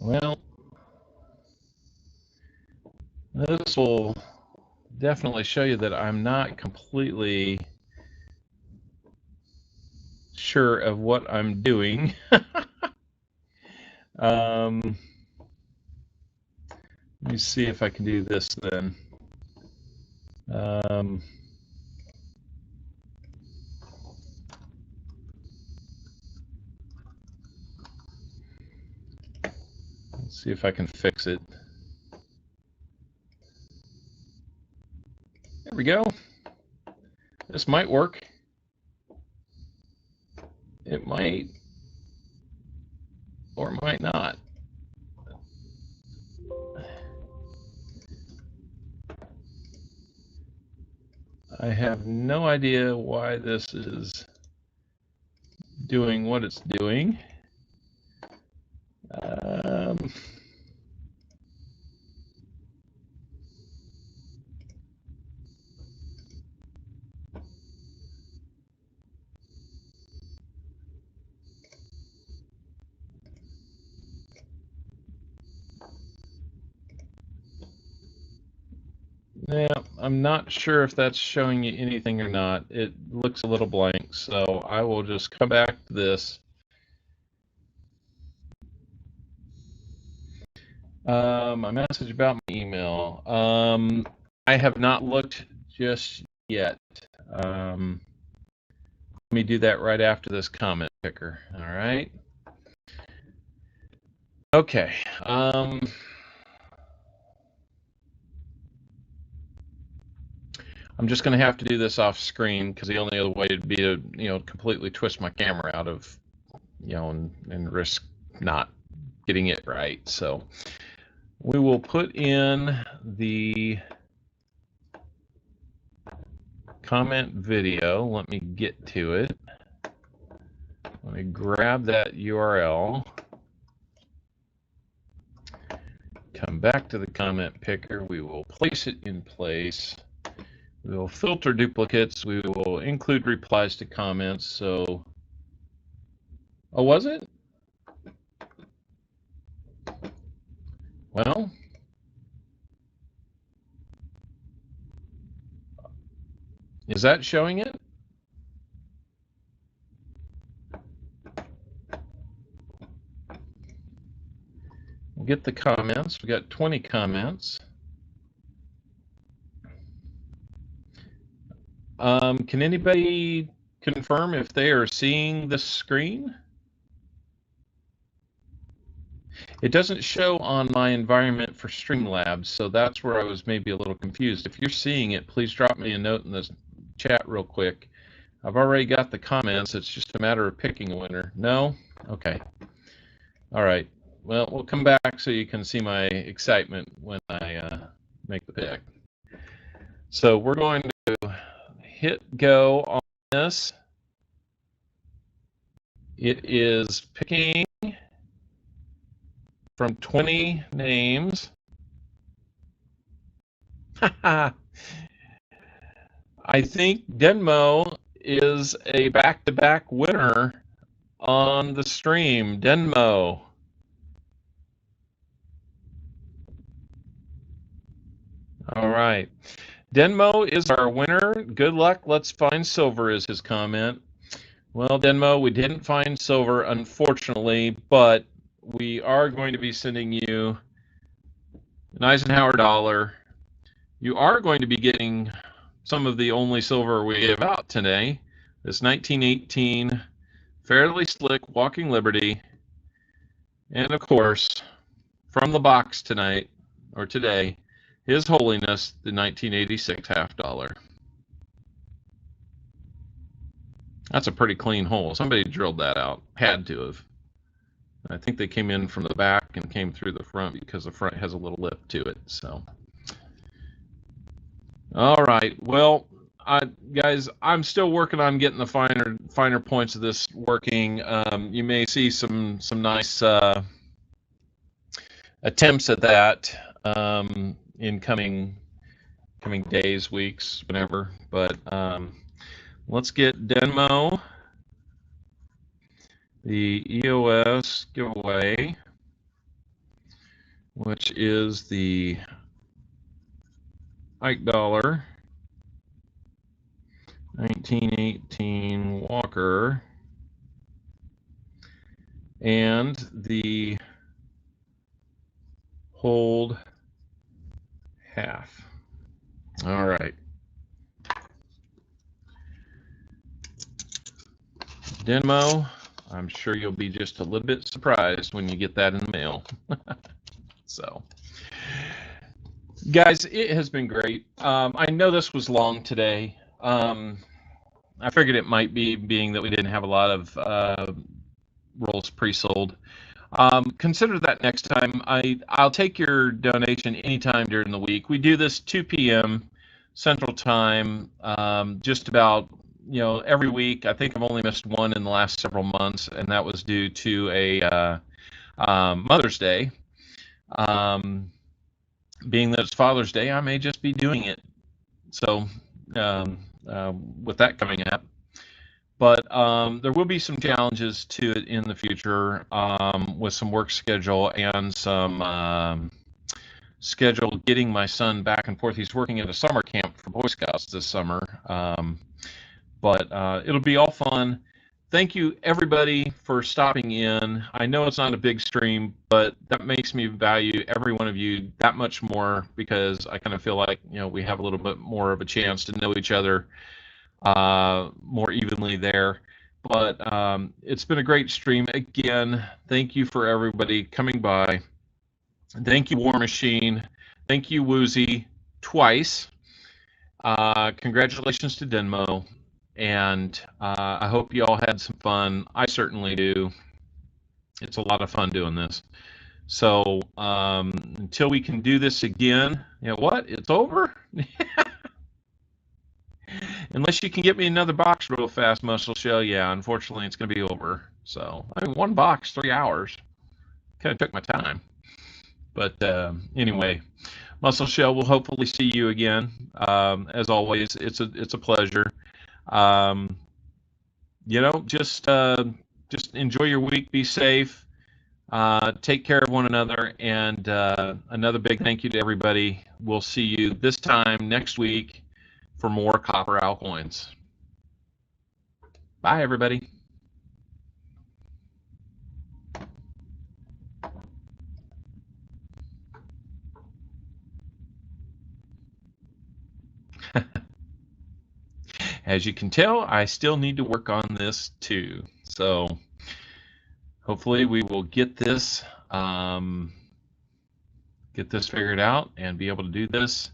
Well, this will definitely show you that I'm not completely sure of what I'm doing. Let me see if I can do this then. Let's see if I can fix it. There we go. This might work. It might, or it might not. I have no idea why this is doing what it's doing. Yeah, I'm not sure if that's showing you anything or not. It looks a little blank, so I will just come back to this. A message about my email. I have not looked just yet. Let me do that right after this comment picker. All right. Okay. I'm just going to have to do this off screen because the only other way would be to, completely twist my camera out of, and risk not getting it right. So we will put in the comment video. Let me get to it. Let me grab that URL. Come back to the comment picker. We will place it in place. We will filter duplicates. We will include replies to comments. So, oh, was it? Well, is that showing it? We'll get the comments. We got 20 comments. Can anybody confirm if they are seeing the screen? It doesn't show on my environment for Streamlabs, so that's where I was maybe a little confused. If you're seeing it, please drop me a note in the chat real quick. I've already got the comments. It's just a matter of picking a winner. No? Okay. All right. Well, we'll come back so you can see my excitement when I make the pick. So we're going to hit go on this. It is picking from 20 names. I think Denmo is a back-to-back winner on the stream. Denmo. All right. Denmo is our winner. Good luck. Let's find silver is his comment. Well, Denmo, we didn't find silver, unfortunately, but we are going to be sending you an Eisenhower dollar. You are going to be getting some of the only silver we give out today. This 1918 Fairly Slick Walking Liberty. And of course, from the box tonight, or today, His Holiness, the 1986 half dollar. That's a pretty clean hole. Somebody drilled that out. Had to have. I think they came in from the back and came through the front because the front has a little lip to it. So, all right. Well, guys, I'm still working on getting the finer points of this working. You may see some nice attempts at that in coming days, weeks, whenever. But let's get Denmo, the EOS giveaway, which is the Ike dollar, 1918 Walker, and the hold half. All right. Denmo, I'm sure you'll be just a little bit surprised when you get that in the mail. So, guys, it has been great. I know this was long today. I figured it might be, being that we didn't have a lot of rolls pre-sold. Consider that next time. I'll take your donation anytime during the week. We do this 2 p.m. Central Time, just about, every week. I think I've only missed one in the last several months, and that was due to a Mother's Day. Being that it's Father's Day, I may just be doing it. So with that coming up. But there will be some challenges to it in the future with some work schedule and some schedule getting my son back and forth. He's working at a summer camp for Boy Scouts this summer, but it'll be all fun. Thank you, everybody, for stopping in. I know it's not a big stream, but that makes me value every one of you that much more, because I kind of feel like, we have a little bit more of a chance to know each other more evenly there. But it's been a great stream. Again, thank you for everybody coming by. Thank you, War Machine. Thank you, Woozy, twice. Congratulations to Denmo. And I hope you all had some fun. I certainly do. It's a lot of fun doing this. So until we can do this again, what? It's over? Unless you can get me another box real fast, Muscle Shell, yeah, unfortunately it's going to be over. So, one box, 3 hours. Kind of took my time. But anyway, Muscle Shell, we'll hopefully see you again. As always, it's a pleasure. Just enjoy your week. Be safe. Take care of one another. And another big thank you to everybody. We'll see you this time next week for more Copper Alcoins. Bye, everybody. As you can tell, I still need to work on this too. So hopefully we will get this figured out and be able to do this